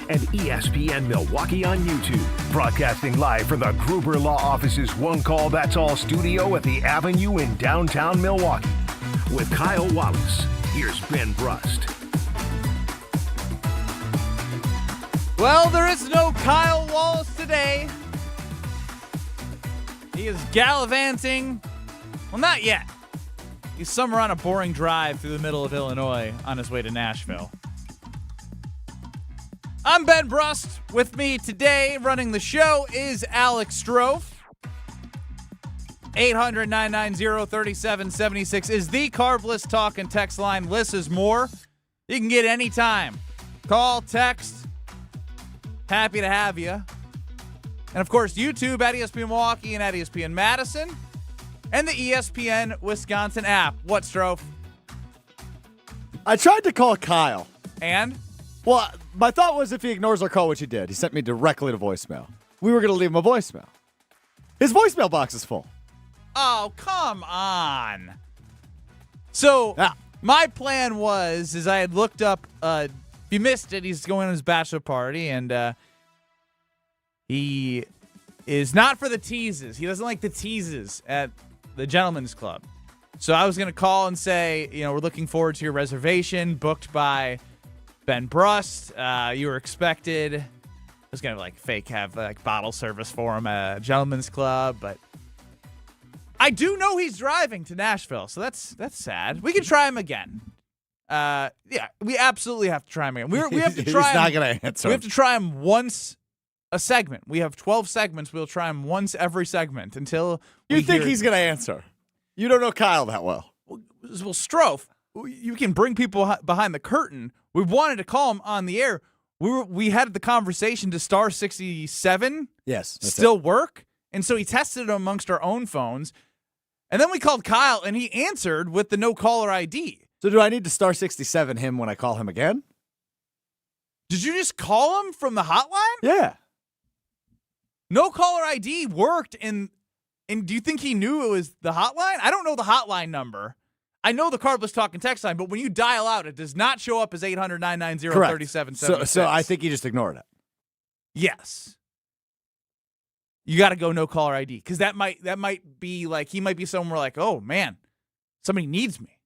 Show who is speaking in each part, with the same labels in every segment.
Speaker 1: and ESPN Milwaukee on YouTube. Broadcasting live from the Gruber Law Office's One Call That's All studio at the Avenue in downtown Milwaukee. With Kyle Wallace, here's Ben Brust.
Speaker 2: Well, there is no Kyle Wallace today. He is gallivanting. Well, not yet. He's somewhere on a boring drive through the middle of Illinois on his way to Nashville. I'm Ben Brust. With me today, running the show, is Alex Strouf. 800-990-3776 is the Carbless talk and text line. Less is more. You can get any time. Call, text. Happy to have you. And, of course, YouTube at ESPN Milwaukee and at ESPN Madison. And the ESPN Wisconsin app. What, Strouf?
Speaker 3: I tried to call Kyle.
Speaker 2: And?
Speaker 3: Well, my thought was if he ignores our call, which he did, he sent me directly to voicemail. We were going to leave him a voicemail. His voicemail box is full.
Speaker 2: Oh, come on. So, my plan was I had looked up, if you missed it, he's going to his bachelor party, and he is not for the teases. He doesn't like the teases at the Gentlemen's Club. So I was going to call and say, we're looking forward to your reservation booked by Ben Brust. You were expected. I was going to fake have bottle service for him at Gentlemen's Club, but I do know he's driving to Nashville, so that's sad. We can try him again. We absolutely have to try him again. We have to try
Speaker 3: He's not going to answer.
Speaker 2: We have to try him once a segment. We have 12 segments. We'll try him once every segment until
Speaker 3: you think he's going to answer. You don't know Kyle that well.
Speaker 2: Well, Strouf, you can bring people behind the curtain. We wanted to call him on the air. We had the conversation to star 67.
Speaker 3: Yes.
Speaker 2: Still work? And so he tested it amongst our own phones. And then we called Kyle, and he answered with the no caller ID.
Speaker 3: So do I need to star 67 him when I call him again?
Speaker 2: Did you just call him from the hotline?
Speaker 3: Yeah.
Speaker 2: No caller ID worked, and do you think he knew it was the hotline? I don't know the hotline number. I know the Carbless talk and text line, but when you dial out, it does not show up as 800-990-3776.
Speaker 3: So I think he just ignored it.
Speaker 2: Yes. You got to go no caller ID, because that might be he might be somewhere like, oh, man, somebody needs me.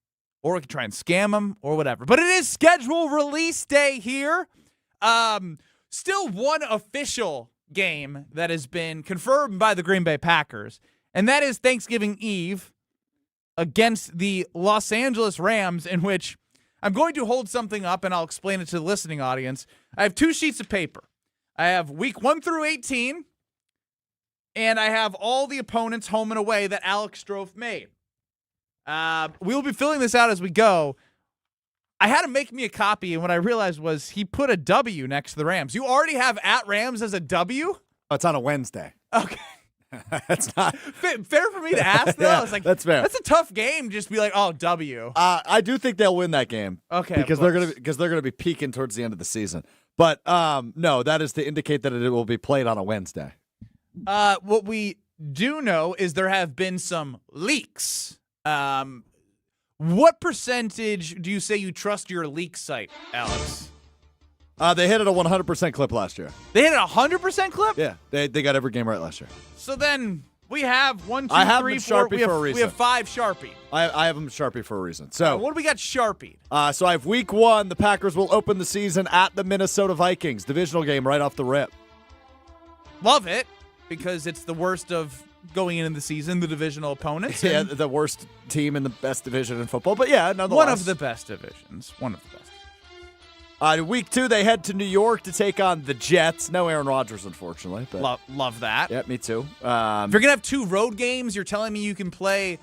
Speaker 2: Or we could try and scam him or whatever. But it is schedule release day here. Still one official game that has been confirmed by the Green Bay Packers, and that is Thanksgiving Eve against the Los Angeles Rams, in which I'm going to hold something up, and I'll explain it to the listening audience. I have 2 sheets of paper. I have week 1 through 18, and I have all the opponents home and away that Alex Strouf made. We will be filling this out as we go. I had to make me a copy, and what I realized was he put a W next to the Rams. You already have at Rams as a W?
Speaker 3: Oh, it's on a Wednesday.
Speaker 2: Okay.
Speaker 3: That's not
Speaker 2: fair for me to ask, though.
Speaker 3: Yeah,
Speaker 2: it's like,
Speaker 3: that's fair.
Speaker 2: That's a tough game. Just be like, oh, W.
Speaker 3: I do think they'll win that game.
Speaker 2: Okay,
Speaker 3: because they're gonna be peaking towards the end of the season. But no, that is to indicate that it will be played on a Wednesday.
Speaker 2: What we do know is there have been some leaks. What percentage do you say you trust your leak site, Alex?
Speaker 3: They hit it a 100% clip last year.
Speaker 2: They hit a 100% clip?
Speaker 3: Yeah, they got every game right last year.
Speaker 2: So then we have 1, 2,
Speaker 3: I have
Speaker 2: 3,
Speaker 3: them
Speaker 2: 4.
Speaker 3: Sharpie for a reason.
Speaker 2: We have 5 Sharpie.
Speaker 3: I have them Sharpie for a reason. So
Speaker 2: what do we got Sharpie?
Speaker 3: So I have week 1. The Packers will open the season at the Minnesota Vikings. Divisional game right off the rip.
Speaker 2: Love it, because it's the worst of going into the season, the divisional opponents.
Speaker 3: Yeah, the worst team in the best division in football. But yeah, nonetheless.
Speaker 2: One of the best divisions. One of the best.
Speaker 3: Week 2, they head to New York to take on the Jets. No Aaron Rodgers, unfortunately. But
Speaker 2: love that.
Speaker 3: Yeah, me too.
Speaker 2: If you're going to have 2 road games, you're telling me you can play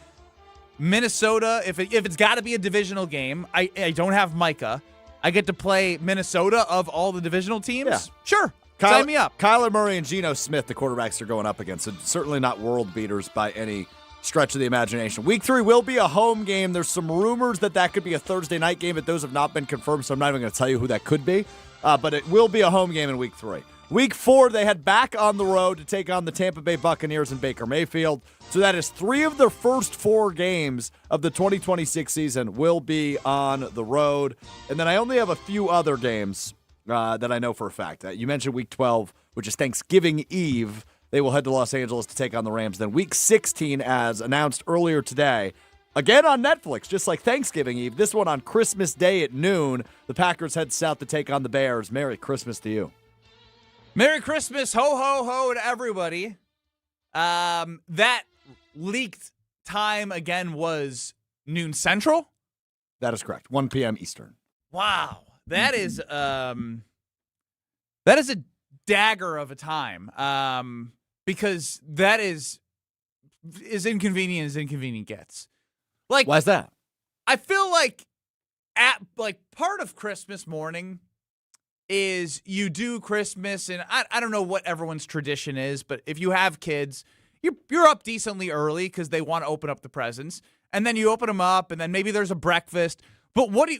Speaker 2: Minnesota. If it's got to be a divisional game, I don't have Micah. I get to play Minnesota of all the divisional teams?
Speaker 3: Yeah.
Speaker 2: Sure. Sign me up.
Speaker 3: Kyler Murray and Geno Smith, the quarterbacks they're going up against. So certainly not world beaters by any stretch of the imagination. Week 3 will be a home game. There's some rumors that could be a Thursday night game, but those have not been confirmed, so I'm not even going to tell you who that could be. But it will be a home game in Week 3. Week 4, they head back on the road to take on the Tampa Bay Buccaneers in Baker Mayfield. So that is 3 of their first 4 games of the 2026 season will be on the road. And then I only have a few other games that I know for a fact. You mentioned Week 12, which is Thanksgiving Eve. They will head to Los Angeles to take on the Rams. Then Week 16, as announced earlier today, again on Netflix, just like Thanksgiving Eve. This one on Christmas Day at noon. The Packers head south to take on the Bears. Merry Christmas to you.
Speaker 2: Merry Christmas, ho, ho, ho to everybody. That leaked time again was noon Central?
Speaker 3: That is correct. 1 p.m. Eastern.
Speaker 2: Wow. That is a dagger of a time. Because that is as inconvenient as inconvenient gets. Like,
Speaker 3: why is that?
Speaker 2: I feel like part of Christmas morning is you do Christmas, and I don't know what everyone's tradition is, but if you have kids, you're up decently early because they want to open up the presents, and then you open them up, and then maybe there's a breakfast. But what do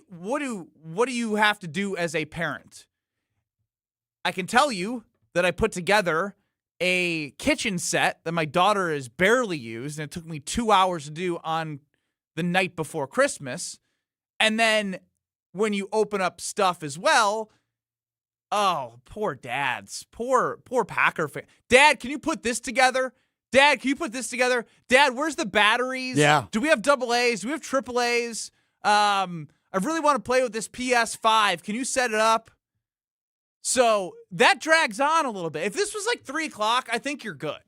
Speaker 2: you have to do as a parent? I can tell you that I put together a kitchen set that my daughter has barely used, and it took me 2 hours to do on the night before Christmas. And then when you open up stuff as well, oh, poor dads. Poor Packer fan. Dad, can you put this together? Dad, can you put this together? Dad, where's the batteries?
Speaker 3: Yeah.
Speaker 2: Do we have AA's? Do we have AAA's? I really want to play with this PS5. Can you set it up? So that drags on a little bit. If this was like 3 o'clock, I think you're good.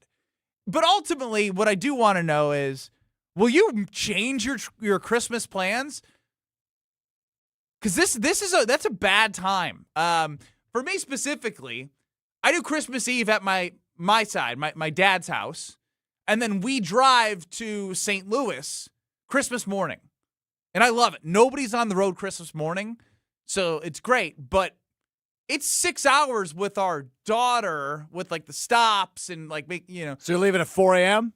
Speaker 2: But ultimately, what I do want to know is, will you change your Christmas plans? Because that's a bad time. For me specifically, I do Christmas Eve at my side, my dad's house, and then we drive to St. Louis Christmas morning. And I love it. Nobody's on the road Christmas morning, so it's great. But it's 6 hours with our daughter, with like the stops and like
Speaker 3: So you're leaving at 4 a.m.?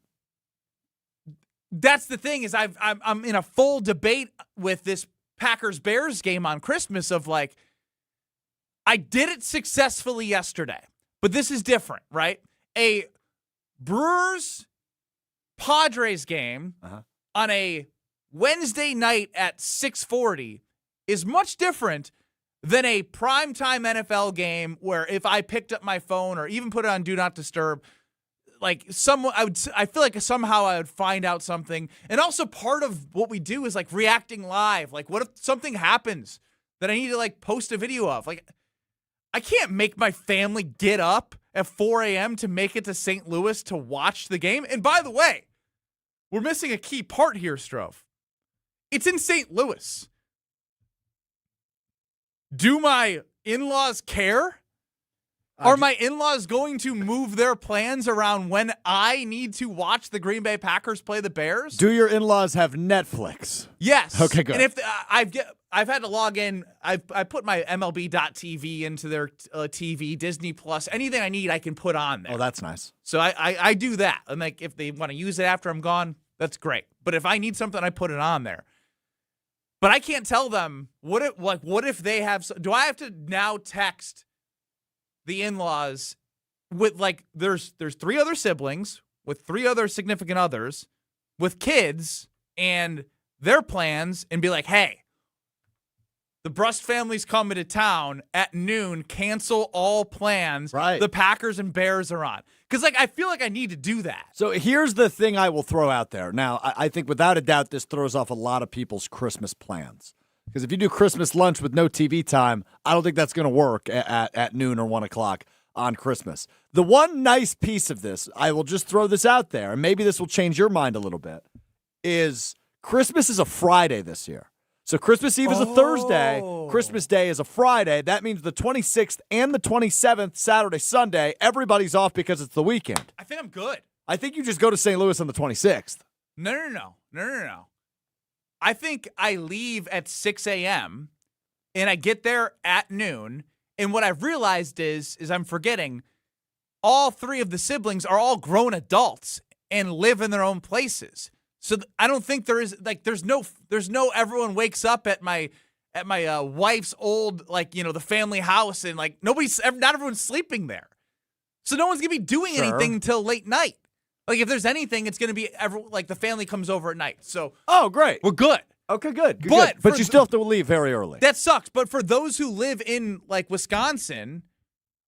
Speaker 2: That's the thing is I'm in a full debate with this Packers-Bears game on Christmas of like, I did it successfully yesterday, but this is different, right? A Brewers-Padres game on a Wednesday night at 6:40 is much different than a primetime NFL game where if I picked up my phone or even put it on Do Not Disturb, like I feel like somehow I would find out something. And also part of what we do is like reacting live. Like what if something happens that I need to like post a video of? Like I can't make my family get up at 4 a.m. to make it to St. Louis to watch the game. And by the way, we're missing a key part here, Strouf. It's in St. Louis. Do my in-laws care? Are my in-laws going to move their plans around when I need to watch the Green Bay Packers play the Bears?
Speaker 3: Do your in-laws have Netflix?
Speaker 2: Yes.
Speaker 3: Okay, good.
Speaker 2: And if I've had to log in, I put my MLB.TV into their TV, Disney Plus, anything I need I can put on there.
Speaker 3: Oh, that's nice.
Speaker 2: So I do that. And like if they want to use it after I'm gone, that's great. But if I need something, I put it on there. But I can't tell them what if they have. Do I have to now text the in-laws with like there's 3 other siblings with 3 other significant others with kids and their plans and be like, hey, the Brust family's coming to town at noon. Cancel all plans.
Speaker 3: Right.
Speaker 2: The Packers and Bears are on. Because like I feel like I need to do that.
Speaker 3: So here's the thing I will throw out there. Now, I think without a doubt this throws off a lot of people's Christmas plans. Because if you do Christmas lunch with no TV time, I don't think that's going to work at noon or 1 o'clock on Christmas. The one nice piece of this, I will just throw this out there, and maybe this will change your mind a little bit, is Christmas is a Friday this year. So Christmas Eve is a Thursday. Christmas Day is a Friday. That means the 26th and the 27th, Saturday, Sunday, everybody's off because it's the weekend.
Speaker 2: I think I'm good.
Speaker 3: I think you just go to St. Louis on the 26th.
Speaker 2: No. I think I leave at 6 a.m. and I get there at noon. And what I've realized is I'm forgetting all 3 of the siblings are all grown adults and live in their own places. So I don't think there is like there's no everyone wakes up at my wife's old the family house and like not everyone's sleeping there. So no one's going to be doing anything until late night. Like if there's anything, it's going to be the family comes over at night. So
Speaker 3: oh, great.
Speaker 2: We're good.
Speaker 3: Okay, good.
Speaker 2: But
Speaker 3: you still have to leave very early.
Speaker 2: That sucks. But for those who live in like Wisconsin,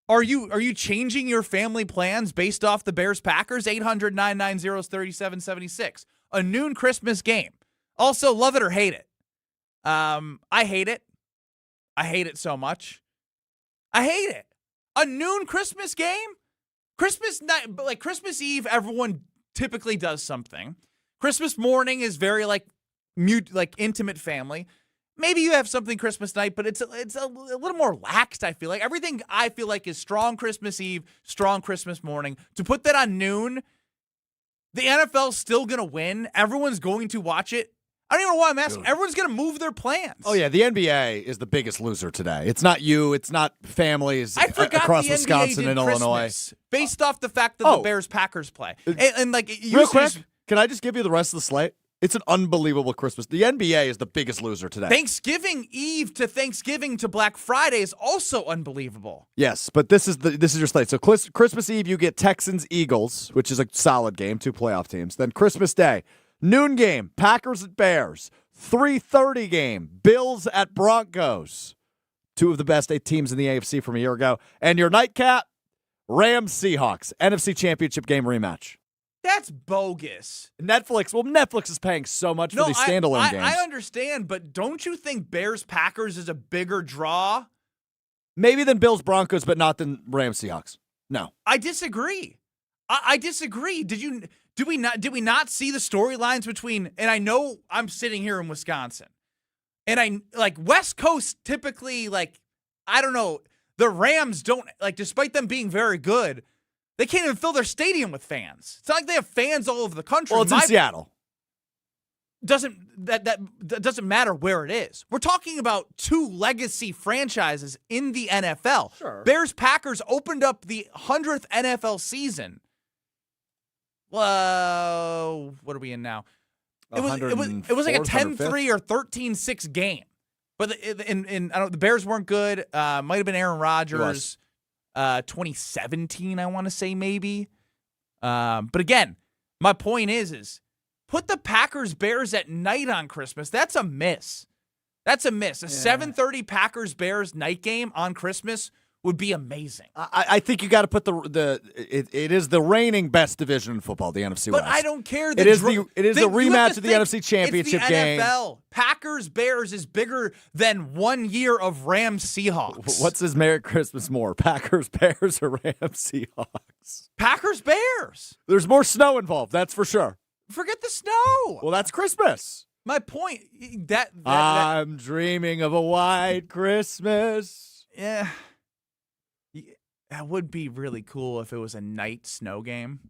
Speaker 2: are you changing your family plans based off the Bears-Packers? 800-990-3776. A noon Christmas game. Also, love it or hate it. I hate it. I hate it so much. I hate it. A noon Christmas game? Christmas night, like Christmas Eve, everyone typically does something. Christmas morning is very like intimate family. Maybe you have something Christmas night, but it's a little more laxed, I feel like. Everything I feel like is strong Christmas Eve, strong Christmas morning. To put that on noon, the NFL's still going to win. Everyone's going to watch it. I don't even know why I'm asking. Everyone's going to move their plans.
Speaker 3: Oh, yeah. The NBA is the biggest loser today. It's not you. It's not families across Wisconsin and Illinois.
Speaker 2: Based off the fact that the Bears-Packers play. And like,
Speaker 3: real quick, can I just give you the rest of the slate? It's an unbelievable Christmas. The NBA is the biggest loser today.
Speaker 2: Thanksgiving Eve to Thanksgiving to Black Friday is also unbelievable.
Speaker 3: Yes, but this is your slate. So Christmas Eve, you get Texans-Eagles, which is a solid game, 2 playoff teams. Then Christmas Day, noon game, Packers at Bears. 3:30 game, Bills at Broncos. 2 of the best 8 teams in the AFC from a year ago. And your nightcap, Rams-Seahawks, NFC Championship game rematch.
Speaker 2: That's bogus.
Speaker 3: Netflix is paying so much for these standalone games.
Speaker 2: I understand, but don't you think Bears-Packers is a bigger draw?
Speaker 3: Maybe than Bills-Broncos, but not than Rams-Seahawks. No.
Speaker 2: I disagree. I disagree. Did we not see the storylines between, and I know I'm sitting here in Wisconsin, and I like West Coast typically, like, I don't know, the Rams don't, like, despite them being very good, they can't even fill their stadium with fans. It's not like they have fans all over the country.
Speaker 3: Well, it's in Seattle.
Speaker 2: That doesn't matter where it is. We're talking about 2 legacy franchises in the NFL.
Speaker 3: Sure.
Speaker 2: Bears-Packers opened up the 100th NFL season. Well, what are we in now? It was like a 10-3 or 13-6 game. But the Bears weren't good. Might have been Aaron Rodgers. 2017, I want to say maybe. But again, my point is put the Packers-Bears at night on Christmas. That's a miss. A 7:30 Packers-Bears night game on Christmas would be amazing.
Speaker 3: I think you got to put it is the reigning best division in football, the NFC West.
Speaker 2: But I don't care.
Speaker 3: It is the rematch of the NFC Championship game.
Speaker 2: NFL. Packers-Bears is bigger than 1 year of Rams-Seahawks.
Speaker 3: What's his Merry Christmas more, Packers-Bears or Rams-Seahawks?
Speaker 2: Packers-Bears.
Speaker 3: There's more snow involved, that's for sure.
Speaker 2: Forget the snow.
Speaker 3: Well, that's Christmas.
Speaker 2: My point,
Speaker 3: I'm dreaming of a white Christmas.
Speaker 2: Yeah. That would be really cool if it was a night snow game.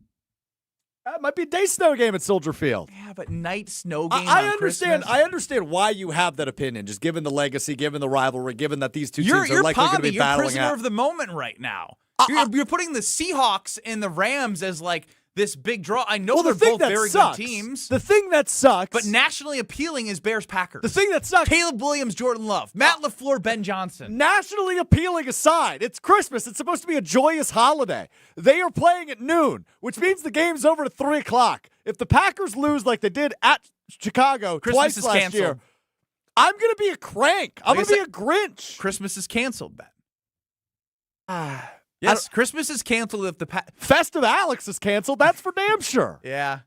Speaker 3: That might be a day snow game at Soldier Field.
Speaker 2: Yeah, but night snow game
Speaker 3: I
Speaker 2: on
Speaker 3: understand.
Speaker 2: Christmas?
Speaker 3: I understand why you have that opinion, just given the legacy, given the rivalry, given that these two teams are likely going to be battling.
Speaker 2: You're prisoner of the moment right now. You're putting the Seahawks and the Rams as like this big draw. I know they're both very good teams.
Speaker 3: The thing that sucks.
Speaker 2: But nationally appealing is Bears-Packers.
Speaker 3: The thing that sucks.
Speaker 2: Caleb Williams, Jordan Love, Matt LaFleur, Ben Johnson.
Speaker 3: Nationally appealing aside, it's Christmas. It's supposed to be a joyous holiday. They are playing at noon, which means the game's over at 3 o'clock. If the Packers lose like they did at Chicago twice last year, I'm going to be a crank. I'm going to be a Grinch.
Speaker 2: Christmas is canceled, Ben. Yes, Christmas is canceled if the
Speaker 3: Festive Alex is canceled. That's for damn sure.
Speaker 2: Yeah.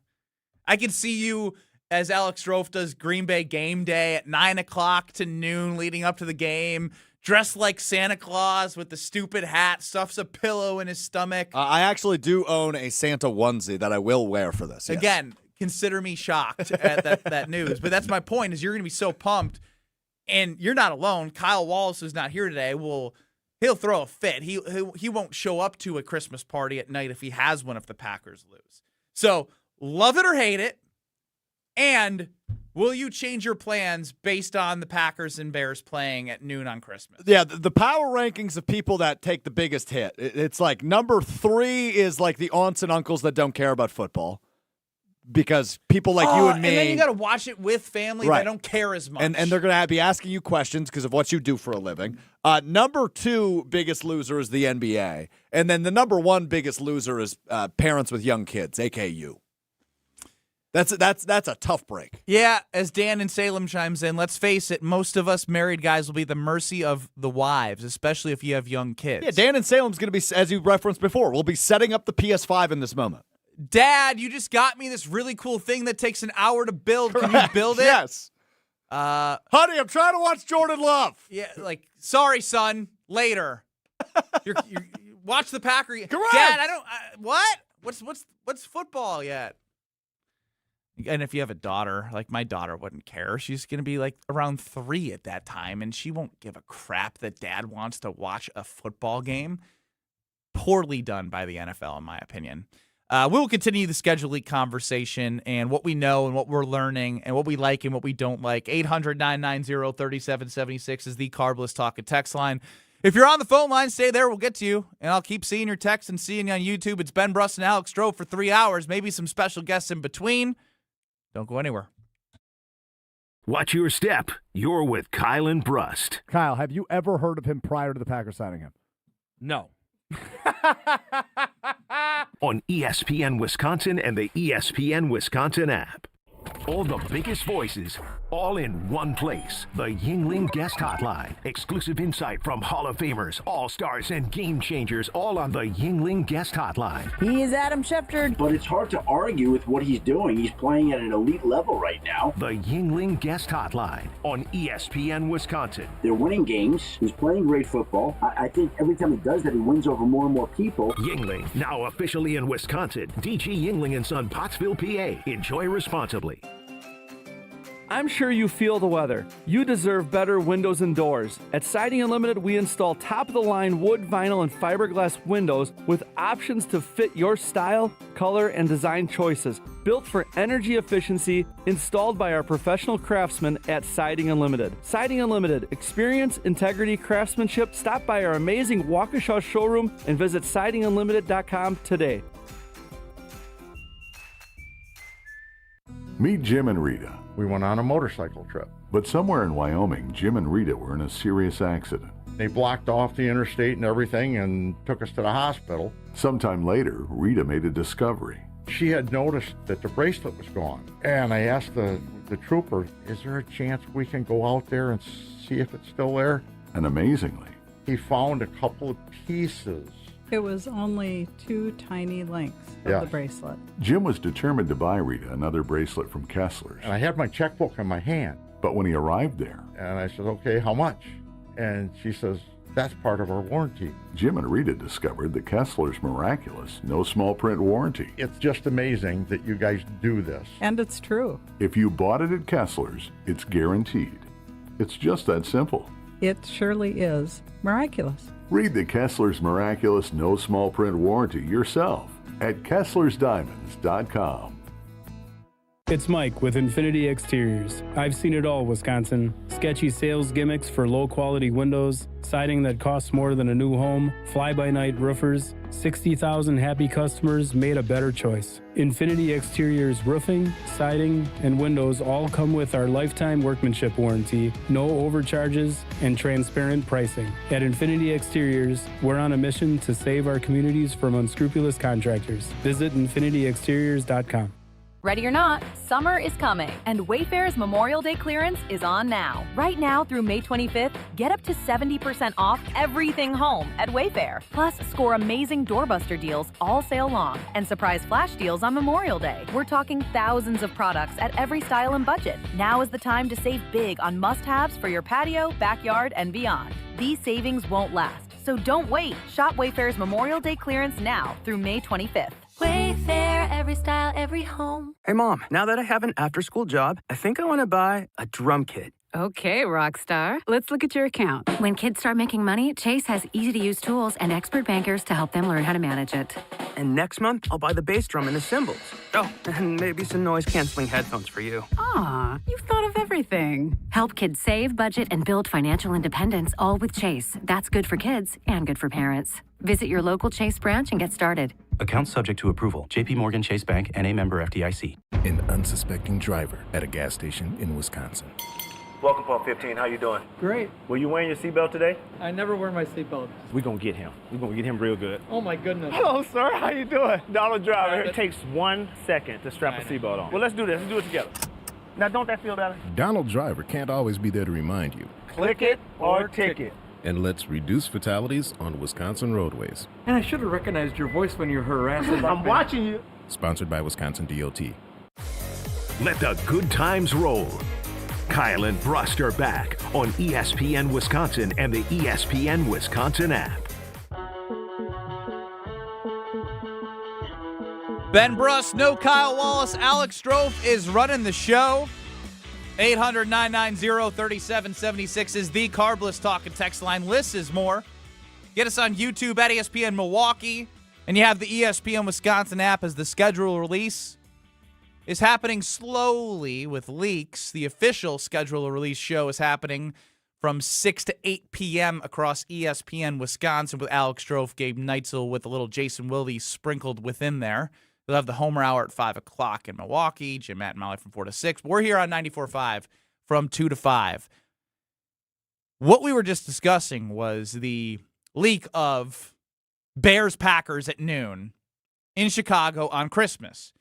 Speaker 2: I can see you as Alex Strouf does Green Bay game day at 9 o'clock to noon leading up to the game, dressed like Santa Claus with the stupid hat, stuffs a pillow in his stomach.
Speaker 3: I actually do own a Santa onesie that I will wear for this. Yes.
Speaker 2: Again, consider me shocked at that news. But that's my point is you're going to be so pumped, and you're not alone. Kyle Wallace, who's not here today, he'll throw a fit. He won't show up to a Christmas party at night if he has one if the Packers lose. So love it or hate it, and will you change your plans based on the Packers and Bears playing at noon on Christmas?
Speaker 3: Yeah, the power rankings of people that take the biggest hit. It's like number 3 is like the aunts and uncles that don't care about football. Because people like you and me.
Speaker 2: And then you got to watch it with family that don't care as much.
Speaker 3: And they're going to be asking you questions because of what you do for a living. Number 2 biggest loser is the NBA. And then the number 1 biggest loser is parents with young kids, a.k.a. you. That's a tough break.
Speaker 2: Yeah, as Dan in Salem chimes in, let's face it, most of us married guys will be the mercy of the wives, especially if you have young kids.
Speaker 3: Yeah, Dan in Salem's going to be, as you referenced before, we'll be setting up the PS5 in this moment.
Speaker 2: Dad, you just got me this really cool thing that takes an hour to build. Correct. Can you build it?
Speaker 3: Yes. Honey, I'm trying to watch Jordan Love.
Speaker 2: Yeah, sorry, son. Later. You watch the Packer.
Speaker 3: Correct.
Speaker 2: Dad, I don't. What? What's football yet? And if you have a daughter, my daughter wouldn't care. She's going to be around 3 at that time, and she won't give a crap that dad wants to watch a football game. Poorly done by the NFL, in my opinion. We will continue the schedule leak conversation and what we know and what we're learning and what we like and what we don't like. 800-990-3776 is the Carbless Talk and text line. If you're on the phone line, stay there. We'll get to you. And I'll keep seeing your texts and seeing you on YouTube. It's Ben Brust and Alex Strouf for 3 hours, maybe some special guests in between. Don't go anywhere.
Speaker 1: Watch your step. You're with Kyle and Brust.
Speaker 4: Kyle, have you ever heard of him prior to the Packers signing him?
Speaker 5: No.
Speaker 1: On ESPN Wisconsin and the ESPN Wisconsin app. All the biggest voices, all in one place. The Yuengling Guest Hotline. Exclusive insight from Hall of Famers, All-Stars, and Game Changers, all on the Yuengling Guest Hotline.
Speaker 6: He is Adam Schefter.
Speaker 7: But it's hard to argue with what he's doing. He's playing at an elite level right now.
Speaker 1: The Yuengling Guest Hotline on ESPN Wisconsin.
Speaker 7: They're winning games. He's playing great football. I think every time he does that, he wins over more and more people.
Speaker 1: Yuengling, now officially in Wisconsin. DG Yuengling & Son, Pottsville, PA. Enjoy responsibly.
Speaker 5: I'm sure you feel the weather. You deserve better windows and doors. At Siding Unlimited, we install top-of-the-line wood, vinyl, and fiberglass windows with options to fit your style, color, and design choices. Built for energy efficiency, installed by our professional craftsmen at Siding Unlimited. Siding Unlimited, experience, integrity, craftsmanship. Stop by our amazing Waukesha showroom and visit sidingunlimited.com today.
Speaker 8: Meet Jim and Rita.
Speaker 9: We went on a motorcycle trip.
Speaker 8: But somewhere in Wyoming, Jim and Rita were in a serious accident.
Speaker 9: They blocked off the interstate and everything and took us to the hospital.
Speaker 8: Sometime later, Rita made a discovery.
Speaker 9: She had noticed that the bracelet was gone. And I asked the trooper, is there a chance we can go out there and see if it's still there?
Speaker 8: And amazingly,
Speaker 9: he found a couple of pieces.
Speaker 10: It was only 2 tiny links of the bracelet.
Speaker 8: Jim was determined to buy Rita another bracelet from Kessler's.
Speaker 9: And I had my checkbook in my hand.
Speaker 8: But when he arrived there,
Speaker 9: and I said, okay, how much? And she says, that's part of our warranty.
Speaker 8: Jim and Rita discovered the Kessler's miraculous, no small print warranty.
Speaker 9: It's just amazing that you guys do this.
Speaker 10: And it's true.
Speaker 8: If you bought it at Kessler's, it's guaranteed. It's just that simple.
Speaker 10: It surely is miraculous.
Speaker 8: Read the Kessler's miraculous no small print warranty yourself at KesslersDiamonds.com.
Speaker 11: It's Mike with Infinity Exteriors. I've seen it all, Wisconsin. Sketchy sales gimmicks for low-quality windows, siding that costs more than a new home, fly-by-night roofers. 60,000 happy customers made a better choice. Infinity Exteriors roofing, siding, and windows all come with our lifetime workmanship warranty, no overcharges, and transparent pricing. At Infinity Exteriors, we're on a mission to save our communities from unscrupulous contractors. Visit infinityexteriors.com.
Speaker 12: Ready or not, summer is coming, and Wayfair's Memorial Day clearance is on now. Right now through May 25th, get up to 70% off everything home at Wayfair. Plus, score amazing doorbuster deals all sale long and surprise flash deals on Memorial Day. We're talking thousands of products at every style and budget. Now is the time to save big on must-haves for your patio, backyard, and beyond. These savings won't last, so don't wait. Shop Wayfair's Memorial Day clearance now through May 25th.
Speaker 13: Wayfair, every style, every home.
Speaker 14: Hey, Mom, now that I have an after-school job, I think I want to buy a drum kit.
Speaker 15: Okay, Rockstar. Let's look at your account.
Speaker 16: When kids start making money, Chase has easy-to-use tools and expert bankers to help them learn how to manage it.
Speaker 14: And next month, I'll buy the bass drum and the cymbals. Oh, and maybe some noise-canceling headphones for you.
Speaker 15: Aw, you've thought of everything.
Speaker 16: Help kids save, budget, and build financial independence, all with Chase. That's good for kids and good for parents. Visit your local Chase branch and get started.
Speaker 17: Account subject to approval. JP Morgan Chase Bank, N.A. member FDIC.
Speaker 18: An unsuspecting driver at a gas station in Wisconsin.
Speaker 6: Welcome, Pump 15. How you doing?
Speaker 18: Great.
Speaker 6: Were you wearing your seatbelt today?
Speaker 18: I never wear my seatbelt.
Speaker 6: We're going to get him. We're going to get him real good.
Speaker 18: Oh, my goodness.
Speaker 6: Hello, sir. How you doing? Donald Driver. It takes 1 second to strap a seatbelt on. Well, let's do this. Let's do it together. Now, don't that feel better?
Speaker 19: Donald Driver can't always be there to remind you.
Speaker 6: Click it or ticket.
Speaker 19: And let's reduce fatalities on Wisconsin roadways.
Speaker 18: And I should have recognized your voice when you were harassing.
Speaker 6: I'm watching you.
Speaker 19: Sponsored by Wisconsin DOT.
Speaker 1: Let the good times roll. Kyle and Brust are back on ESPN Wisconsin and the ESPN Wisconsin app.
Speaker 2: Ben Brust, no Kyle Wallace. Alex Strouf is running the show. 800-990-3776 is the Carbless Talk and Text line. Lists is more. Get us on YouTube at ESPN Milwaukee. And you have the ESPN Wisconsin app as the schedule release is happening slowly with leaks. The official schedule release show is happening from 6 to 8 p.m. across ESPN Wisconsin with Alex Strouf, Gabe Neitzel with a little Jason Wilde sprinkled within there. We'll have the Homer Hour at 5 o'clock in Milwaukee. Jim, Matt, and Molly from 4 to 6. We're here on 94.5 from 2 to 5. What we were just discussing was the leak of Bears-Packers at noon in Chicago on Christmas.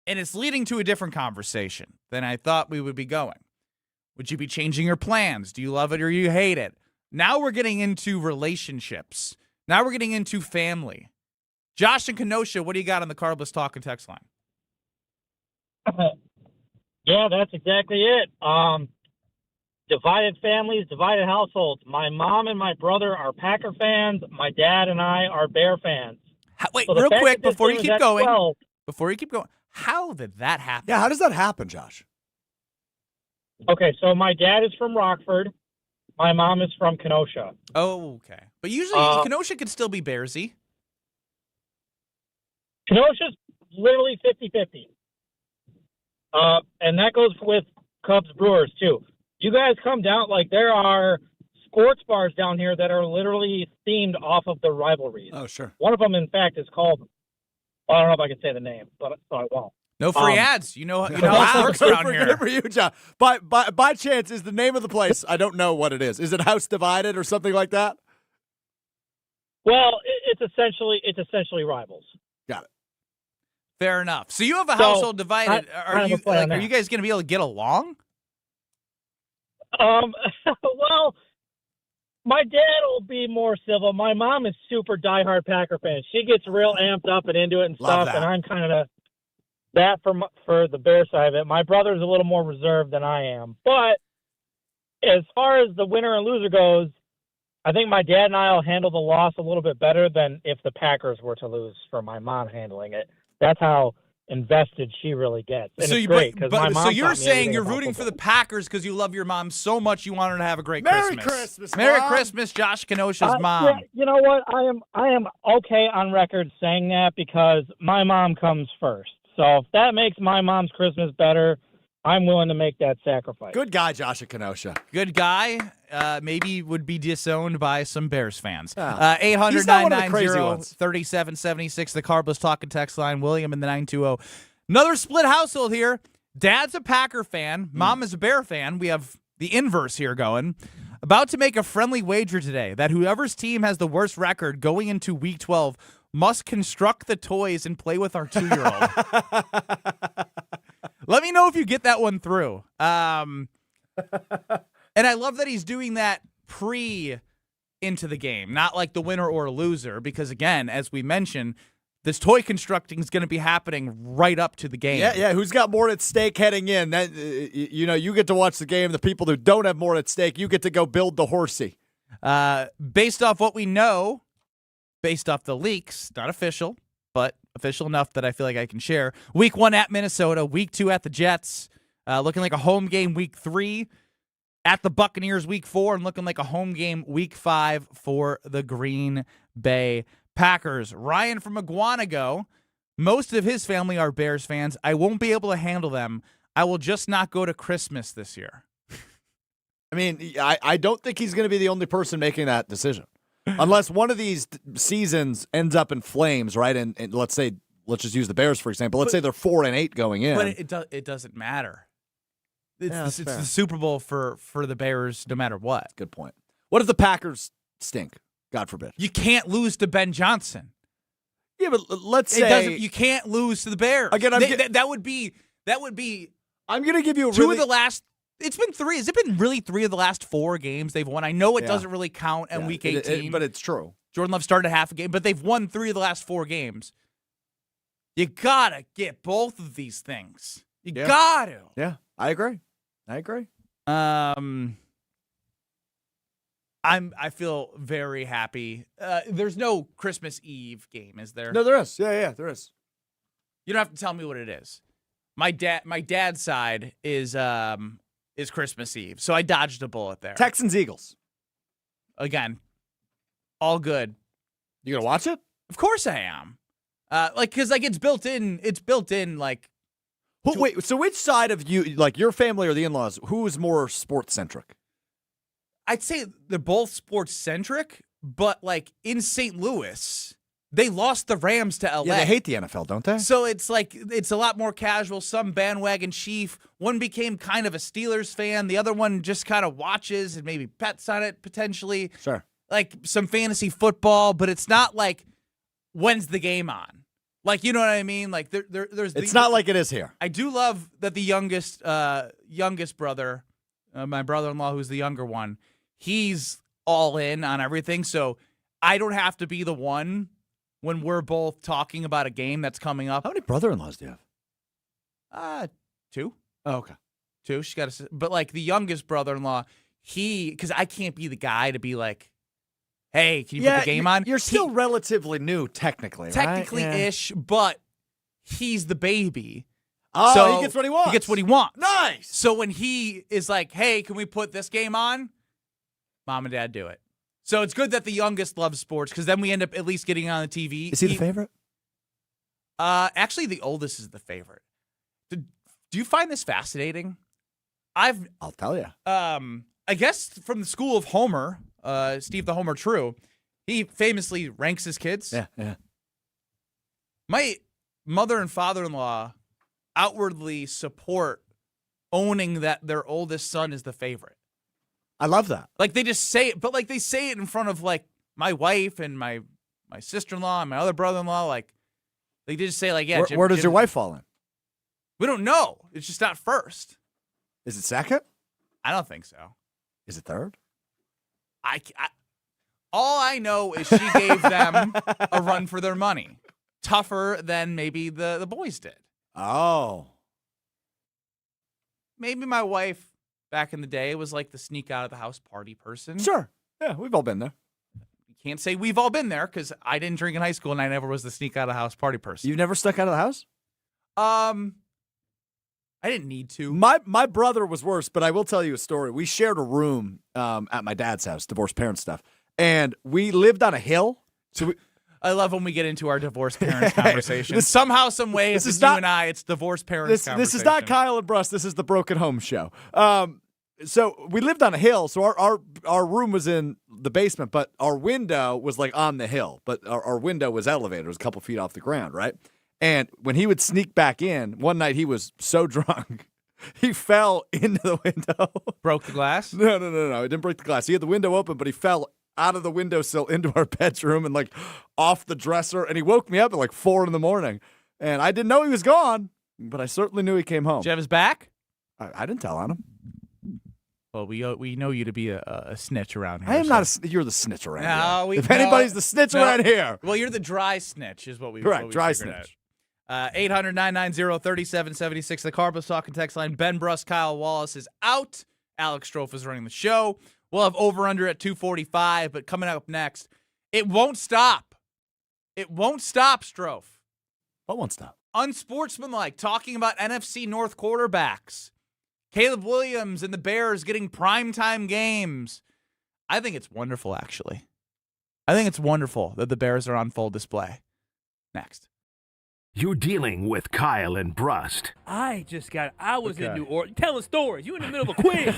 Speaker 2: And it's leading to a different conversation than I thought we would be going. Would you be changing your plans? Do you love it or you hate it? Now we're getting into relationships. Now we're getting into family. Josh and Kenosha, what do you got on the Carbless Talk and Text line?
Speaker 20: Yeah, that's exactly it. Divided families, divided households. My mom and my brother are Packer fans. My dad and I are Bear fans.
Speaker 2: Wait,
Speaker 20: So
Speaker 2: real quick, before you keep going.
Speaker 20: 12,
Speaker 2: Before you keep going, how did that happen?
Speaker 3: Yeah, how does that happen, Josh?
Speaker 20: Okay, so my dad is from Rockford. My mom is from Kenosha.
Speaker 2: Oh, okay. But usually Kenosha could still be Bearsy.
Speaker 20: Kenosha's literally 50-50. And that goes with Cubs Brewers, too. You guys come down, like there are sports bars down here that are literally themed off of the rivalries.
Speaker 3: Oh, sure.
Speaker 20: One of them, in fact, is called, I don't know if I can say the name, but so I won't.
Speaker 2: No free ads. You know how it works around here.
Speaker 3: Good for you, John. By chance, is the name of the place, I don't know what it is. Is it House Divided or something like that?
Speaker 20: Well, it's essentially rivals.
Speaker 3: Got it.
Speaker 2: Fair enough. So you have a household divided. Are you guys going to be able to get along?
Speaker 20: Well, my dad will be more civil. My mom is super diehard Packer fan. She gets real amped up and into it and stuff, and I'm kind of that for the Bear side of it. My brother's a little more reserved than I am. But as far as the winner and loser goes, I think my dad and I will handle the loss a little bit better than if the Packers were to lose for my mom handling it. That's how invested she really gets. And it's great, my mom
Speaker 2: so you're
Speaker 20: taught me
Speaker 2: saying you're
Speaker 20: everything
Speaker 2: rooting
Speaker 20: about
Speaker 2: for the Packers because you love your mom so much you want her to have a great
Speaker 3: Merry
Speaker 2: Christmas.
Speaker 3: Christmas,
Speaker 2: Merry
Speaker 3: Mom.
Speaker 2: Christmas, Josh Kenosha's mom.
Speaker 20: Yeah, you know what? I am okay on record saying that because my mom comes first. So if that makes my mom's Christmas better, I'm willing to make that sacrifice.
Speaker 3: Good guy, Josh Kenosha.
Speaker 2: Good guy. Maybe would be disowned by some Bears fans.
Speaker 3: Yeah. He's not one of the crazy ones.
Speaker 2: 800-990-3776, the Carbless Talk and Text line. William in the 920. Another split household here. Dad's a Packer fan. Mom is a Bear fan. We have the inverse here going. About to make a friendly wager today that whoever's team has the worst record going into Week 12 must construct the toys and play with our 2-year-old. Let me know if you get that one through. And I love that he's doing that into the game, not like the winner or loser, because, again, as we mentioned, this toy constructing is going to be happening right up to the game.
Speaker 3: Yeah. Who's got more at stake heading in? That you get to watch the game. The people who don't have more at stake, you get to go build the horsey.
Speaker 2: Based off what we know, based off the leaks, not official, but official enough that I feel like I can share. Week 1 at Minnesota, Week 2 at the Jets, looking like a home game Week 3 at the Buccaneers Week 4, and looking like a home game Week 5 for the Green Bay Packers. Ryan from Iguanago, most of his family are Bears fans. I won't be able to handle them. I will just not go to Christmas this year.
Speaker 3: I mean, I don't think he's going to be the only person making that decision. Unless one of these seasons ends up in flames, right? And let's just use the Bears, for example. Let's say they're 4-8 going in.
Speaker 2: But it doesn't matter. it's the Super Bowl for the Bears no matter what.
Speaker 3: Good point. What if the Packers stink? God forbid.
Speaker 2: You can't lose to Ben Johnson.
Speaker 3: Yeah, but let's say
Speaker 2: you can't lose to the Bears.
Speaker 3: Again,
Speaker 2: that would be.
Speaker 3: I'm going to give you a
Speaker 2: two of the last. It's been 3. Has it been really 3 of the last 4 games they've won? I know it doesn't really count in Week 18,
Speaker 3: but it's true.
Speaker 2: Jordan Love started half a game, but they've won 3 of the last 4 games. You gotta get both of these things. You gotta.
Speaker 3: Yeah, I agree.
Speaker 2: I feel very happy. There's no Christmas Eve game, is there?
Speaker 3: No, there is. Yeah, there is.
Speaker 2: You don't have to tell me what it is. My dad's side is Christmas Eve, so I dodged a bullet there.
Speaker 3: Texans Eagles.
Speaker 2: Again, all good.
Speaker 3: You gonna watch it?
Speaker 2: Of course I am. Because it's built in. It's built in. Like,
Speaker 3: wait. So which side of you, like your family or the in-laws, who is more sports centric?
Speaker 2: I'd say they're both sports centric, but like in St. Louis, they lost the Rams to LA.
Speaker 3: Yeah, they hate the NFL, don't they?
Speaker 2: So it's like it's a lot more casual. Some bandwagon chief. One became kind of a Steelers fan. The other one just kind of watches and maybe bets on it potentially.
Speaker 3: Sure.
Speaker 2: Like some fantasy football, but it's not like when's the game on. Like, you know what I mean? Like there's.
Speaker 3: It's not like it is here.
Speaker 2: I do love that the youngest brother, my brother-in-law, who's the younger one, he's all in on everything. So I don't have to be the one when we're both talking about a game that's coming up.
Speaker 3: How many brother-in-laws do you
Speaker 2: have? 2.
Speaker 3: Oh, okay.
Speaker 2: 2. She got but like the youngest brother-in-law, because I can't be the guy to be like, hey, can you put the game on?
Speaker 3: You're still relatively new, technically,
Speaker 2: Technically-ish, but he's the baby.
Speaker 3: Oh,
Speaker 2: so
Speaker 3: he gets what he wants.
Speaker 2: He gets what he wants.
Speaker 3: Nice.
Speaker 2: So when he is like, hey, can we put this game on? Mom and Dad do it. So it's good that the youngest loves sports because then we end up at least getting on the TV.
Speaker 3: Is he the favorite?
Speaker 2: Actually, the oldest is the favorite. Do you find this fascinating?
Speaker 3: I'll tell you.
Speaker 2: I guess from the school of Homer, Steve the Homer True, he famously ranks his kids.
Speaker 3: Yeah.
Speaker 2: My mother and father-in-law outwardly support owning that their oldest son is the favorite.
Speaker 3: I love that.
Speaker 2: Like they just say it, but like they say it in front of like my wife and my sister-in-law and my other brother-in-law. Like they just say like, yeah.
Speaker 3: Where does your wife fall in?
Speaker 2: We don't know. It's just not first.
Speaker 3: Is it second?
Speaker 2: I don't think so.
Speaker 3: Is it third?
Speaker 2: All I know is she gave them a run for their money. Tougher than maybe the boys did.
Speaker 3: Oh.
Speaker 2: Maybe my wife back in the day was like the sneak out of the house party person.
Speaker 3: Sure. Yeah, we've all been there.
Speaker 2: You can't say we've all been there because I didn't drink in high school and I never was the sneak out of the house party person.
Speaker 3: You've never stuck out of the house?
Speaker 2: I didn't need to.
Speaker 3: My brother was worse, but I will tell you a story. We shared a room at my dad's house, divorced parents stuff, and we lived on a hill. So
Speaker 2: I love when we get into our divorced parents conversation. Somehow, some way, this is you and I, it's divorced parents conversation.
Speaker 3: This is not Kyle and Brust. This is the Broken Home Show. So we lived on a hill, so our room was in the basement, but our window was like on the hill, but our window was elevated. It was a couple feet off the ground, right? And when he would sneak back in, one night he was so drunk, he fell into the window.
Speaker 2: Broke the glass?
Speaker 3: No. He didn't break the glass. He had the window open, but he fell out of the windowsill into our bedroom and like off the dresser. And he woke me up at like 4 a.m. And I didn't know he was gone, but I certainly knew he came home.
Speaker 2: Did you have his back?
Speaker 3: I didn't tell on him.
Speaker 2: Well, we know you to be a snitch around here.
Speaker 3: I am not you're the snitch around here. If
Speaker 2: no,
Speaker 3: anybody's the snitch around here.
Speaker 2: Well, you're the dry snitch is what we
Speaker 3: Correct, dry
Speaker 2: figured
Speaker 3: snitch.
Speaker 2: 800-990-3776. The Carbos Talking text line. Ben Brust, Kyle Wallace is out. Alex Strouf is running the show. We'll have over-under at 245, but coming up next, it won't stop. It won't stop, Strouf.
Speaker 3: What won't stop?
Speaker 2: Unsportsmanlike, talking about NFC North quarterbacks. Caleb Williams and the Bears getting primetime games. I think it's wonderful, actually. I think it's wonderful that the Bears are on full display. Next.
Speaker 1: You're dealing with Kyle and Brust.
Speaker 21: I was in New Orleans telling stories. You in the middle of a quiz.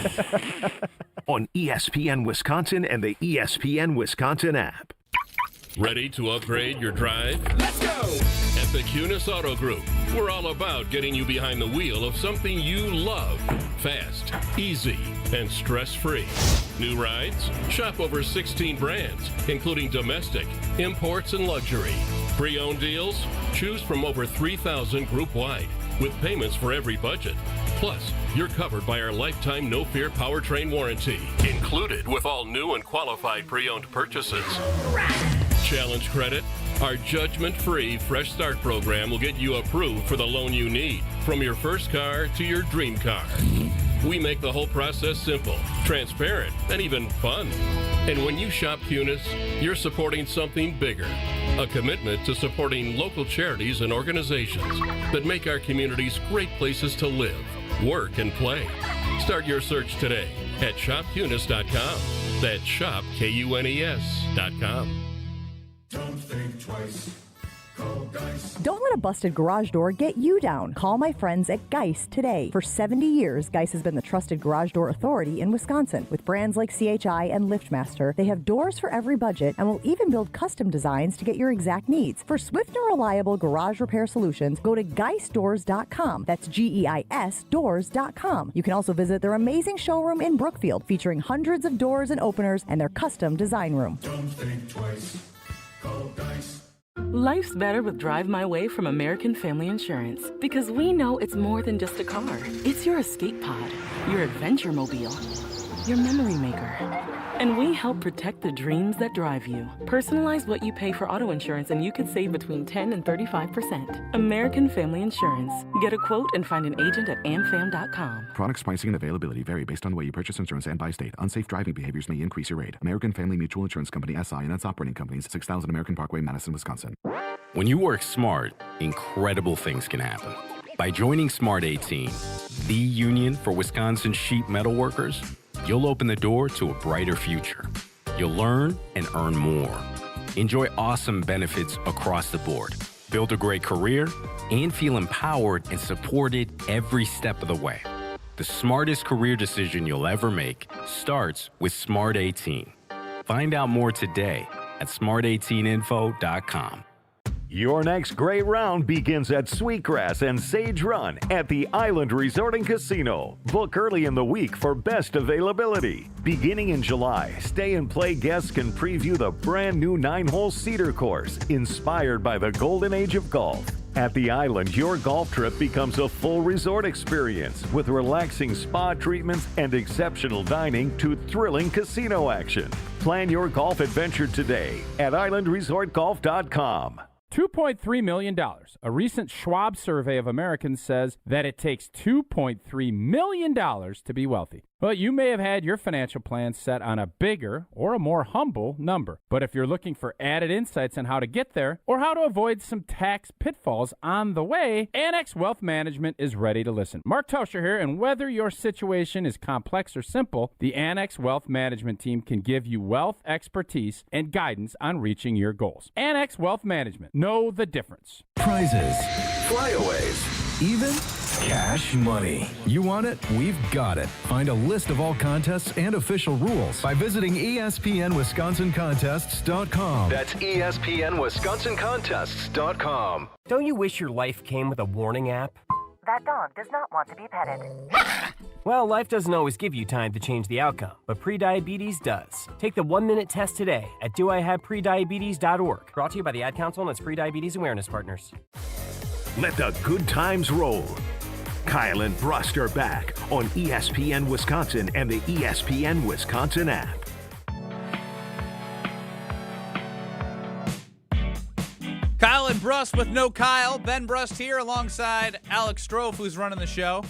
Speaker 1: On ESPN Wisconsin and the ESPN Wisconsin app.
Speaker 4: Ready to upgrade your drive? Let's go! At the Kunis Auto Group, we're all about getting you behind the wheel of something you love. Fast, easy, and stress-free. New rides? Shop over 16 brands, including domestic, imports, and luxury. Pre-owned deals? Choose from over 3,000 group-wide, with payments for every budget. Plus, you're covered by our lifetime no-fear powertrain warranty, included with all new and qualified pre-owned purchases. Challenge credit? Our judgment-free Fresh Start program will get you approved for the loan you need, from your first car to your dream car. We make the whole process simple, transparent, and even fun. And when you shop Kunis, you're supporting something bigger, a commitment to supporting local charities and organizations that make our communities great places to live, work, and play. Start your search today at shopkunis.com. That's shopkunis.com.
Speaker 22: Don't think twice. Call Geist.
Speaker 23: Don't let a busted garage door get you down. Call my friends at Geist today. For 70 years, Geist has been the trusted garage door authority in Wisconsin. With brands like CHI and LiftMaster, they have doors for every budget and will even build custom designs to get your exact needs. For swift and reliable garage repair solutions, go to geistdoors.com. That's GEIS doors.com. You can also visit their amazing showroom in Brookfield, featuring hundreds of doors and openers and their custom design room.
Speaker 22: Don't think twice. Call Geist.
Speaker 24: Life's better with Drive My Way from American Family Insurance, because we know it's more than just a car. It's your escape pod, your adventure mobile, your memory maker. And we help protect the dreams that drive you. Personalize what you pay for auto insurance and you could save between 10 and 35%. American Family Insurance. Get a quote and find an agent at amfam.com.
Speaker 25: Products, pricing, and availability vary based on the way you purchase insurance and by state. Unsafe driving behaviors may increase your rate. American Family Mutual Insurance Company, SI, and its operating companies, 6000 American Parkway, Madison, Wisconsin.
Speaker 26: When you work smart, incredible things can happen. By joining Smart 18, the union for Wisconsin sheet metal workers, you'll open the door to a brighter future. You'll learn and earn more. Enjoy awesome benefits across the board. Build a great career and feel empowered and supported every step of the way. The smartest career decision you'll ever make starts with Smart 18. Find out more today at smart18info.com.
Speaker 27: Your next great round begins at Sweetgrass and Sage Run at the Island Resort and Casino. Book early in the week for best availability. Beginning in July, Stay and Play guests can preview the brand new 9-hole Cedar course, inspired by the golden age of golf. At the Island, your golf trip becomes a full resort experience with relaxing spa treatments and exceptional dining to thrilling casino action. Plan your golf adventure today at islandresortgolf.com.
Speaker 28: $2.3 million. A recent Schwab survey of Americans says that it takes $2.3 million to be wealthy. Well, you may have had your financial plan set on a bigger or a more humble number. But if you're looking for added insights on how to get there or how to avoid some tax pitfalls on the way, Annex Wealth Management is ready to listen. Mark Tauscher here, and whether your situation is complex or simple, the Annex Wealth Management team can give you wealth expertise and guidance on reaching your goals. Annex Wealth Management. Know the difference.
Speaker 1: Prizes, flyaways, even cash money. You want it? We've got it. Find a list of all contests and official rules by visiting ESPNWisconsinContests.com.
Speaker 29: That's ESPNWisconsinContests.com.
Speaker 30: Don't you wish your life came with a warning app?
Speaker 31: That dog does not want to be petted.
Speaker 30: Well, life doesn't always give you time to change the outcome, but prediabetes does. Take the 1-minute test today at doihaveprediabetes.org. Brought to you by the Ad Council and its prediabetes awareness partners.
Speaker 1: Let the good times roll. Kyle and Brust are back on ESPN Wisconsin and the ESPN Wisconsin app.
Speaker 2: Kyle and Brust with no Kyle. Ben Brust here alongside Alex Strouf, who's running the show.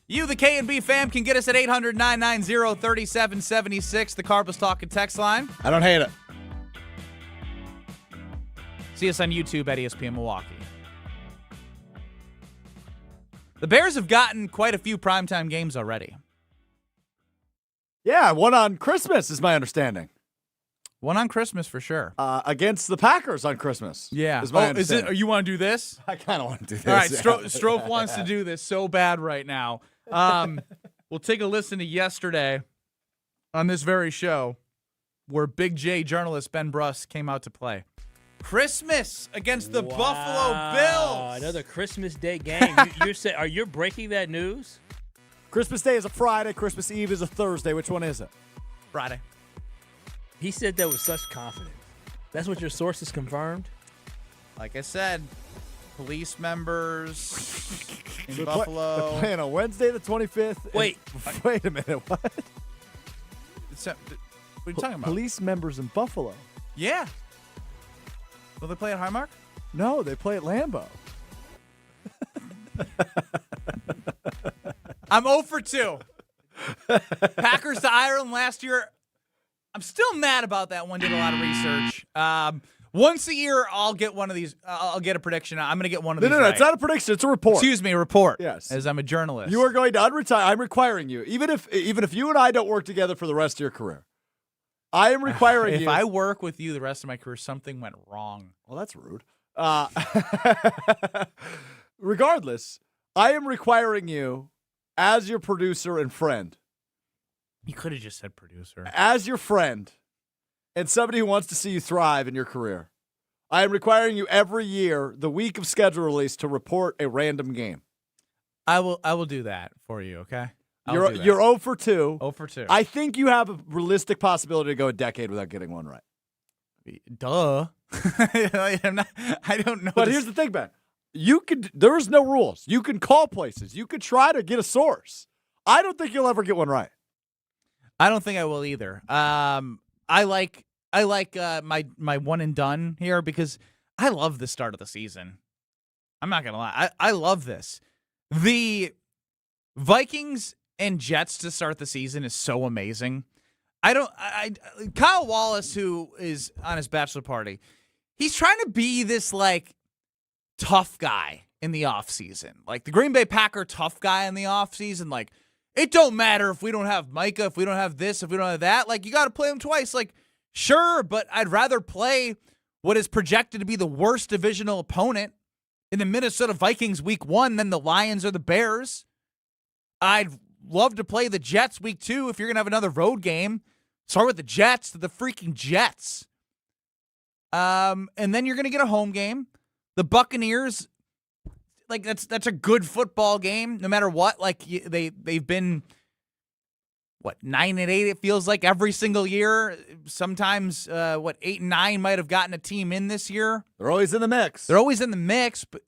Speaker 2: You, the K&B fam, can get us at 800-990-3776, the Carbus Talking text line.
Speaker 3: I don't hate it.
Speaker 2: See us on YouTube at ESPN Milwaukee. The Bears have gotten quite a few primetime games already.
Speaker 3: Yeah, one on Christmas is my understanding.
Speaker 2: One on Christmas for sure.
Speaker 3: Against the Packers on Christmas.
Speaker 2: Yeah.
Speaker 3: Is my understanding.
Speaker 2: Is it? You want to do this?
Speaker 3: I kind of want to do this.
Speaker 2: All right, Strouf wants to do this so bad right now. We'll take a listen to yesterday on this very show. where Big J journalist Ben Brust came out to play. Christmas against the Buffalo Bills.
Speaker 21: Another Christmas Day game. Are you breaking that news?
Speaker 3: Christmas Day is a Friday. Christmas Eve is a Thursday. Which one is it?
Speaker 2: Friday.
Speaker 21: He said that with such confidence. That's what your sources confirmed?
Speaker 2: Like I said, police members in
Speaker 3: They're
Speaker 2: Buffalo.
Speaker 3: They're playing on Wednesday the 25th.
Speaker 21: Wait.
Speaker 3: Wait a minute. What?
Speaker 2: What are you talking about?
Speaker 3: Police members in Buffalo.
Speaker 2: Yeah. Will they play at Highmark?
Speaker 3: No, they play at Lambeau.
Speaker 2: I'm 0 for 2. Packers to Ireland last year. I'm still mad about that one. Did a lot of research. Once a year, I'll get one of these. I'll get a prediction. I'm going to get one of these.
Speaker 3: No,
Speaker 2: right.
Speaker 3: it's not a prediction. It's a report.
Speaker 2: Excuse me, a report.
Speaker 3: Yes.
Speaker 2: As I'm a journalist.
Speaker 3: You are going to unretire. I'm requiring you. Even if you and I don't work together for the rest of your career, I am requiring you.
Speaker 2: If I work with you the rest of my career, something went wrong.
Speaker 3: Well, that's rude. Regardless, I am requiring you as your producer and friend.
Speaker 2: You could have just said producer.
Speaker 3: As your friend and somebody who wants to see you thrive in your career, I am requiring you every year, the week of schedule release, to report a random game.
Speaker 2: I will do that for you, okay?
Speaker 3: You're 0 for 2.
Speaker 2: 0 for 2.
Speaker 3: I think you have a realistic possibility to go a decade without getting one right.
Speaker 2: Duh. I don't know.
Speaker 3: But here's the thing, man. There's no rules. You can call places. You could try to get a source. I don't think you'll ever get one right.
Speaker 2: I don't think I will either. I like my one and done here because I love the start of the season. I'm not gonna lie. I love this. The Vikings and Jets to start the season is so amazing. Kyle Wallace, who is on his bachelor party, he's trying to be this like tough guy in the offseason. Like the Green Bay Packer tough guy in the offseason. Like, it don't matter if we don't have Micah, if we don't have this, if we don't have that. Like, you got to play him twice. Like, sure, but I'd rather play what is projected to be the worst divisional opponent in the Minnesota Vikings week 1 than the Lions or the Bears. I'd love to play the Jets week 2 if you're going to have another road game. Start with the Jets, the freaking Jets. And then you're going to get a home game. The Buccaneers, like that's a good football game no matter what. Like they've been 9-8 it feels like every single year. Sometimes 8-9 might have gotten a team in this year.
Speaker 3: They're always in the mix.
Speaker 2: But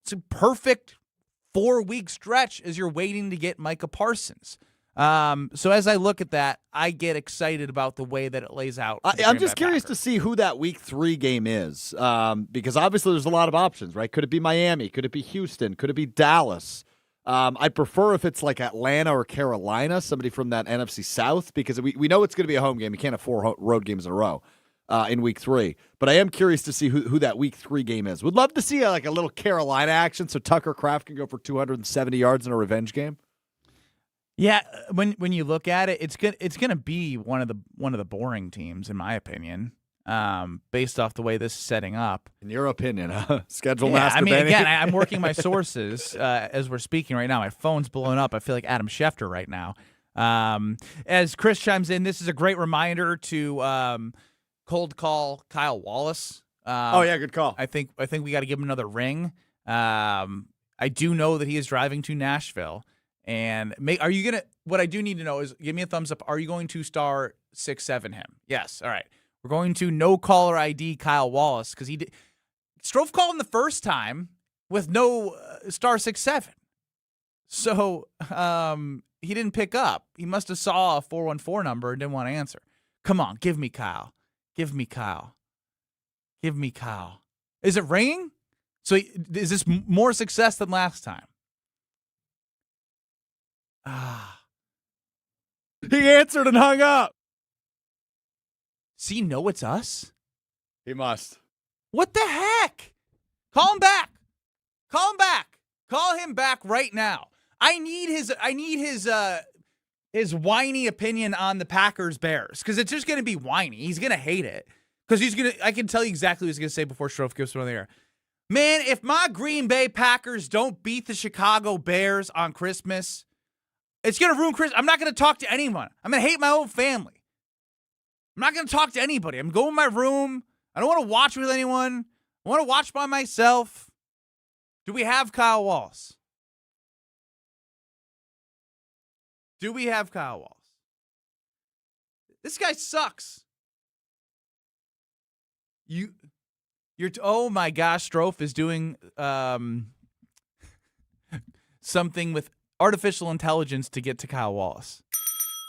Speaker 2: it's a perfect 4-week stretch as you're waiting to get Micah Parsons. So as I look at that, I get excited about the way that it lays out.
Speaker 3: I'm just curious to see who that week 3 game is, because obviously there's a lot of options, right? Could it be Miami? Could it be Houston? Could it be Dallas? I prefer if it's like Atlanta or Carolina, somebody from that NFC South, because we know it's going to be a home game. You can't have 4 road games in a row in week 3. But I am curious to see who that week 3 game is. Would love to see a little Carolina action so Tucker Kraft can go for 270 yards in a revenge game.
Speaker 2: Yeah, when you look at it, it's gonna be one of the boring teams in my opinion, based off the way this is setting up.
Speaker 3: In your opinion, huh? Schedule
Speaker 2: yeah,
Speaker 3: master.
Speaker 2: I mean,
Speaker 3: Benny.
Speaker 2: again, I'm working my sources as we're speaking right now. My phone's blowing up. I feel like Adam Schefter right now. As Chris chimes in, this is a great reminder to cold call Kyle Wallace.
Speaker 3: Oh yeah, good call.
Speaker 2: I think we got to give him another ring. I do know that he is driving to Nashville. And are you going to – what I do need to know is give me a thumbs up. Are you going to star 6-7 him? Yes. All right. We're going to no caller ID Kyle Wallace because he did – Strouf called him the first time with no star 6-7. So he didn't pick up. He must have saw a 414 number and didn't want to answer. Come on. Give me Kyle. Give me Kyle. Give me Kyle. Is it ringing? So is this more success than last time?
Speaker 3: He answered and hung up.
Speaker 2: Does he know it's us?
Speaker 3: He must.
Speaker 2: What the heck? Call him back. Call him back. Call him back right now. I need his whiny opinion on the Packers Bears because it's just going to be whiny. He's going to hate it because I can tell you exactly what he's going to say before Strouf gives one there. Man, if my Green Bay Packers don't beat the Chicago Bears on Christmas, it's going to ruin Christmas. I'm not going to talk to anyone. I'm going to hate my own family. I'm not going to talk to anybody. I'm going in my room. I don't want to watch with anyone. I want to watch by myself. Do we have Kyle Wallace? Do we have Kyle Wallace? This guy sucks. Oh my gosh, Strouf is doing something with artificial intelligence to get to Kyle Wallace.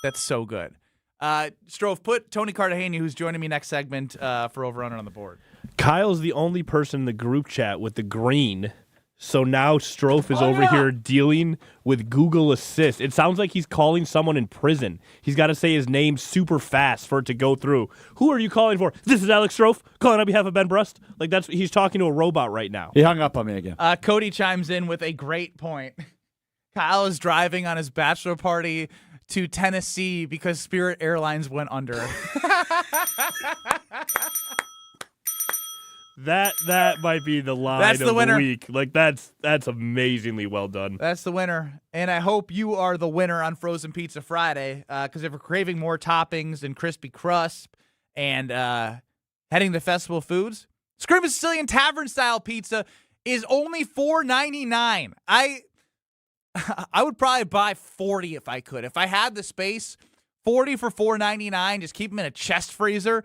Speaker 2: That's so good. Strouf, put Tony Cartagena, who's joining me next segment, for over-under on the board.
Speaker 5: Kyle's the only person in the group chat with the green. So now Strouf is over here dealing with Google Assist. It sounds like he's calling someone in prison. He's got to say his name super fast for it to go through. Who are you calling for? This is Alex Strouf calling on behalf of Ben Brust. Like he's talking to a robot right now.
Speaker 3: He hung up on me again.
Speaker 2: Cody chimes in with a great point. Kyle is driving on his bachelor party to Tennessee because Spirit Airlines went under.
Speaker 5: That might be the line of the week. Like that's amazingly well done.
Speaker 2: That's the winner. And I hope you are the winner on Frozen Pizza Friday, because if we're craving more toppings and crispy crust and heading to Festival Foods, Screaming Sicilian Tavern style pizza is only $4.99. I would probably buy 40 if I could. If I had the space, 40 for $4.99, just keep them in a chest freezer.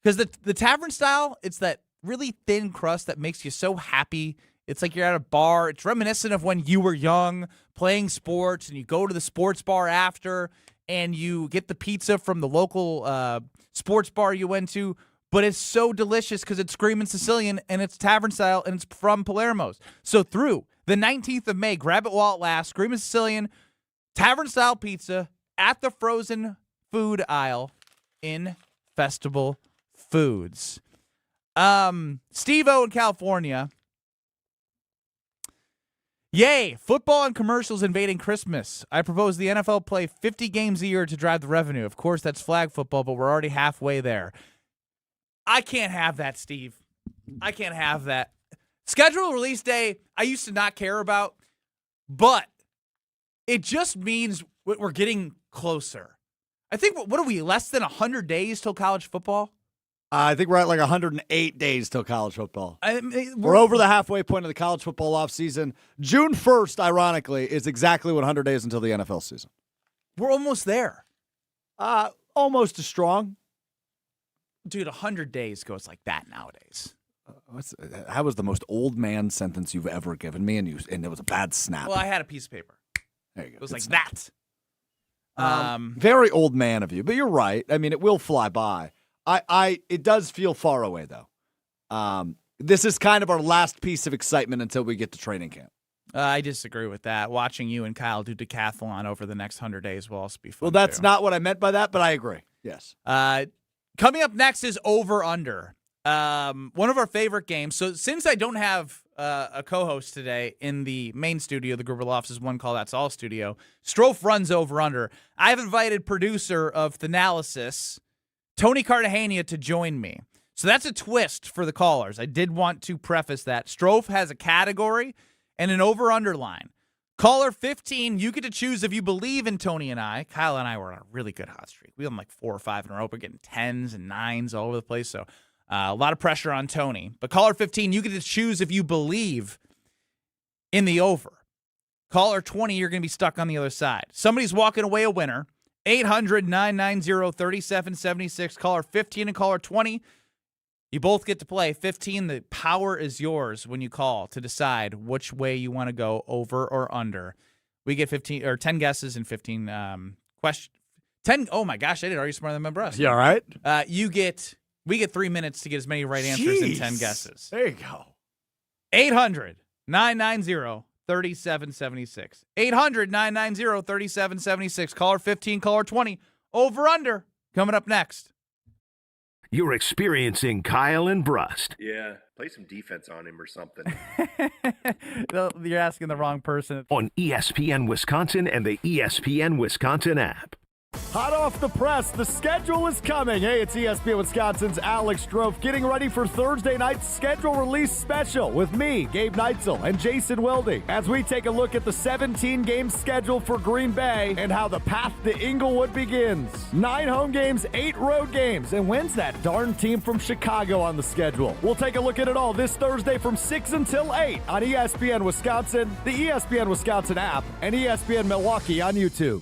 Speaker 2: Because the tavern style, it's that really thin crust that makes you so happy. It's like you're at a bar. It's reminiscent of when you were young, playing sports, and you go to the sports bar after, and you get the pizza from the local sports bar you went to. But it's so delicious because it's Screamin' Sicilian, and it's tavern style, and it's from Palermo's. So through the 19th of May, grab it while it lasts. Screamin' Sicilian, tavern style pizza at the frozen food aisle in Festival Foods. Steve-O in California. Yay, football and commercials invading Christmas. I propose the NFL play 50 games a year to drive the revenue. Of course, that's flag football, but we're already halfway there. I can't have that, Steve. I can't have that. Schedule release day, I used to not care about, but it just means we're getting closer. I think, what are we, less than 100 days till college football?
Speaker 3: I think we're at like 108 days till college football. We're over the halfway point of the college football offseason. June 1st, ironically, is exactly 100 days until the NFL season.
Speaker 2: We're almost there.
Speaker 3: Almost as strong.
Speaker 2: Dude, 100 days goes like that nowadays.
Speaker 3: That was the most old man sentence you've ever given me, and it was a bad snap.
Speaker 2: Well, I had a piece of paper.
Speaker 3: There you go.
Speaker 2: It was like that.
Speaker 3: Very old man of you, but you're right. I mean, it will fly by. It does feel far away, though. This is kind of our last piece of excitement until we get to training camp.
Speaker 2: I disagree with that. Watching you and Kyle do decathlon over the next 100 days will also be fun.
Speaker 3: Well, that's not what I meant by that, but I agree. Yes.
Speaker 2: Coming up next is over-under. One of our favorite games. So since I don't have a co-host today in the main studio, the Gruber Lofts is One Call That's All studio, Strouf runs over-under. I've invited producer of Thanalysis, Tony Cartagena, to join me. So that's a twist for the callers. I did want to preface that. Strouf has a category and an over-under line. Caller 15, you get to choose if you believe in Tony and I. Kyle and I were on a really good hot streak. We had like 4 or 5 in a row. We're getting 10s and 9s all over the place. So a lot of pressure on Tony. But caller 15, you get to choose if you believe in the over. Caller 20, you're going to be stuck on the other side. Somebody's walking away a winner. 800-990-3776. Caller 15 and caller 20. You both get to play. 15, the power is yours when you call to decide which way you want to go, over or under. We get 15 or 10 guesses and 15 questions. 10. Oh my gosh, I did. Are you smarter than my brother?
Speaker 3: Yeah, all right.
Speaker 2: We get 3 minutes to get as many right answers in 10 guesses.
Speaker 3: There you go.
Speaker 2: 800-990-3776. 800-990-3776. Caller 15, caller 20. Over under. Coming up next.
Speaker 1: You're experiencing Kyle and Brust.
Speaker 7: Yeah, play some defense on him or something.
Speaker 2: You're asking the wrong person.
Speaker 1: On ESPN Wisconsin and the ESPN Wisconsin app.
Speaker 3: Hot off the press, the schedule is coming. Hey, it's ESPN Wisconsin's Alex Strouf getting ready for Thursday night's schedule release special with me, Gabe Neitzel, and Jason Wilde as we take a look at the 17-game schedule for Green Bay and how the path to Inglewood begins. 9 home games, 8 road games, and when's that darn team from Chicago on the schedule? We'll take a look at it all this Thursday from 6 until 8 on ESPN Wisconsin, the ESPN Wisconsin app, and ESPN Milwaukee on YouTube.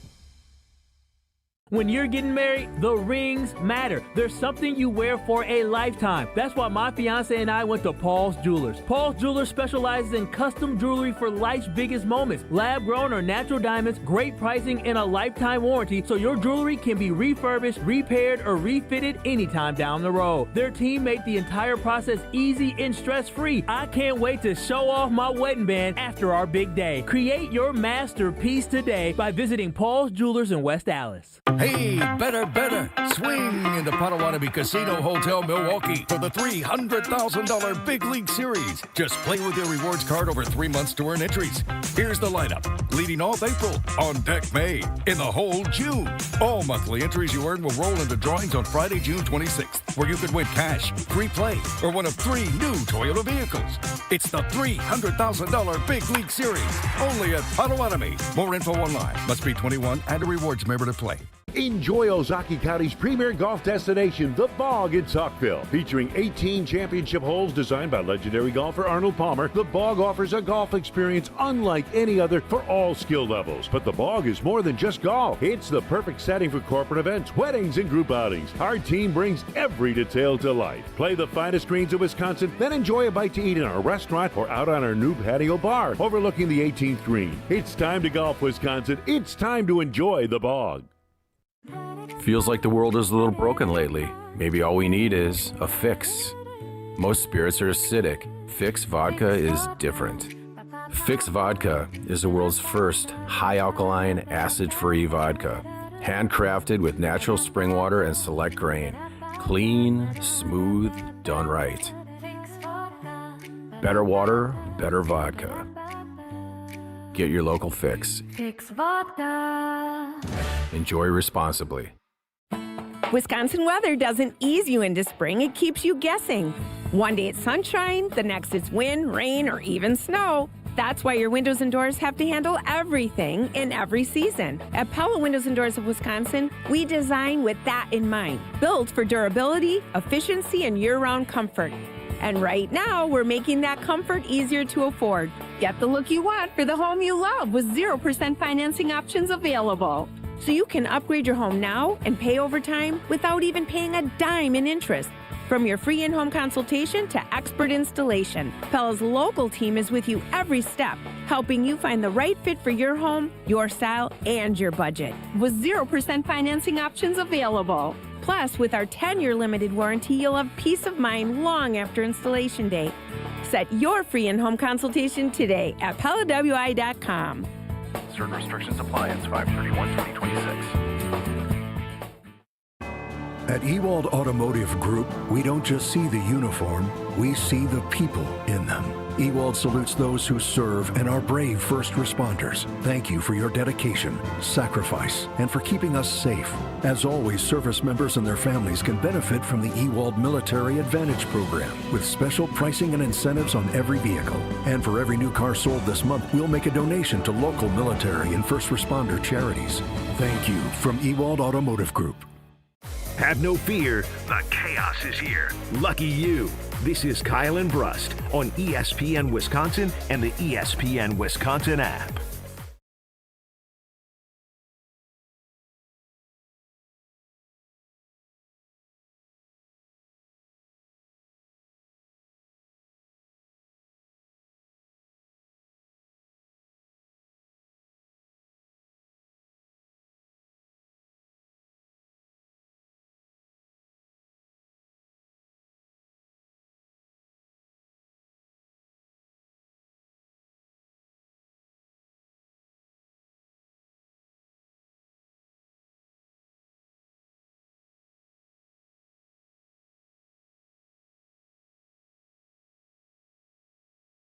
Speaker 8: When you're getting married, the rings matter. There's something you wear for a lifetime. That's why my fiance and I went to Paul's Jewelers. Paul's Jewelers specializes in custom jewelry for life's biggest moments. Lab-grown or natural diamonds, great pricing, and a lifetime warranty, so your jewelry can be refurbished, repaired, or refitted anytime down the road. Their team made the entire process easy and stress-free. I can't wait to show off my wedding band after our big day. Create your masterpiece today by visiting Paul's Jewelers in West Allis.
Speaker 9: Hey, better. Swing into Potawatomi Casino Hotel Milwaukee for the $300,000 Big League Series. Just play with your rewards card over 3 months to earn entries. Here's the lineup. Leading off April, on deck May, in the hole June. All monthly entries you earn will roll into drawings on Friday, June 26th, where you could win cash, free play, or one of 3 new Toyota vehicles. It's the $300,000 Big League Series, only at Potawatomi. More info online. Must be 21 and a rewards member to play.
Speaker 10: Enjoy Ozaukee County's premier golf destination, The Bog in Saukville. Featuring 18 championship holes designed by legendary golfer Arnold Palmer, The Bog offers a golf experience unlike any other for all skill levels. But The Bog is more than just golf. It's the perfect setting for corporate events, weddings, and group outings. Our team brings every detail to life. Play the finest greens of Wisconsin, then enjoy a bite to eat in our restaurant or out on our new patio bar overlooking the 18th green. It's time to golf, Wisconsin. It's time to enjoy The Bog.
Speaker 11: Feels like the world is a little broken lately. Maybe all we need is a fix. Most spirits are acidic. Fix Vodka is different. Fix Vodka is the world's first high-alkaline, acid-free vodka. Handcrafted with natural spring water and select grain. Clean, smooth, done right. Better water, better vodka. Get your local Fix.
Speaker 12: Fix Vodka.
Speaker 11: Enjoy responsibly.
Speaker 13: Wisconsin weather doesn't ease you into spring, it keeps you guessing. One day it's sunshine, the next it's wind, rain, or even snow. That's why your windows and doors have to handle everything in every season. At Pella Windows and Doors of Wisconsin, we design with that in mind. Built for durability, efficiency, and year-round comfort. And right now, we're making that comfort easier to afford. Get the look you want for the home you love with 0% financing options available. So you can upgrade your home now and pay over time without even paying a dime in interest. From your free in-home consultation to expert installation, Pella's local team is with you every step, helping you find the right fit for your home, your style, and your budget. With 0% financing options available. Plus, with our 10-year limited warranty, you'll have peace of mind long after installation date. Set your free in-home consultation today at PellaWI.com.
Speaker 14: Certain restrictions apply. It's 5/31/2026.
Speaker 1: At Ewald Automotive Group, we don't just see the uniform, we see the people in them. Ewald salutes those who serve and are brave first responders. Thank you for your dedication, sacrifice, and for keeping us safe. As always, service members and their families can benefit from the Ewald Military Advantage Program with special pricing and incentives on every vehicle. And for every new car sold this month, we'll make a donation to local military and first responder charities. Thank you from Ewald Automotive Group. Have no fear, the chaos is here. Lucky you. This is Kyle and Brust on ESPN Wisconsin and the ESPN Wisconsin app.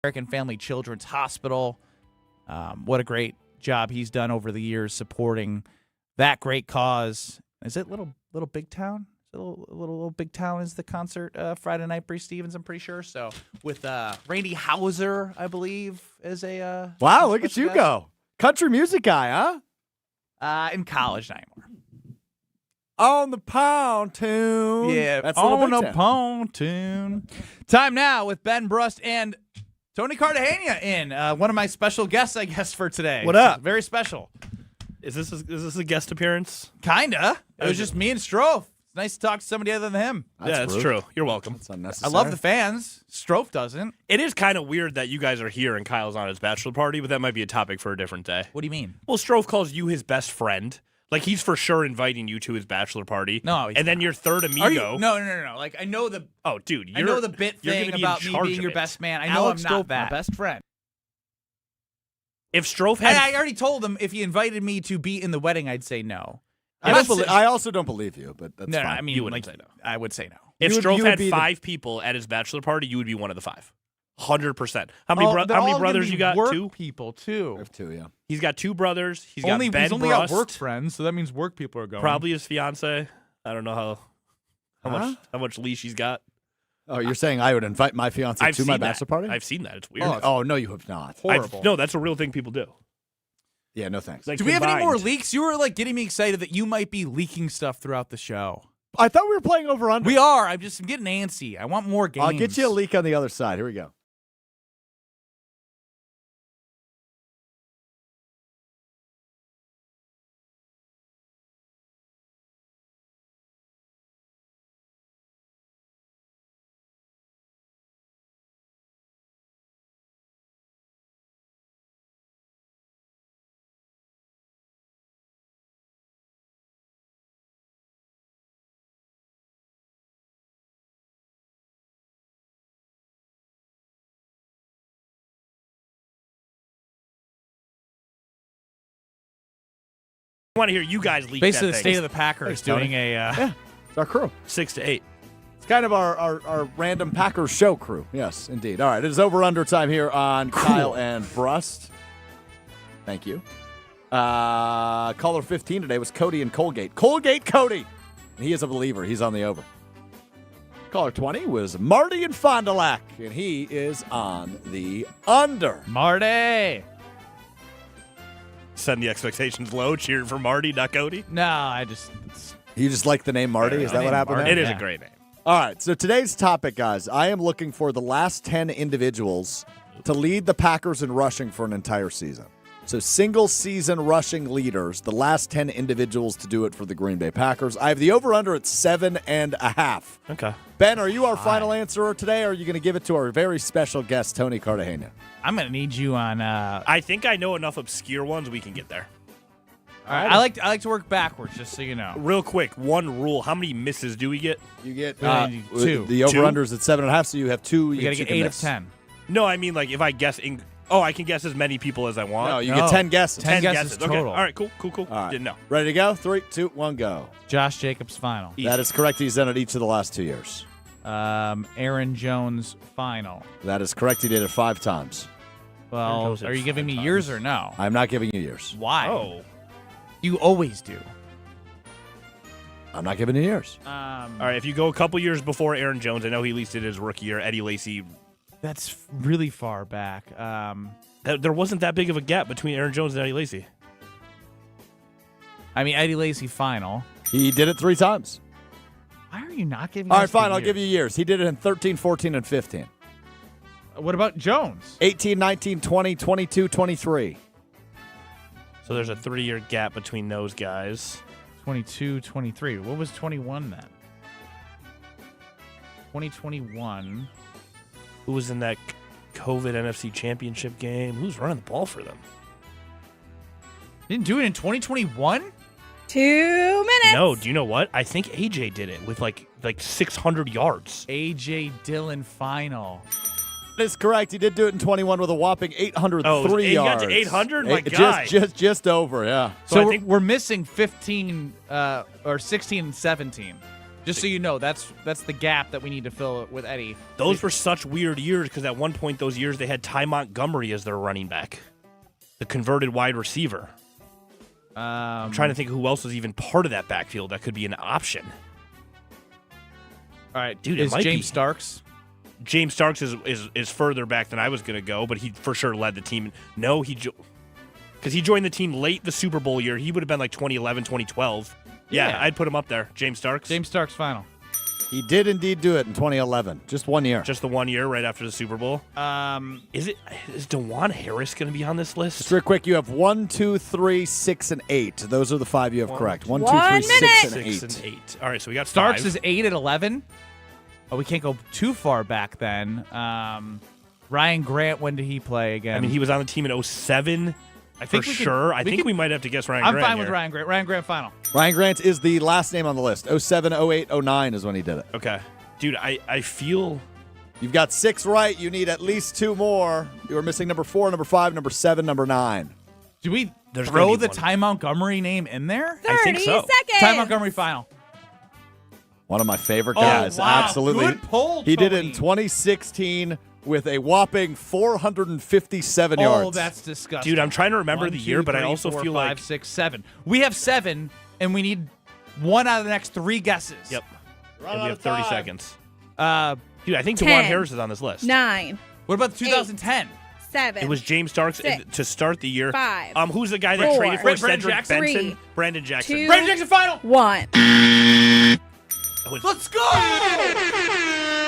Speaker 2: American Family Children's Hospital. What a great job he's done over the years supporting that great cause. Is it Little Big Town? Little Big Town is the concert Friday night. Bree Stevens, I'm pretty sure. So with Randy Houser, I believe, is a
Speaker 3: wow. Look at you go, country music guy, huh?
Speaker 2: In college, not anymore.
Speaker 3: On the pontoon.
Speaker 2: Yeah,
Speaker 3: that's
Speaker 2: on a pontoon. Time now with Ben Brust and Tony Cartagena in. One of my special guests, I guess, for today.
Speaker 5: What up?
Speaker 2: Very special.
Speaker 5: Is this a guest appearance?
Speaker 2: Kinda. It was just me and Strouf. It's nice to talk to somebody other than him.
Speaker 5: That's true. You're welcome.
Speaker 3: That's unnecessary.
Speaker 2: I love the fans. Strouf doesn't.
Speaker 5: It is kind of weird that you guys are here and Kyle's on his bachelor party, but that might be a topic for a different day.
Speaker 2: What do you mean?
Speaker 5: Well, Strouf calls you his best friend. Like, he's for sure inviting you to his bachelor party.
Speaker 2: No,
Speaker 5: and then your third amigo.
Speaker 2: No. Like, I know the.
Speaker 5: Oh, dude,
Speaker 2: I know the bit thing about me being your best man. I know I'm not that.
Speaker 21: My best friend.
Speaker 5: If Strouf had,
Speaker 2: I already told him if he invited me to be in the wedding, I'd say no.
Speaker 3: I also don't believe you, but that's
Speaker 2: no,
Speaker 3: fine.
Speaker 2: I mean,
Speaker 5: you wouldn't say no.
Speaker 2: I would say no.
Speaker 5: If Strouf had 5 people at his bachelor party, you would be one of the 5. 100%. How many brothers you got?
Speaker 2: Work
Speaker 5: 2
Speaker 2: people too.
Speaker 3: I have 2, yeah.
Speaker 5: He's got 2 brothers. He's got Ben
Speaker 2: He's only
Speaker 5: Brust.
Speaker 2: got work friends, so that means work people are going.
Speaker 5: Probably his fiance. I don't know how much leash he's got.
Speaker 3: Oh, you're saying I would invite my fiance to my bachelor party?
Speaker 5: I've seen that. It's weird.
Speaker 3: Oh, no, you have not.
Speaker 2: Horrible.
Speaker 5: No, that's a real thing people do.
Speaker 3: Yeah, no thanks.
Speaker 5: Like,
Speaker 2: do we have any more leaks? You were like getting me excited that you might be leaking stuff throughout the show.
Speaker 3: I thought we were playing over under.
Speaker 2: We are. I'm getting antsy. I want more games.
Speaker 3: I'll get you a leak on the other side. Here we go.
Speaker 5: I want to hear you guys leak
Speaker 2: basically
Speaker 5: that
Speaker 2: the
Speaker 5: thing.
Speaker 2: state of the Packers doing a
Speaker 3: yeah, it's our crew.
Speaker 5: 6 to 8.
Speaker 3: It's kind of our random Packers show crew. Yes, indeed. All right, it is over under time here on Kyle and Brust. Thank you. Caller 15 today was Cody and Colgate. Colgate Cody. And he is a believer. He's on the over. Caller 20 was Marty and Fond du Lac, and he is on the under.
Speaker 2: Marty.
Speaker 5: Setting the expectations low, cheering for Marty, not Cody.
Speaker 2: No,
Speaker 3: You just like the name Marty? Is that what happened there?
Speaker 5: It is a great name.
Speaker 3: All right, so today's topic, guys, I am looking for the last 10 individuals to lead the Packers in rushing for an entire season. So single-season rushing leaders, the last 10 individuals to do it for the Green Bay Packers. I have the over-under at 7.5.
Speaker 5: Okay.
Speaker 3: Ben, are you our final answerer today, or are you going to give it to our very special guest, Tony Cartagena?
Speaker 2: I'm going to need you on...
Speaker 5: I think I know enough obscure ones we can get there.
Speaker 2: All right. I like to work backwards, just so you know.
Speaker 5: Real quick, one rule. How many misses do we get?
Speaker 3: You get
Speaker 2: 2.
Speaker 3: The over-under is at 7.5, so you have 2.
Speaker 2: You got to get 8 of 10.
Speaker 5: No, I mean, like, if I guess... I can guess as many people as I want?
Speaker 3: No, you get 10 guesses.
Speaker 2: 10 guesses total.
Speaker 5: Okay. All right, cool.
Speaker 3: All right.
Speaker 5: Didn't know.
Speaker 3: Ready to go? 3, 2, 1, go.
Speaker 2: Josh Jacobs final.
Speaker 3: That is correct. He's done it each of the last 2 years.
Speaker 2: Aaron Jones final.
Speaker 3: That is correct. He did it 5 times.
Speaker 2: Well, are you giving me years or no?
Speaker 3: I'm not giving you years.
Speaker 2: Why?
Speaker 5: Oh.
Speaker 2: You always do.
Speaker 3: I'm not giving you years.
Speaker 5: All right, if you go a couple years before Aaron Jones, I know he at least did his rookie year. Eddie Lacy.
Speaker 2: That's really far back.
Speaker 5: There wasn't that big of a gap between Aaron Jones and Eddie Lacy.
Speaker 2: I mean, Eddie Lacy final.
Speaker 3: He did it 3 times.
Speaker 2: Why are you not giving
Speaker 3: All
Speaker 2: us
Speaker 3: right, fine.
Speaker 2: the
Speaker 3: I'll give you years. He did it in 13, 14, and 15.
Speaker 2: What about Jones?
Speaker 3: 18, 19, 20, 22, 23.
Speaker 5: So there's a 3-year gap between those guys.
Speaker 2: 22, 23. What was 21 then? 2021.
Speaker 5: Who was in that COVID NFC championship game? Who's running the ball for them?
Speaker 2: Didn't do it in 2021?
Speaker 4: 2 minutes.
Speaker 5: No, do you know what? I think AJ did it with like 600 yards.
Speaker 2: AJ Dillon final.
Speaker 3: That is correct. He did do it in 21 with a whopping 803 yards.
Speaker 5: You got to 800? My God.
Speaker 3: Just over, yeah.
Speaker 2: So we're missing 15 or 16 and 17. Just so you know, that's the gap that we need to fill with Eddie.
Speaker 5: Those were such weird years because at one point those years they had Ty Montgomery as their running back, the converted wide receiver. I'm trying to think who else was even part of that backfield that could be an option.
Speaker 2: All right,
Speaker 5: dude,
Speaker 2: is
Speaker 5: it might
Speaker 2: James
Speaker 5: be
Speaker 2: Starks?
Speaker 5: James Starks is further back than I was going to go, but he for sure led the team. No, because he joined the team late the Super Bowl year. He would have been like 2011, 2012. Yeah, I'd put him up there. James Starks.
Speaker 2: James Starks final.
Speaker 3: He did indeed do it in 2011. Just 1 year.
Speaker 5: Just the 1 year right after the Super Bowl. Is DeJuan Harris going to be on this list?
Speaker 3: Just real quick, you have 1, 2, 3, 6, and 8. Those are the 5 you have correct. 1, 2, 3, 6, and 8.
Speaker 5: All right, so we got
Speaker 2: Starks
Speaker 5: 5.
Speaker 2: is 8 at 11. Oh, we can't go too far back then. Ryan Grant, when did he play again?
Speaker 5: I mean, he was on the team in 07. I think we might have to guess Ryan Grant.
Speaker 2: I'm fine with Ryan Grant. Ryan Grant final.
Speaker 3: Ryan Grant is the last name on the list. 07, 08, 09 is when he did it.
Speaker 5: Okay. Dude, I feel...
Speaker 3: You've got 6 right. You need at least 2 more. You are missing number 4, number 5, number 7, number 9.
Speaker 2: Do we throw the Ty Montgomery name in there?
Speaker 4: 30
Speaker 5: I think so.
Speaker 4: seconds.
Speaker 2: Ty Montgomery final.
Speaker 3: One of my favorite guys.
Speaker 2: Wow.
Speaker 3: Absolutely.
Speaker 2: Good pull,
Speaker 3: He did it
Speaker 2: Tony.
Speaker 3: in 2016 with a whopping 457 yards.
Speaker 2: Oh, that's disgusting.
Speaker 5: Dude, I'm trying to remember
Speaker 2: 1,
Speaker 5: the
Speaker 2: 2,
Speaker 5: year, but I
Speaker 2: 3,
Speaker 5: also
Speaker 2: 4,
Speaker 5: feel
Speaker 2: 5,
Speaker 5: like...
Speaker 2: 6, 7. We have 7, and we need 1 out of the next 3 guesses.
Speaker 5: Yep.
Speaker 3: Run
Speaker 5: And
Speaker 3: out
Speaker 5: we
Speaker 3: of
Speaker 5: have 30
Speaker 3: time.
Speaker 5: seconds. Dude, I think
Speaker 4: 10,
Speaker 5: DeJuan Harris is on this list.
Speaker 4: 9.
Speaker 2: What about the 2010?
Speaker 4: 7.
Speaker 5: It was James Starks
Speaker 4: 6,
Speaker 5: to start the year.
Speaker 4: 5,
Speaker 5: Who's the guy that
Speaker 4: 4,
Speaker 5: traded for
Speaker 2: Brandon
Speaker 5: Cedric
Speaker 2: Jackson?
Speaker 5: Benson?
Speaker 4: 3,
Speaker 5: Brandon Jackson.
Speaker 4: 2,
Speaker 2: Brandon Jackson final.
Speaker 4: 1.
Speaker 2: Let's go!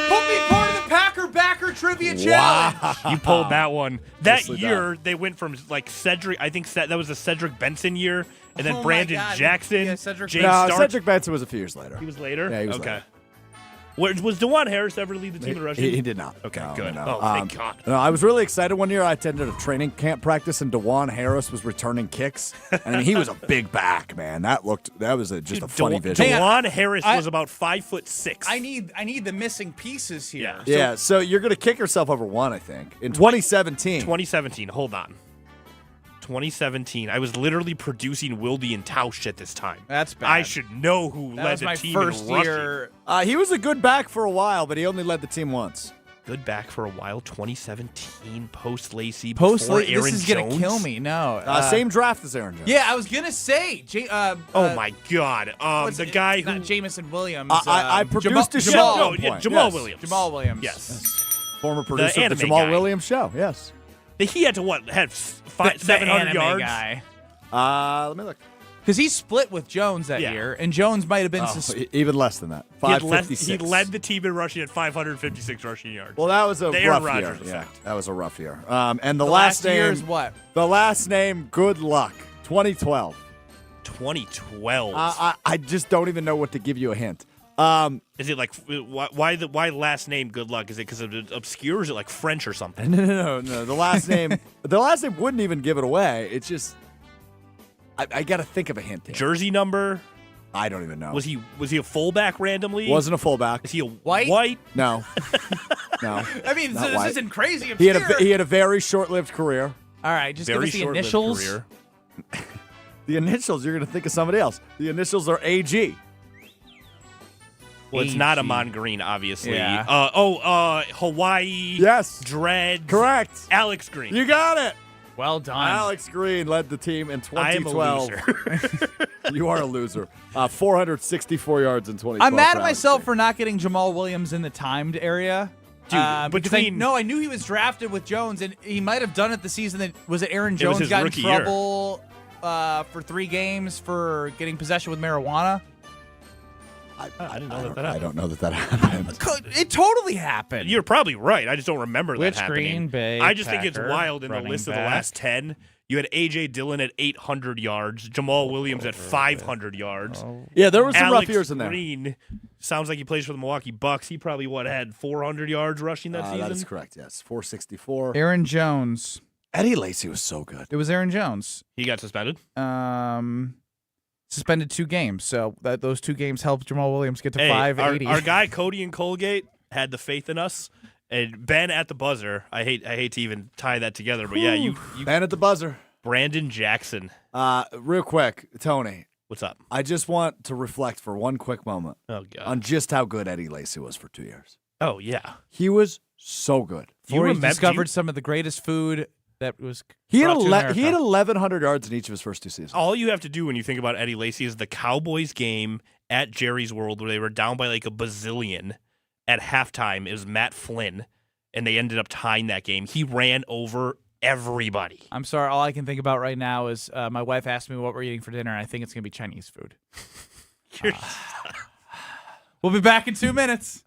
Speaker 2: Put me part of the Packer Backer Trivia Challenge.
Speaker 5: You pulled that one. That
Speaker 3: Nicely
Speaker 5: year,
Speaker 3: done.
Speaker 5: they went from like Cedric, I think that was the Cedric Benson year, and then
Speaker 2: Oh my
Speaker 5: Brandon
Speaker 2: God.
Speaker 5: Jackson,
Speaker 2: Yeah, Cedric
Speaker 5: James
Speaker 3: No,
Speaker 5: Starks.
Speaker 3: Cedric Benson was a few years later.
Speaker 5: He was later?
Speaker 3: Yeah, he was
Speaker 5: okay.
Speaker 3: later.
Speaker 5: Was DeJuan Harris ever lead the team in rushing?
Speaker 3: He did not.
Speaker 5: Okay,
Speaker 3: No,
Speaker 5: good.
Speaker 3: no.
Speaker 5: Oh, thank God.
Speaker 3: No, I was really excited one year. I attended a training camp practice, and DeJuan Harris was returning kicks. And I mean, he was a big back, man. That was just a funny vision.
Speaker 5: DeJuan Harris was about 5'6".
Speaker 2: I need the missing pieces here.
Speaker 3: Yeah, so you're going to kick yourself over one, I think. In 2017.
Speaker 5: 2017, hold on. 2017, I was literally producing Wilde and Tausch at this time.
Speaker 2: That's bad.
Speaker 5: I should know who
Speaker 2: That
Speaker 5: led
Speaker 2: was
Speaker 5: the
Speaker 2: my
Speaker 5: team
Speaker 2: first
Speaker 5: in rushing.
Speaker 2: year.
Speaker 3: He was a good back for a while, but he only led the team once.
Speaker 5: Good back for a while. 2017, post-Lacey,
Speaker 2: Post
Speaker 5: before
Speaker 2: this
Speaker 5: Aaron
Speaker 2: is
Speaker 5: Jones.
Speaker 2: gonna kill me. No,
Speaker 3: Same draft as Aaron Jones.
Speaker 2: Yeah, I was gonna say.
Speaker 5: Oh my God! The guy who
Speaker 2: not Jamison Williams.
Speaker 3: I produced a show.
Speaker 5: Jamal Williams.
Speaker 2: Jamal Williams.
Speaker 5: Yes.
Speaker 3: Former producer of the
Speaker 5: anime
Speaker 3: Jamal
Speaker 5: guy.
Speaker 3: Williams show. Yes.
Speaker 5: He had to have 700
Speaker 2: anime
Speaker 5: yards.
Speaker 2: guy.
Speaker 3: Let me look.
Speaker 2: Because he split with Jones that year, and Jones might have been
Speaker 3: Even less than that.
Speaker 5: He
Speaker 3: 556.
Speaker 5: led the team in rushing at 556 rushing yards.
Speaker 3: Well, that was a
Speaker 5: The Aaron
Speaker 3: rough year.
Speaker 5: Rodgers
Speaker 3: Yeah,
Speaker 5: effect.
Speaker 3: that was a rough year. And the
Speaker 2: last
Speaker 3: name
Speaker 2: year is what?
Speaker 3: The last name, good luck. 2012.
Speaker 5: 2012.
Speaker 3: I just don't even know what to give you a hint.
Speaker 5: Is it like why last name good luck? Is it because it's obscure? Or is it like French or something?
Speaker 3: No. The last name wouldn't even give it away. It's just I got to think of a hint here.
Speaker 5: Jersey number?
Speaker 3: I don't even know.
Speaker 5: Was he a fullback randomly?
Speaker 3: Wasn't a fullback.
Speaker 5: Is he a
Speaker 2: White?
Speaker 3: No. No.
Speaker 2: I mean,
Speaker 3: Not
Speaker 2: this
Speaker 3: white.
Speaker 2: isn't crazy.
Speaker 3: He
Speaker 2: Obscure.
Speaker 3: had a very short-lived career.
Speaker 2: All right, just
Speaker 5: Very
Speaker 2: give us the
Speaker 5: short-lived
Speaker 2: initials.
Speaker 5: career.
Speaker 3: The initials, you're going to think of somebody else. The initials are AG.
Speaker 5: Well, it's not Amon Green, obviously.
Speaker 2: Yeah.
Speaker 5: Hawaii.
Speaker 3: Yes.
Speaker 5: Dreads.
Speaker 3: Correct.
Speaker 5: Alex Green.
Speaker 3: You got it.
Speaker 2: Well done.
Speaker 3: Alex Green led the team in
Speaker 5: I am a
Speaker 3: 2012.
Speaker 5: loser.
Speaker 3: You are a loser. 464 yards in 2012.
Speaker 2: I'm mad
Speaker 3: for
Speaker 2: at
Speaker 3: Alex
Speaker 2: myself
Speaker 3: Green.
Speaker 2: for not getting Jamal Williams in the timed area.
Speaker 5: Dude,
Speaker 2: because I knew he was drafted with Jones, and he might have done it the season that was it Aaron
Speaker 5: was
Speaker 2: Jones
Speaker 5: his
Speaker 2: got in
Speaker 5: rookie year.
Speaker 2: trouble for 3 games for getting possession with marijuana.
Speaker 5: I didn't know that happened.
Speaker 3: I don't know that happened.
Speaker 2: It totally happened.
Speaker 5: You're probably right. I just don't remember
Speaker 2: Which
Speaker 5: that happening.
Speaker 2: Green Bay
Speaker 5: I just think it's
Speaker 2: Packer
Speaker 5: wild in the
Speaker 2: running
Speaker 5: list of the
Speaker 2: back?
Speaker 5: last 10. You had A.J. Dillon at 800 yards, Jamal Williams at 500 yards.
Speaker 3: Yeah, there were some
Speaker 5: Alex
Speaker 3: rough years in there.
Speaker 5: Green sounds like he plays for the Milwaukee Bucks. He probably had 400 yards rushing that season.
Speaker 3: That is correct, yes. 464.
Speaker 2: Aaron Jones.
Speaker 3: Eddie Lacy was so good.
Speaker 2: It was Aaron Jones.
Speaker 5: He got suspended.
Speaker 2: Suspended 2 games, so those 2 games helped Jamal Williams get to
Speaker 5: Hey,
Speaker 2: 580.
Speaker 5: Our guy Cody and Colgate had the faith in us. And Ben at the buzzer. I hate to even tie that together, but yeah, you
Speaker 3: Ben at the buzzer.
Speaker 5: Brandon Jackson.
Speaker 3: Real quick, Tony.
Speaker 5: What's up?
Speaker 3: I just want to reflect for one quick moment on just how good Eddie Lacy was for 2 years.
Speaker 5: Oh yeah,
Speaker 3: he was so good.
Speaker 2: Before he discovered some of the greatest food that was
Speaker 3: He had
Speaker 2: brought to America.
Speaker 3: he had 1,100 yards in each of his first 2 seasons.
Speaker 5: All you have to do when you think about Eddie Lacy is the Cowboys game at Jerry's World where they were down by like a bazillion at halftime. It was Matt Flynn, and they ended up tying that game. He ran over everybody.
Speaker 2: I'm sorry. All I can think about right now is my wife asked me what we're eating for dinner, and I think it's going to be Chinese food. We'll be back in 2 minutes.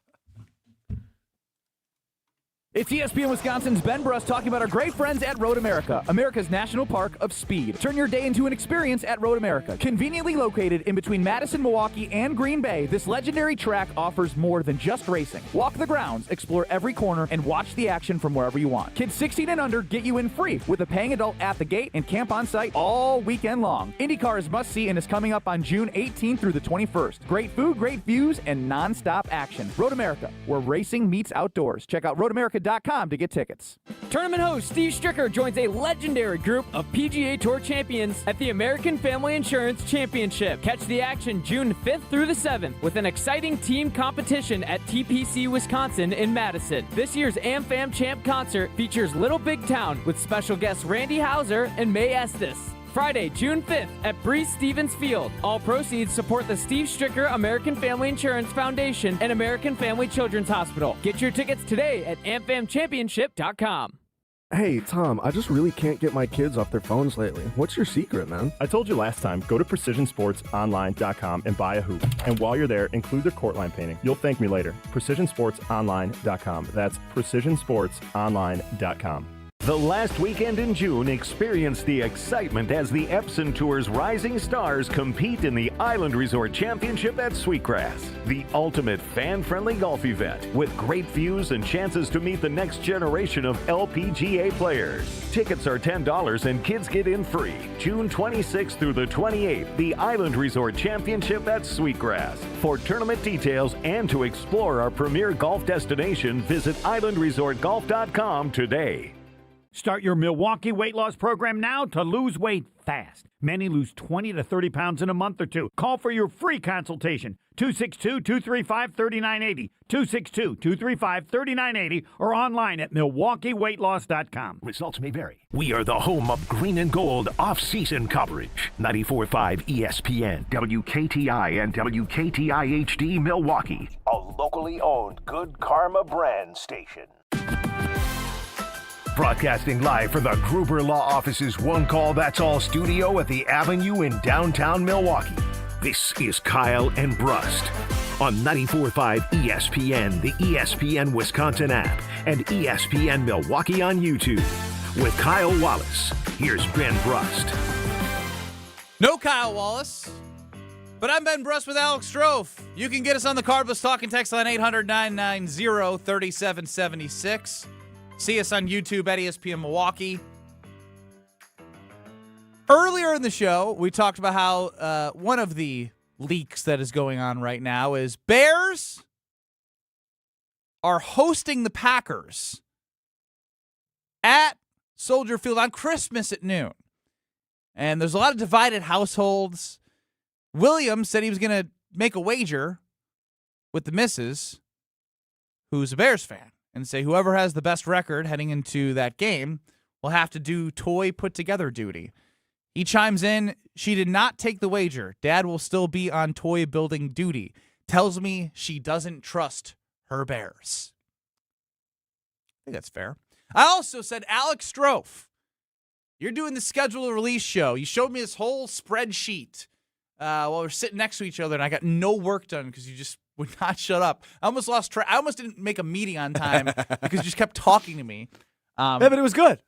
Speaker 6: It's ESPN Wisconsin's Ben Brust talking about our great friends at Road America, America's national park of speed. Turn your day into an experience at Road America. Conveniently located in between Madison, Milwaukee, and Green Bay, this legendary track offers more than just racing. Walk the grounds, explore every corner, and watch the action from wherever you want. Kids 16 and under get you in free with a paying adult at the gate and camp on site all weekend long. IndyCar is must-see and is coming up on June 18th through the 21st. Great food, great views, and non-stop action. Road America, where racing meets outdoors. Check out roadamerica.com to get tickets.
Speaker 8: Tournament host Steve Stricker joins a legendary group of PGA Tour champions at the American Family Insurance Championship. Catch the action June 5th through the 7th with an exciting team competition at TPC Wisconsin in Madison. This year's AmFam Champ concert features Little Big Town with special guests Randy Houser and May Estes. Friday, June 5th at Breeze Stevens Field. All proceeds support the Steve Stricker American Family Insurance Foundation and American Family Children's Hospital. Get your tickets today at amfamchampionship.com.
Speaker 15: Hey, Tom, I just really can't get my kids off their phones lately. What's your secret, man?
Speaker 16: I told you last time, go to PrecisionSportsOnline.com and buy a hoop. And while you're there, include their court line painting. You'll thank me later. PrecisionSportsOnline.com. That's PrecisionSportsOnline.com.
Speaker 27: The last weekend in June, experience the excitement as the Epson Tour's rising stars compete in the Island Resort Championship at Sweetgrass, the ultimate fan-friendly golf event with great views and chances to meet the next generation of LPGA players. Tickets are $10 and kids get in free. June 26th through the 28th, the Island Resort Championship at Sweetgrass. For tournament details and to explore our premier golf destination, visit islandresortgolf.com today.
Speaker 17: Start your Milwaukee weight loss program now to lose weight fast. Many lose 20 to 30 pounds in a month or two. Call for your free consultation. 262-235-3980. 262-235-3980 or online at MilwaukeeWeightLoss.com.
Speaker 18: Results may vary. We are the home of green and gold off-season coverage. 94.5 ESPN, WKTI, and WKTI HD Milwaukee. A locally owned Good Karma brand station.
Speaker 1: Broadcasting live from the Gruber Law Office's One Call That's All studio at the Avenue in downtown Milwaukee. This is Kyle and Brust on 94.5 ESPN, the ESPN Wisconsin app, and ESPN Milwaukee on YouTube. With Kyle Wallace, here's Ben Brust.
Speaker 2: No Kyle Wallace, but I'm Ben Brust with Alex Strouf. You can get us on the Cardless Talk and Text line 800-990-3776. See us on YouTube at ESPN Milwaukee. Earlier in the show, we talked about how one of the leaks that is going on right now is Bears are hosting the Packers at Soldier Field on Christmas at noon. And there's a lot of divided households. William said he was going to make a wager with the missus, who's a Bears fan, and say whoever has the best record heading into that game will have to do toy put-together duty. He chimes in, she did not take the wager. Dad will still be on toy building duty. Tells me she doesn't trust her Bears. I think that's fair. I also said, Alex Strouf, you're doing the schedule release show. You showed me this whole spreadsheet while we're sitting next to each other, and I got no work done because you just would not shut up. I almost lost track. I almost didn't make a meeting on time because you just kept talking to me.
Speaker 3: Yeah, but it was good.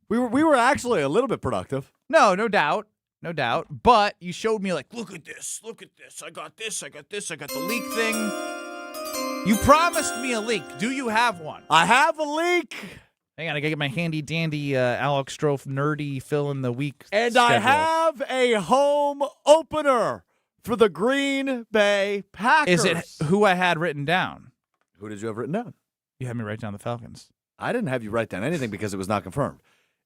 Speaker 3: We were actually a little bit productive.
Speaker 2: No doubt. But you showed me like, look at this. I got this. I got the leak thing. You promised me a leak. Do you have one?
Speaker 3: I have a leak.
Speaker 2: Hang on, I gotta get my handy dandy Alex Strouf nerdy fill in the week.
Speaker 3: And
Speaker 2: schedule.
Speaker 3: I have a home opener for the Green Bay Packers.
Speaker 2: Is it who I had written down?
Speaker 3: Who did you have written down?
Speaker 2: You had me write down the Falcons.
Speaker 3: I didn't have you write down anything because it was not confirmed.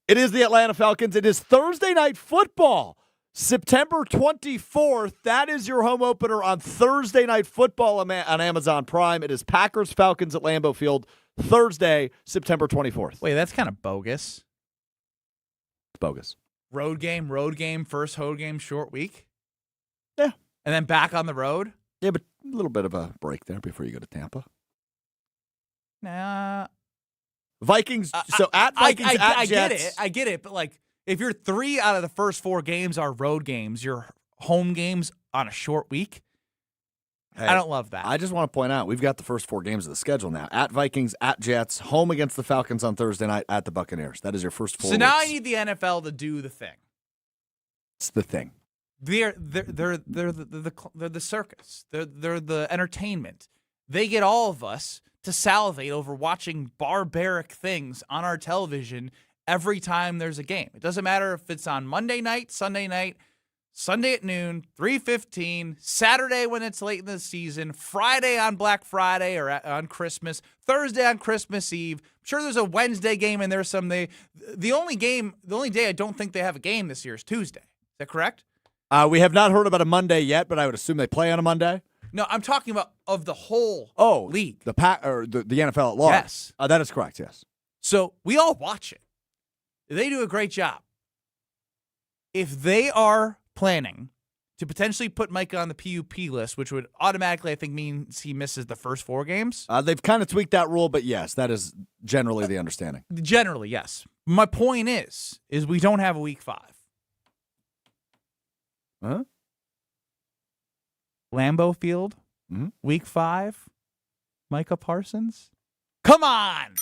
Speaker 3: It is the Atlanta Falcons. It is Thursday Night Football, September 24th. That is your home opener on Thursday Night Football on Amazon Prime. It is Packers-Falcons at Lambeau Field, Thursday, September 24th.
Speaker 2: Wait, that's kind of bogus.
Speaker 3: bogus.
Speaker 2: Road game, first road game, short week.
Speaker 3: Yeah.
Speaker 2: And then back on the road.
Speaker 3: Yeah, but a little bit of a break there before you go to Tampa.
Speaker 2: Nah.
Speaker 3: Vikings. So at Vikings, at Jets.
Speaker 2: I get it. But like, if your 3 out of the first 4 games are road games, your home games on a short week,
Speaker 3: Hey,
Speaker 2: I don't love that.
Speaker 3: I just want to point out we've got the first 4 games of the schedule now. At Vikings, at Jets, home against the Falcons on Thursday night, at the Buccaneers. That is your first 4
Speaker 2: So now I
Speaker 3: weeks.
Speaker 2: need the NFL to do the thing.
Speaker 3: It's the thing.
Speaker 2: They're the circus. They're the entertainment. They get all of us to salivate over watching barbaric things on our television every time there's a game. It doesn't matter if it's on Monday night, Sunday at noon, 3:15, Saturday when it's late in the season, Friday on Black Friday or on Christmas, Thursday on Christmas Eve. I'm sure there's a Wednesday game and there's some day. The only day I don't think they have a game this year is Tuesday. Is that correct?
Speaker 3: We have not heard about a Monday yet, but I would assume they play on a Monday.
Speaker 2: No, I'm talking about of the whole league.
Speaker 3: The NFL at large.
Speaker 2: Yes.
Speaker 3: That is correct, yes.
Speaker 2: So we all watch it. They do a great job. If they are planning to potentially put Micah on the PUP list, which would automatically, I think, means he misses the first 4 games.
Speaker 3: They've kind of tweaked that rule, but yes, that is generally the understanding.
Speaker 2: Generally, yes. My point is we don't have a week 5.
Speaker 3: Huh?
Speaker 2: Lambeau Field, week 5, Micah Parsons. Come on!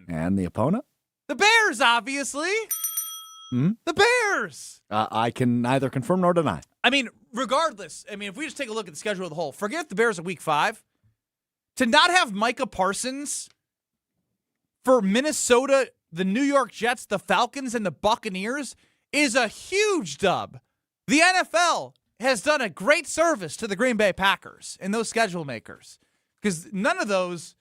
Speaker 3: And the opponent?
Speaker 2: The Bears, obviously. The Bears.
Speaker 3: I can neither confirm nor deny.
Speaker 2: I mean, regardless, if we just take a look at the schedule of the whole, forget the Bears at week 5. To not have Micah Parsons for Minnesota, the New York Jets, the Falcons, and the Buccaneers is a huge dub. The NFL has done a great service to the Green Bay Packers and those schedule makers because none of those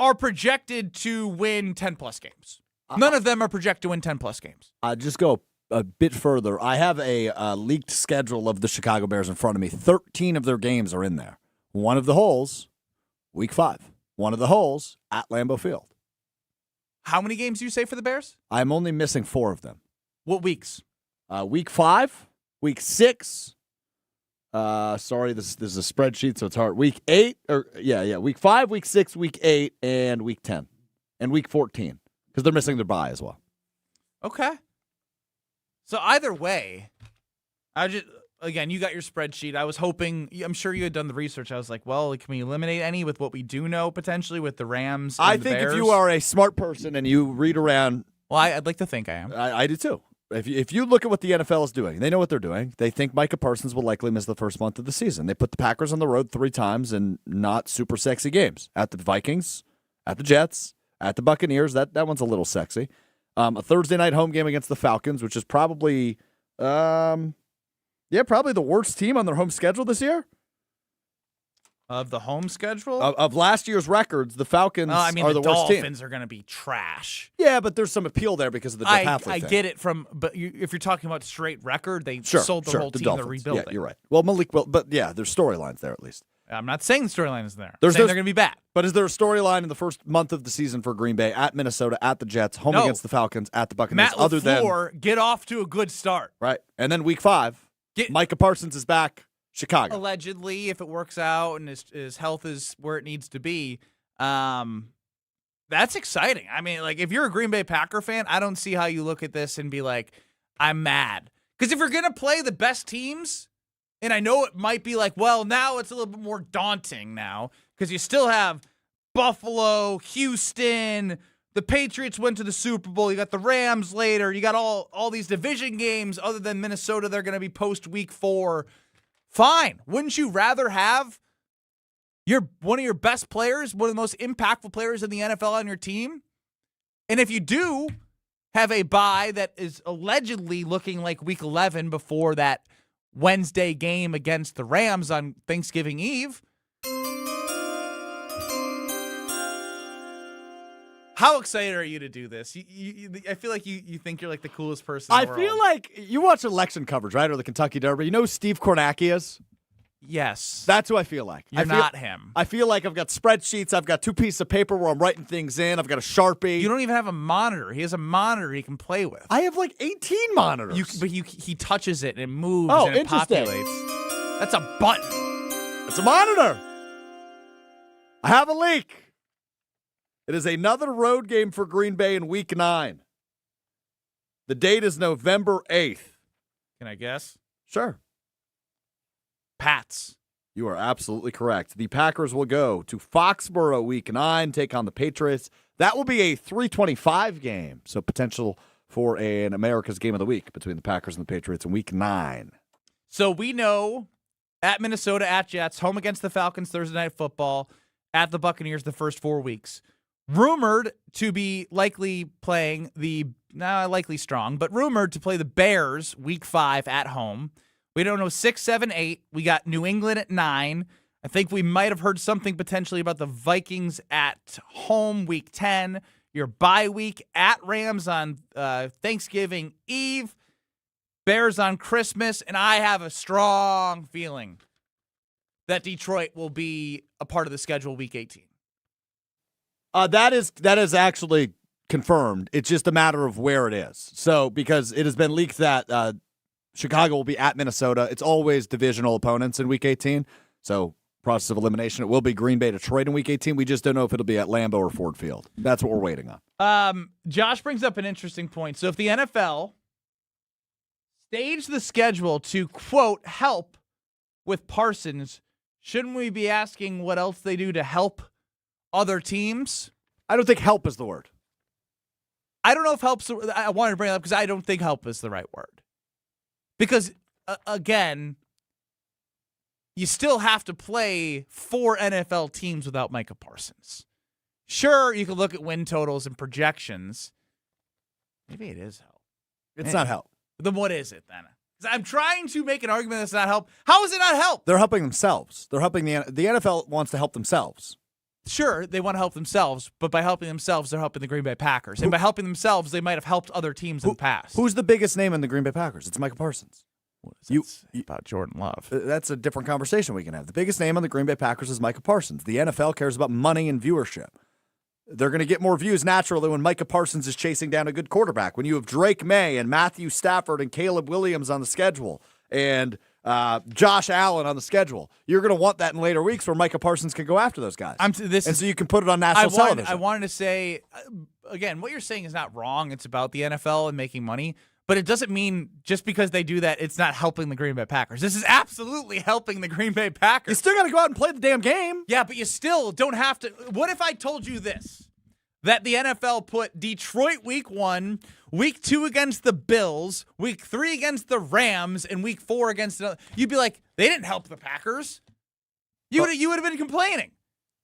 Speaker 2: are projected to win 10-plus games. None of them are projected to win 10-plus games.
Speaker 3: Just go a bit further. I have a leaked schedule of the Chicago Bears in front of me. 13 of their games are in there. One of the holes, week 5. One of the holes at Lambeau Field.
Speaker 2: How many games do you say for the Bears?
Speaker 3: I'm only missing 4 of them.
Speaker 2: What weeks?
Speaker 3: Week 5, week 6. Sorry, this is a spreadsheet, so it's hard. Week 8, week 5, week 6, week 8, and week 10. And week 14. Because they're missing their bye as well.
Speaker 2: Okay. So either way, you got your spreadsheet. I was hoping, I'm sure you had done the research. I was like, well, can we eliminate any with what we do know potentially with the Rams and
Speaker 3: I
Speaker 2: the
Speaker 3: think
Speaker 2: Bears?
Speaker 3: if you are a smart person and you read around.
Speaker 2: Well, I'd like to think I am.
Speaker 3: I do too. If you look at what the NFL is doing, they know what they're doing. They think Micah Parsons will likely miss the first month of the season. They put the Packers on the road 3 times in not super sexy games. At the Vikings, at the Jets, at the Buccaneers. That one's a little sexy. A Thursday night home game against the Falcons, which is probably probably the worst team on their home schedule this year.
Speaker 2: Of the home schedule?
Speaker 3: Of last year's records, the Falcons are the worst team.
Speaker 2: The Dolphins are going to be trash.
Speaker 3: Yeah, but there's some appeal there because of the Jeff Hafley
Speaker 2: I
Speaker 3: thing.
Speaker 2: get it but if you're talking about straight record, they sold the whole team.
Speaker 3: Dolphins.
Speaker 2: They're rebuilding.
Speaker 3: Yeah, you're right. Well, but yeah, there's storylines there at least.
Speaker 2: I'm not saying the storyline isn't there.
Speaker 3: They're
Speaker 2: going to be bad.
Speaker 3: But is there a storyline in the first month of the season for Green Bay at Minnesota, at the Jets, home against the Falcons, at the Buccaneers?
Speaker 2: Matt LaFleur, get off to a good start.
Speaker 3: Right. And then week 5, Micah Parsons is back, Chicago.
Speaker 2: Allegedly, if it works out and his health is where it needs to be, that's exciting. If you're a Green Bay Packer fan, I don't see how you look at this and be like, I'm mad. Because if you're going to play the best teams, and I know it might be like, well, now it's a little bit more daunting now because you still have Buffalo, Houston, the Patriots went to the Super Bowl. You got the Rams later. You got all these division games other than Minnesota. They're going to be post week 4. Fine. Wouldn't you rather have one of your best players, one of the most impactful players in the NFL on your team? And if you do have a bye that is allegedly looking like week 11 before that Wednesday game against the Rams on Thanksgiving Eve. How excited are you to do this? I feel like you think you're like the coolest person in the world.
Speaker 3: I feel like you watch election coverage, right? Or the Kentucky Derby. You know who Steve Kornacki is?
Speaker 2: Yes.
Speaker 3: That's who I feel like.
Speaker 2: You're not him.
Speaker 3: I feel like I've got spreadsheets. I've got 2 pieces of paper where I'm writing things in. I've got a Sharpie.
Speaker 2: You don't even have a monitor. He has a monitor he can play with.
Speaker 3: I have like 18 monitors.
Speaker 2: He touches it and it moves
Speaker 3: Oh,
Speaker 2: and it
Speaker 3: interesting.
Speaker 2: populates. That's a button.
Speaker 3: It's a monitor. I have a leak. It is another road game for Green Bay in Week 9. The date is November 8th.
Speaker 2: Can I guess?
Speaker 3: Sure.
Speaker 2: Pats.
Speaker 3: You are absolutely correct. The Packers will go to Foxborough Week 9, take on the Patriots. That will be a 3:25 game, so potential for an America's Game of the Week between the Packers and the Patriots in Week 9.
Speaker 2: So we know at Minnesota, at Jets, home against the Falcons Thursday Night Football, at the Buccaneers the first 4 weeks. Rumored to be likely playing likely strong, but rumored to play the Bears Week 5 at home. We don't know 6, 7, 8. We got New England at 9. I think we might have heard something potentially about the Vikings at home Week 10. Your bye week at Rams on Thanksgiving Eve. Bears on Christmas. And I have a strong feeling that Detroit will be a part of the schedule Week 18.
Speaker 3: That is actually confirmed. It's just a matter of where it is. So because it has been leaked that Chicago will be at Minnesota. It's always divisional opponents in Week 18. So process of elimination, it will be Green Bay, Detroit in Week 18. We just don't know if it'll be at Lambeau or Ford Field. That's what we're waiting on.
Speaker 2: Josh brings up an interesting point. So if the NFL staged the schedule to, quote, help with Parsons, shouldn't we be asking what else they do to help other teams?
Speaker 3: I don't think help is the word.
Speaker 2: I don't know if help's. I wanted to bring it up because I don't think help is the right word. Because, again, you still have to play 4 NFL teams without Micah Parsons. Sure, you can look at win totals and projections. Maybe it is help.
Speaker 3: It's not help.
Speaker 2: Then what is it, then? 'Cause I'm trying to make an argument that's not help. How is it not help?
Speaker 3: They're helping themselves. They're helping the NFL wants to help themselves.
Speaker 2: Sure, they want to help themselves, but by helping themselves, they're helping the Green Bay Packers. And by helping themselves, they might have helped other teams in the past.
Speaker 3: Who's the biggest name in the Green Bay Packers? It's Micah Parsons.
Speaker 2: What does that say about Jordan Love?
Speaker 3: That's a different conversation we can have. The biggest name on the Green Bay Packers is Micah Parsons. The NFL cares about money and viewership. They're going to get more views naturally when Micah Parsons is chasing down a good quarterback. When you have Drake May and Matthew Stafford and Caleb Williams on the schedule and Josh Allen on the schedule, you're going to want that in later weeks where Micah Parsons can go after those guys. So you can put it on national television.
Speaker 2: I wanted to say, again, what you're saying is not wrong. It's about the NFL and making money. But it doesn't mean just because they do that, it's not helping the Green Bay Packers. This is absolutely helping the Green Bay Packers.
Speaker 3: You still got to go out and play the damn game.
Speaker 2: Yeah, but you still don't have to. What if I told you this? That the NFL put Detroit Week 1, Week 2 against the Bills, Week 3 against the Rams, and Week 4 against another. You'd be like, they didn't help the Packers. You would have been complaining.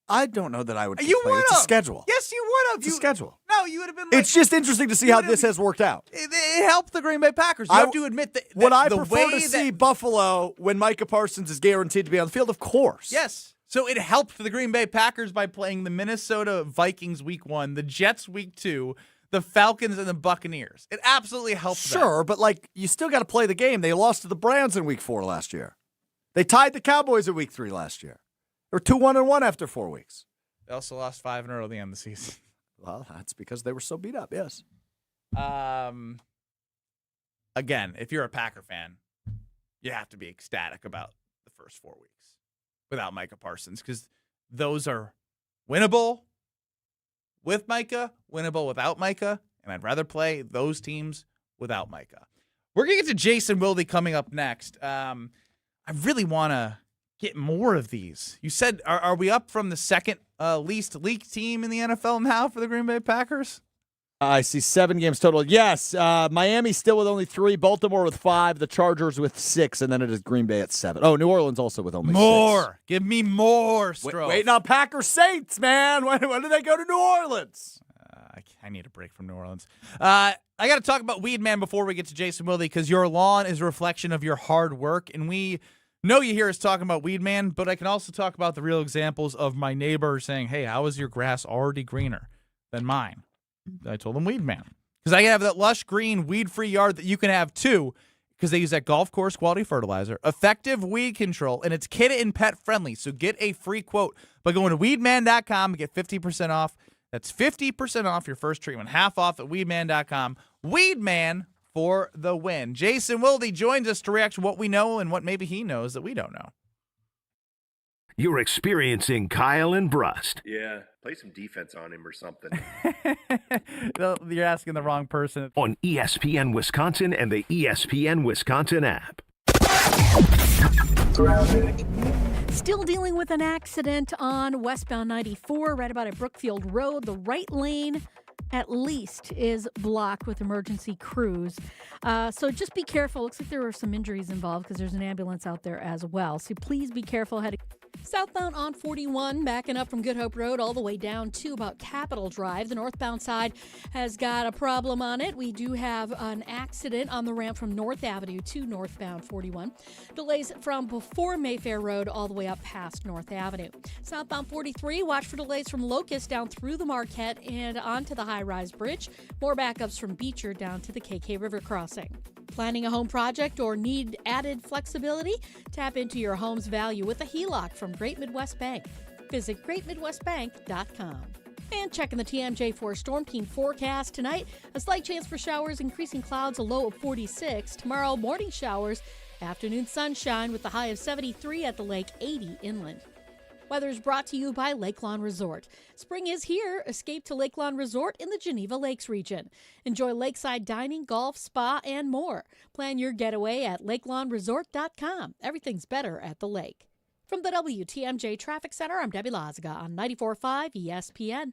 Speaker 3: I don't know that I would complain.
Speaker 2: You would have.
Speaker 3: It's a schedule.
Speaker 2: Yes, you would have.
Speaker 3: It's a schedule.
Speaker 2: No, you would have been like,
Speaker 3: it's just interesting to see how this has worked out.
Speaker 2: It helped the Green Bay Packers. You have to admit that.
Speaker 3: Would I
Speaker 2: the
Speaker 3: prefer
Speaker 2: way
Speaker 3: to see Buffalo when Micah Parsons is guaranteed to be on the field? Of course.
Speaker 2: Yes. So it helped the Green Bay Packers by playing the Minnesota Vikings Week 1, the Jets Week 2, the Falcons, and the Buccaneers. It absolutely helped them.
Speaker 3: Sure, but you still got to play the game. They lost to the Browns in Week 4 last year. They tied the Cowboys in Week 3 last year. They're 2-1-1 after 4 weeks.
Speaker 2: They also lost 5 in a row at the end of the season.
Speaker 3: Well, that's because they were so beat up, yes.
Speaker 2: Again, if you're a Packer fan, you have to be ecstatic about the first 4 weeks without Micah Parsons because those are winnable with Micah, winnable without Micah, and I'd rather play those teams without Micah. We're going to get to Jason Wilde coming up next. I really want to get more of these. You said, are we up from the second least leaked team in the NFL now for the Green Bay Packers?
Speaker 3: I see 7 games total. Yes, Miami still with only 3, Baltimore with 5, the Chargers with 6, and then it is Green Bay at 7. Oh, New Orleans also with only 6.
Speaker 2: More. Give me more, Strouf.
Speaker 3: Waiting on Packers Saints, man. When do they go to New Orleans?
Speaker 2: I need a break from New Orleans. I got to talk about Weed Man before we get to Jason Wilde because your lawn is a reflection of your hard work, and we know you hear us talking about Weed Man, but I can also talk about the real examples of my neighbor saying, hey, how is your grass already greener than mine? I told him Weed Man. Because I can have that lush green, weed-free yard that you can have too. because they use that golf course quality fertilizer, effective weed control, and it's kid and pet friendly. So get a free quote by going to weedman.com and get 50% off. That's 50% off your first treatment, half off at weedman.com. Weedman for the win. Jason Wilde joins us to react to what we know and what maybe he knows that we don't know.
Speaker 18: You're experiencing Kyle and Brust.
Speaker 7: Yeah, play some defense on him or something.
Speaker 2: You're asking the wrong person.
Speaker 18: On ESPN Wisconsin and the ESPN Wisconsin app.
Speaker 19: Still dealing with an accident on westbound 94 right about at Brookfield Road. The right lane at least is blocked with emergency crews. So just be careful. Looks like there were some injuries involved because there's an ambulance out there as well. So please be careful. Southbound on 41, backing up from Good Hope Road all the way down to about Capitol Drive. The northbound side has got a problem on it. We do have an accident on the ramp from North Avenue to northbound 41. Delays from before Mayfair Road all the way up past North Avenue. Southbound 43, watch for delays from Locust down through the Marquette and onto the high-rise bridge. More backups from Beecher down to the KK River crossing. Planning a home project or need added flexibility? Tap into your home's value with a HELOC from Great Midwest Bank. Visit greatmidwestbank.com. And checking the TMJ4 Storm Team forecast tonight, a slight chance for showers, increasing clouds, a low of 46. Tomorrow, morning showers, afternoon sunshine with a high of 73 at the lake, 80 inland. Weather is brought to you by Lake Lawn Resort. Spring is here. Escape to Lake Lawn Resort in the Geneva Lakes region. Enjoy lakeside dining, golf, spa, and more. Plan your getaway at lakelawnresort.com. Everything's better at the lake. From the WTMJ Traffic Center, I'm Debbie Lazaga on 94.5 ESPN.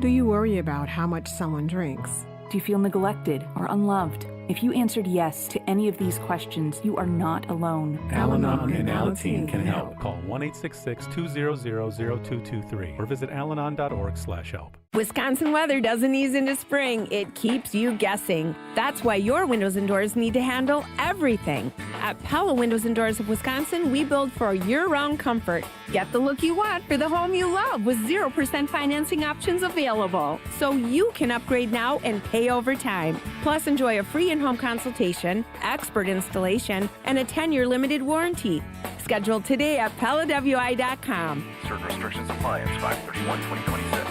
Speaker 20: Do you worry about how much someone drinks?
Speaker 22: Do you feel neglected or unloved? If you answered yes to any of these questions, you are not alone.
Speaker 23: Al-Anon and Alateen can help. Call 1-866-200-0223 or visit alanon.org/help.
Speaker 13: Wisconsin weather doesn't ease into spring. It keeps you guessing. That's why your windows and doors need to handle everything. At Pella Windows and Doors of Wisconsin, we build for year-round comfort. Get the look you want for the home you love with 0% financing options available. So you can upgrade now and pay over time. Plus, enjoy a free in-home consultation, expert installation, and a 10-year limited warranty. Schedule today at PellaWI.com.
Speaker 14: Certain restrictions apply. It's 5/31/2026.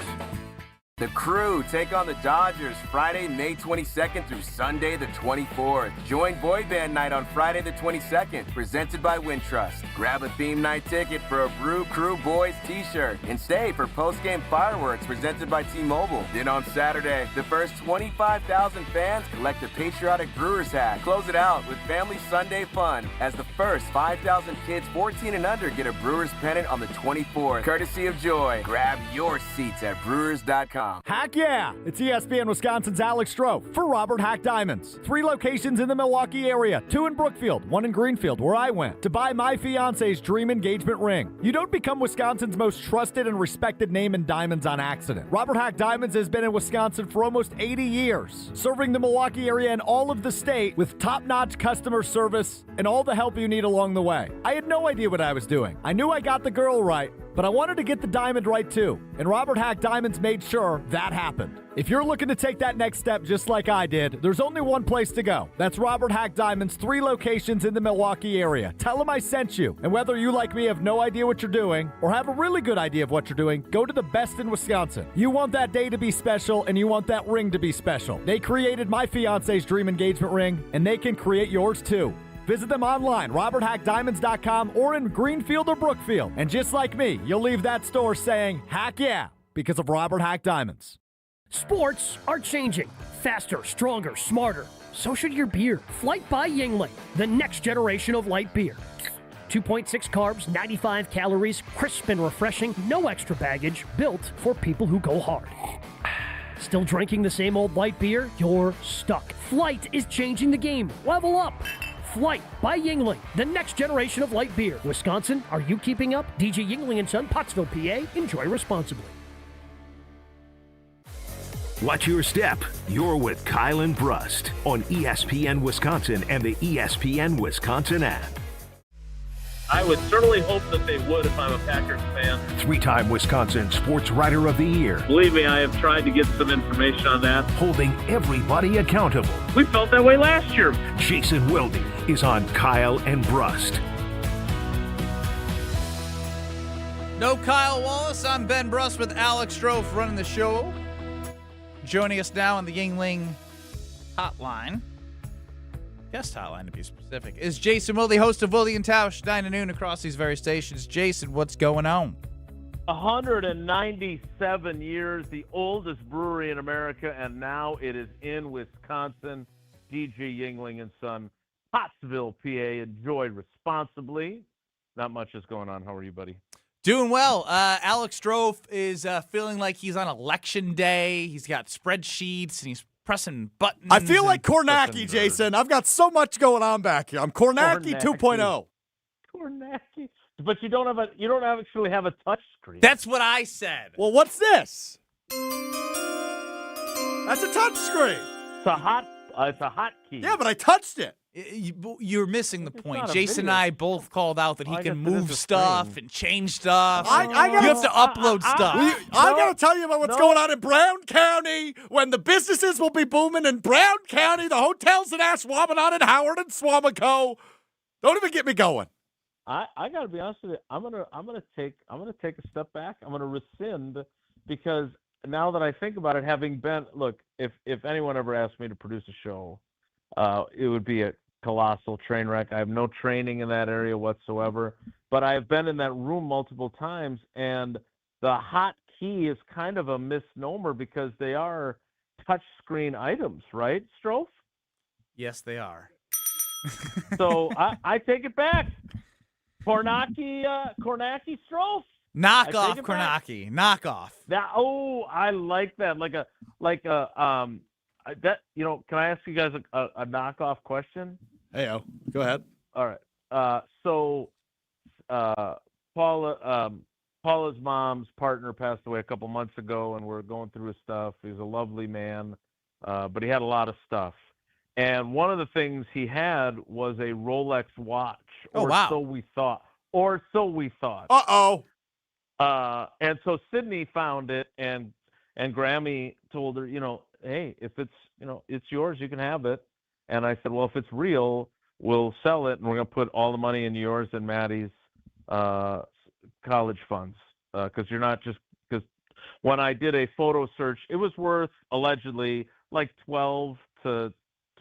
Speaker 24: The Crew take on the Dodgers Friday, May 22nd through Sunday the 24th. Join Boy Band Night on Friday the 22nd, presented by Wintrust. Grab a theme night ticket for a Brew Crew Boys t-shirt and stay for post-game fireworks presented by T-Mobile. Then on Saturday, the first 25,000 fans collect a patriotic Brewers hat. Close it out with Family Sunday fun as the first 5,000 kids 14 and under get a Brewers pennant on the 24th, courtesy of Joy. Grab your seats at brewers.com.
Speaker 3: Heck yeah! It's ESPN Wisconsin's Alex Strouf for Robert Hack Diamonds. 3 locations in the Milwaukee area, 2 in Brookfield, 1 in Greenfield, where I went, to buy my fiance's dream engagement ring. You don't become Wisconsin's most trusted and respected name in diamonds on accident. Robert Hack Diamonds has been in Wisconsin for almost 80 years, serving the Milwaukee area and all of the state with top-notch customer service and all the help you need along the way. I had no idea what I was doing. I knew I got the girl right, but I wanted to get the diamond right too, and Robert Hack Diamonds made sure that happened. If you're looking to take that next step just like I did, there's only one place to go. That's Robert Hack Diamonds, 3 locations in the Milwaukee area. Tell them I sent you, and whether you like me have no idea what you're doing or have a really good idea of what you're doing, go to the best in Wisconsin. You want that day to be special, and you want that ring to be special. They created my fiance's dream engagement ring, and they can create yours too. Visit them online, roberthackdiamonds.com, or in Greenfield or Brookfield. And just like me, you'll leave that store saying, heck yeah, because of Robert Hack Diamonds.
Speaker 25: Sports are changing. Faster, stronger, smarter. So should your beer. Flight by Yuengling, the next generation of light beer. 2.6 carbs, 95 calories, crisp and refreshing, no extra baggage, built for people who go hard. Still drinking the same old light beer? You're stuck. Flight is changing the game. Level up. Flight by Yuengling, the next generation of light beer. Wisconsin, are you keeping up? DJ Yuengling & Son, Pottsville, PA. Enjoy responsibly.
Speaker 18: Watch your step. You're with Kyle and Brust on ESPN Wisconsin and the ESPN Wisconsin app.
Speaker 4: I would certainly hope that they would if I'm a Packers fan.
Speaker 18: Three-time Wisconsin Sports Writer of the Year.
Speaker 4: Believe me, I have tried to get some information on that.
Speaker 18: Holding everybody accountable.
Speaker 4: We felt that way last year.
Speaker 18: Jason Wilde is on Kyle and Brust.
Speaker 2: No Kyle Wallace. I'm Ben Brust with Alex Strouf running the show. Joining us now on the Yuengling hotline, guest hotline to be specific, is Jason Wilde, host of Wilde and Tausch, 9 to noon across these various stations. Jason, what's going on?
Speaker 9: 197 years, the oldest brewery in America, and now it is in Wisconsin. DG Yuengling and Son, Pottsville, PA. Enjoy responsibly. Not much is going on. How are you, buddy?
Speaker 2: Doing well. Alex Strouf is feeling like he's on election day. He's got spreadsheets and he's pressing buttons.
Speaker 3: I feel like Kornacki, Jason. I've got so much going on back here. I'm Kornacki 2.0.
Speaker 9: Kornacki. But you don't actually have a touch screen.
Speaker 2: That's what I said.
Speaker 3: Well, what's this? That's a touch screen.
Speaker 9: It's a hot key.
Speaker 3: Yeah, but I touched it.
Speaker 2: You're missing the point.
Speaker 9: not a
Speaker 2: Jason and
Speaker 9: video.
Speaker 2: I both called out that he
Speaker 9: I
Speaker 2: can
Speaker 9: guess it is
Speaker 2: move
Speaker 9: a
Speaker 2: stuff
Speaker 9: screen.
Speaker 2: and change stuff.
Speaker 3: I
Speaker 2: You have to upload stuff.
Speaker 3: I got to tell you about what's going on in Brown County when the businesses will be booming in Brown County, the hotels in Ashwaubenon and Howard and Swamico. Don't even get me going.
Speaker 9: I got to be honest with you. I'm gonna take a step back. I'm gonna rescind because now that I think about it, having been if anyone ever asked me to produce a show, it would be a colossal train wreck. I have no training in that area whatsoever, but I've been in that room multiple times, and the hot key is kind of a misnomer because they are touchscreen items, right, Strouf?
Speaker 2: Yes, they are.
Speaker 9: So I take it back. Kornacki Strouf.
Speaker 2: Knock off Kornacki. Knock off.
Speaker 9: I like that. That can I ask you guys a knockoff question?
Speaker 3: Hey, go ahead.
Speaker 9: All right. So Paula's mom's partner passed away a couple months ago, and we're going through his stuff. He's a lovely man, but he had a lot of stuff. And one of the things he had was a Rolex watch. So we thought. Uh-oh. And so Sydney found it, and Grammy told her, hey, if it's yours, you can have it. And I said, well, if it's real, we'll sell it, and we're going to put all the money in yours and Maddie's college funds. Because when I did a photo search, it was worth allegedly like $12,000 to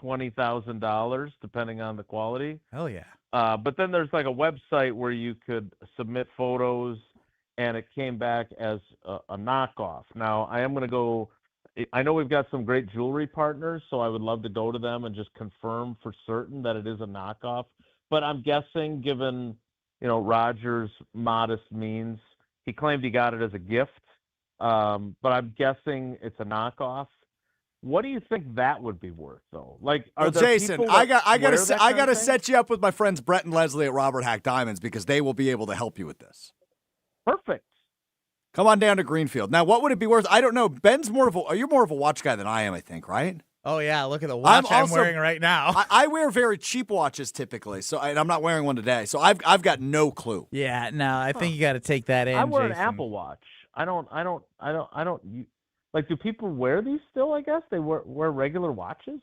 Speaker 9: $20,000, depending on the quality.
Speaker 2: Hell yeah.
Speaker 9: But then there's like a website where you could submit photos, and it came back as a knockoff. Now, I am going to go. I know we've got some great jewelry partners, so I would love to go to them and just confirm for certain that it is a knockoff. But I'm guessing, given Roger's modest means, he claimed he got it as a gift. But I'm guessing it's a knockoff. What do you think that would be worth, though?
Speaker 3: Jason, I got to set you up with my friends Brett and Leslie at Robert Hack Diamonds because they will be able to help you with this.
Speaker 9: Perfect.
Speaker 3: Come on down to Greenfield. Now, what would it be worth? I don't know. Ben's you're more of a watch guy than I am, I think, right?
Speaker 2: Oh, yeah. Look at the watch I'm wearing right now.
Speaker 3: I wear very cheap watches typically, and I'm not wearing one today. So I've got no clue.
Speaker 2: Yeah, no, I think you got to take that in.
Speaker 9: I wear
Speaker 2: Jason.
Speaker 9: an Apple Watch. I don't. Do people wear these still? I guess they wear regular watches.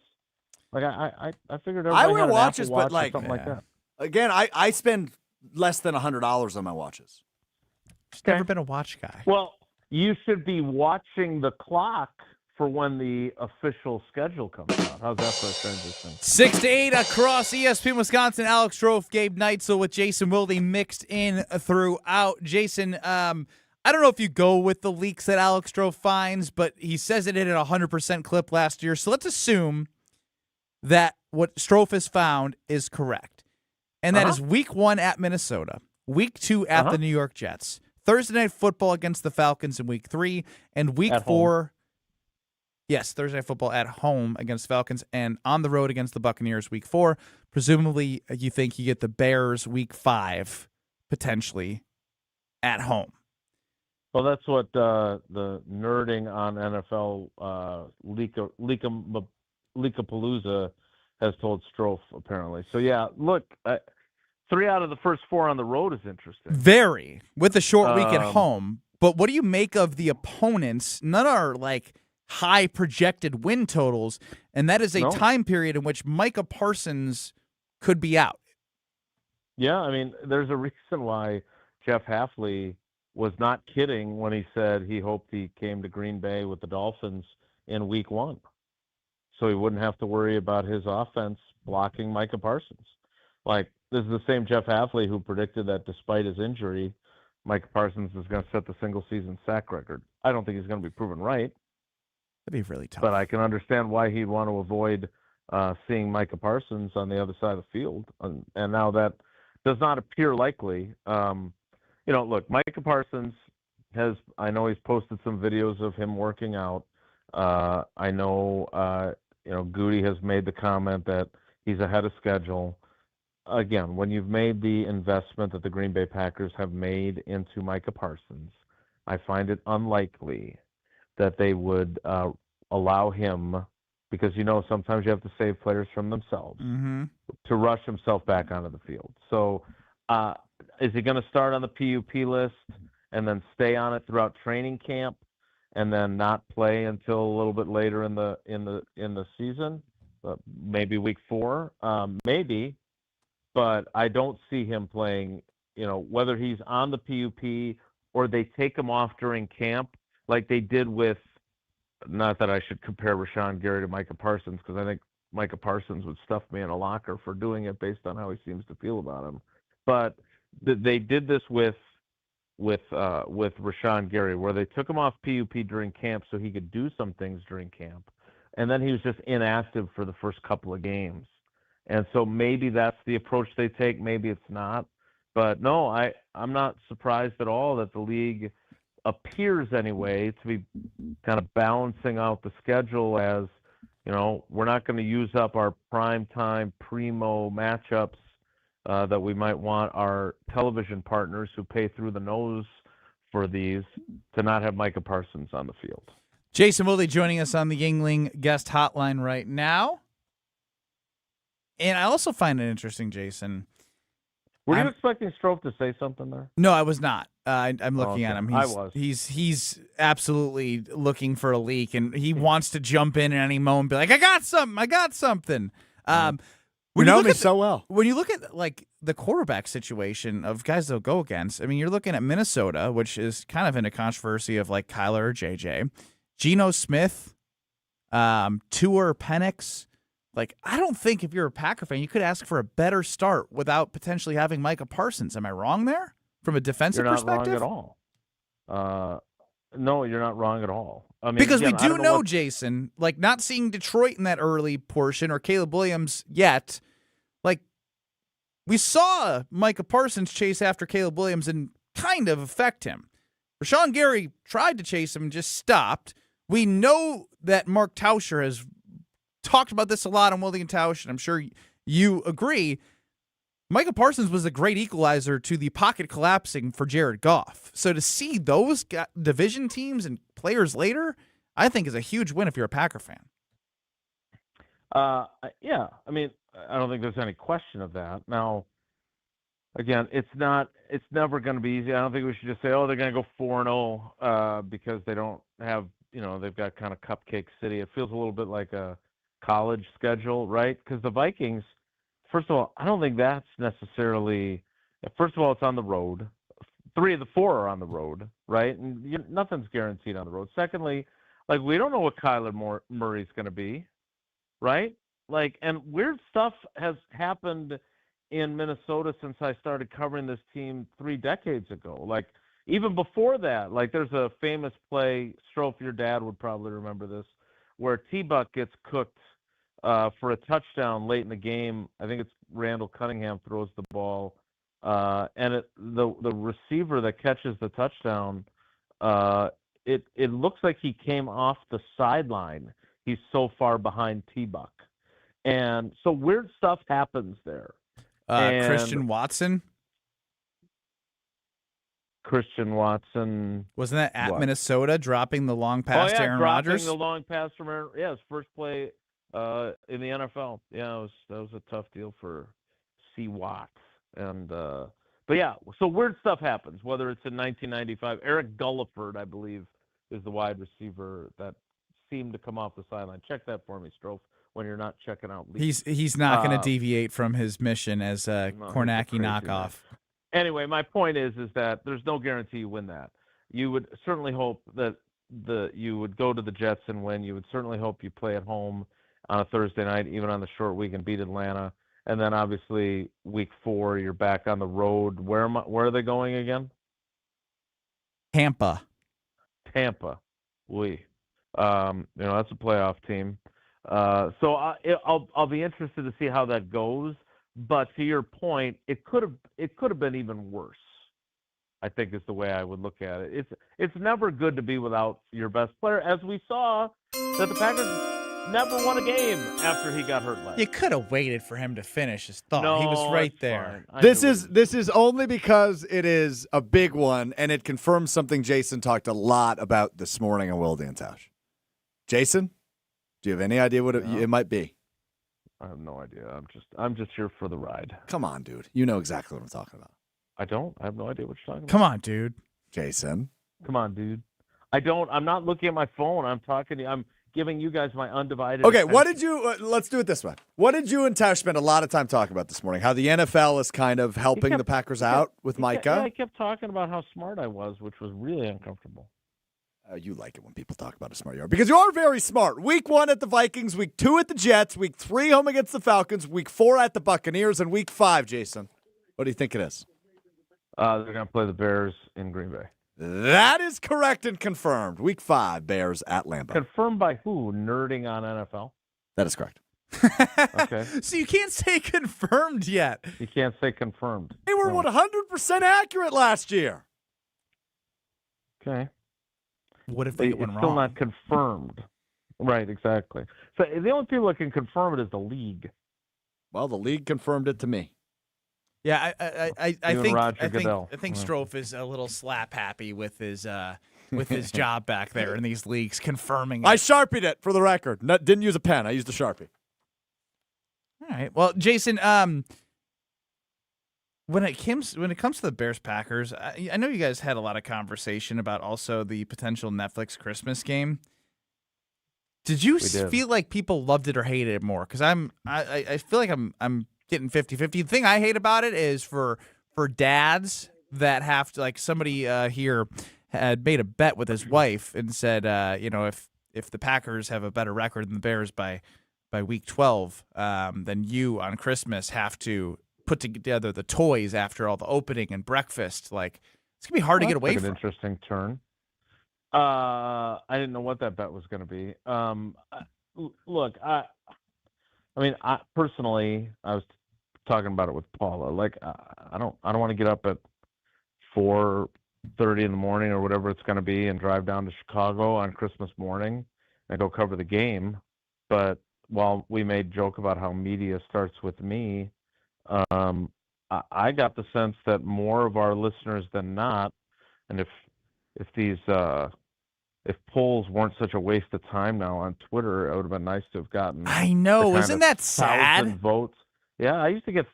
Speaker 9: I figured everybody
Speaker 3: I wear
Speaker 9: had an
Speaker 3: watches,
Speaker 9: Apple Watch
Speaker 3: but like
Speaker 9: something like that.
Speaker 3: Again, I spend less than $100 on my watches.
Speaker 2: Just never been a watch guy.
Speaker 9: Well, you should be watching the clock for when the official schedule comes out. How's that for a transition?
Speaker 2: 6 to 8 across ESPN Wisconsin. Alex Strouf, Gabe Neitzel with Jason Wilde mixed in throughout. Jason, I don't know if you go with the leaks that Alex Strouf finds, but he says it hit a 100% clip last year. So let's assume that what Strouf has found is correct. And that is week 1 at Minnesota, week 2 at the New York Jets, Thursday Night Football against the Falcons in week 3, and week 4. Yes, Thursday Night Football at home against Falcons and on the road against the Buccaneers week 4. Presumably, you think you get the Bears week 5, potentially, at home.
Speaker 9: Well, that's what the nerding on NFL Leakapalooza has told Strouf, apparently. So, yeah, look, 3 out of the first 4 on the road is interesting.
Speaker 2: Very, with a short week at home. But what do you make of the opponents? None are like high projected win totals, and that is a time period in which Micah Parsons could be out.
Speaker 9: Yeah, I mean, there's a reason why Jeff Hafley was not kidding when he said he hoped he came to Green Bay with the Dolphins in week 1. So he wouldn't have to worry about his offense blocking Micah Parsons. Like, this is the same Jeff Hafley who predicted that despite his injury, Micah Parsons is going to set the single-season sack record. I don't think he's going to be proven right.
Speaker 2: That'd be really tough.
Speaker 9: But I can understand why he'd want to avoid seeing Micah Parsons on the other side of the field. And now that does not appear likely. Look, Micah Parsons I know he's posted some videos of him working out. I know, Goody has made the comment that he's ahead of schedule. Again, when you've made the investment that the Green Bay Packers have made into Micah Parsons, I find it unlikely that they would allow him, because sometimes you have to save players from themselves, to rush himself back onto the field. So is he going to start on the PUP list and then stay on it throughout training camp and then not play until a little bit later in the season? Maybe week 4, maybe. But I don't see him playing, whether he's on the PUP or they take him off during camp like they did with, not that I should compare Rashawn Gary to Micah Parsons, because I think Micah Parsons would stuff me in a locker for doing it based on how he seems to feel about him. But they did this with Rashawn Gary, where they took him off PUP during camp so he could do some things during camp. And then he was just inactive for the first couple of games. And so maybe that's the approach they take. Maybe it's not. But no, I'm not surprised at all that the league appears anyway to be kind of balancing out the schedule as, we're not going to use up our primetime primo matchups that we might want our television partners who pay through the nose for these to not have Micah Parsons on the field.
Speaker 2: Jason Wilde joining us on the Yuengling guest hotline right now. And I also find it interesting, Jason.
Speaker 9: Were you expecting Strouf to say something there?
Speaker 2: No, I was not. I'm looking at him.
Speaker 9: I was.
Speaker 2: He's absolutely looking for a leak, and he wants to jump in at any moment and be like, I got something.
Speaker 3: You know me so well.
Speaker 2: When you look at like the quarterback situation of guys they'll go against, I mean, you're looking at Minnesota, which is kind of in a controversy of like Kyler or JJ, Geno Smith, Tua Penix. Like, I don't think if you're a Packer fan, you could ask for a better start without potentially having Micah Parsons. Am I wrong there from a defensive perspective?
Speaker 9: You're not wrong at all. No, you're not wrong at all. I mean,
Speaker 2: because we do know, Jason, like not seeing Detroit in that early portion or Caleb Williams yet, like we saw Micah Parsons chase after Caleb Williams and kind of affect him. Rashawn Gary tried to chase him and just stopped. We know that Mark Tauscher has talked about this a lot on Wilde and Tausch, and I'm sure you agree. Micah Parsons was a great equalizer to the pocket collapsing for Jared Goff. So to see those division teams and players later, I think is a huge win if you're a Packer fan.
Speaker 9: Yeah, I mean, I don't think there's any question of that. Now, again, it's never going to be easy. I don't think we should just say, they're going to go 4-0 because they don't have, they've got kind of cupcake city. It feels a little bit like a college schedule, right? Because the Vikings, first of all, I don't think that's necessarily. First of all, it's on the road. 3 of the 4 are on the road, right? And nothing's guaranteed on the road. Secondly, like we don't know what Kyler Murray's going to be, right? Like, and weird stuff has happened in Minnesota since I started covering this team 3 decades ago. Like even before that, like there's a famous play. Strouf, your dad would probably remember this, where T-Buck gets cooked for a touchdown late in the game. I think it's Randall Cunningham throws the ball, and the receiver that catches the touchdown, it looks like he came off the sideline. He's so far behind T-Buck. And so weird stuff happens there.
Speaker 2: Christian Watson? Wasn't that at Minnesota, dropping the long pass to Aaron Rodgers?
Speaker 9: Dropping the long pass from Aaron. Yeah, his first play in the NFL. Yeah, that was a tough deal for C. Watts. And but yeah, so weird stuff happens. Whether it's in 1995, Eric Gulliford, I believe, is the wide receiver that seemed to come off the sideline. Check that for me, Strouf, when you're not checking out leaks.
Speaker 2: He's not going to deviate from his mission as a Kornacki knockoff.
Speaker 9: Man. Anyway, my point is that there's no guarantee you win that. You would certainly hope that you would go to the Jets and win. You would certainly hope you play at home on a Thursday night, even on the short week, and beat Atlanta. And then obviously week 4, you're back on the road. Where are they going again?
Speaker 2: Tampa.
Speaker 9: That's a playoff team. So I'll be interested to see how that goes. But to your point, it could have been even worse, I think, is the way I would look at it. It's never good to be without your best player, as we saw that the Packers never won a game after he got hurt last.
Speaker 2: You could have waited for him to finish his thought.
Speaker 9: No,
Speaker 2: he was right there.
Speaker 3: This is only because it is a big one, and it confirms something Jason talked a lot about this morning on Wilde and Tausch. Jason, do you have any idea what it might be?
Speaker 9: I have no idea. I'm just here for the ride.
Speaker 3: Come on, dude. You know exactly what I'm talking about.
Speaker 9: I don't. I have no idea what you're talking about.
Speaker 2: Come on, dude.
Speaker 3: Jason.
Speaker 9: Come on, dude. I'm not looking at my phone. I'm talking to you. I'm giving you guys my undivided
Speaker 3: Okay,
Speaker 9: attention.
Speaker 3: what did you let's do it this way. What did you and Tausch spend a lot of time talking about this morning? How the NFL is kind of helping the Packers out with Micah?
Speaker 9: I kept talking about how smart I was, which was really uncomfortable.
Speaker 3: You like it when people talk about how smart you are because you are very smart. Week 1 at the Vikings, week 2 at the Jets, week 3 home against the Falcons, week 4 at the Buccaneers, and week 5, Jason. What do you think it is?
Speaker 9: They're going to play the Bears in Green Bay.
Speaker 3: That is correct and confirmed. Week 5, Bears at Lambeau.
Speaker 9: Confirmed by who? Nerding on NFL?
Speaker 3: That is correct.
Speaker 9: Okay.
Speaker 2: So you can't say confirmed yet.
Speaker 9: You can't say confirmed.
Speaker 3: They were 100% accurate last year.
Speaker 9: Okay.
Speaker 2: What if they get one
Speaker 9: it's
Speaker 2: wrong?
Speaker 9: still not confirmed. Right, exactly. So the only people that can confirm it is the league.
Speaker 3: Well, the league confirmed it to me.
Speaker 2: Yeah, I think
Speaker 9: Goodell.
Speaker 2: Strouf is a little slap happy with his job back there in these leagues, confirming it.
Speaker 3: I Sharpied it for the record. Didn't use a pen. I used a Sharpie.
Speaker 2: All right. Well, Jason, when it comes to the Bears Packers, I know you guys had a lot of conversation about also the potential Netflix Christmas game. Did you feel like people loved it or hated it more? Because I feel like I'm getting 50-50. The thing I hate about it is for dads that have to, like, somebody here had made a bet with his wife and said, if the Packers have a better record than the Bears by week 12, then you on Christmas have to put together the toys after all the opening and breakfast. Like, it's gonna be hard to get away from.
Speaker 9: An interesting turn. I didn't know what that bet was going to be. Look, I personally, I was talking about it with Paula. Like, I don't want to get up at 4:30 in the morning or whatever it's going to be and drive down to Chicago on Christmas morning and go cover the game. But while we made joke about how media starts with me, I got the sense that more of our listeners than not, and if polls weren't such a waste of time now on Twitter, it would have been nice to have gotten.
Speaker 2: I know, isn't that sad?
Speaker 9: Votes. Yeah, I used to get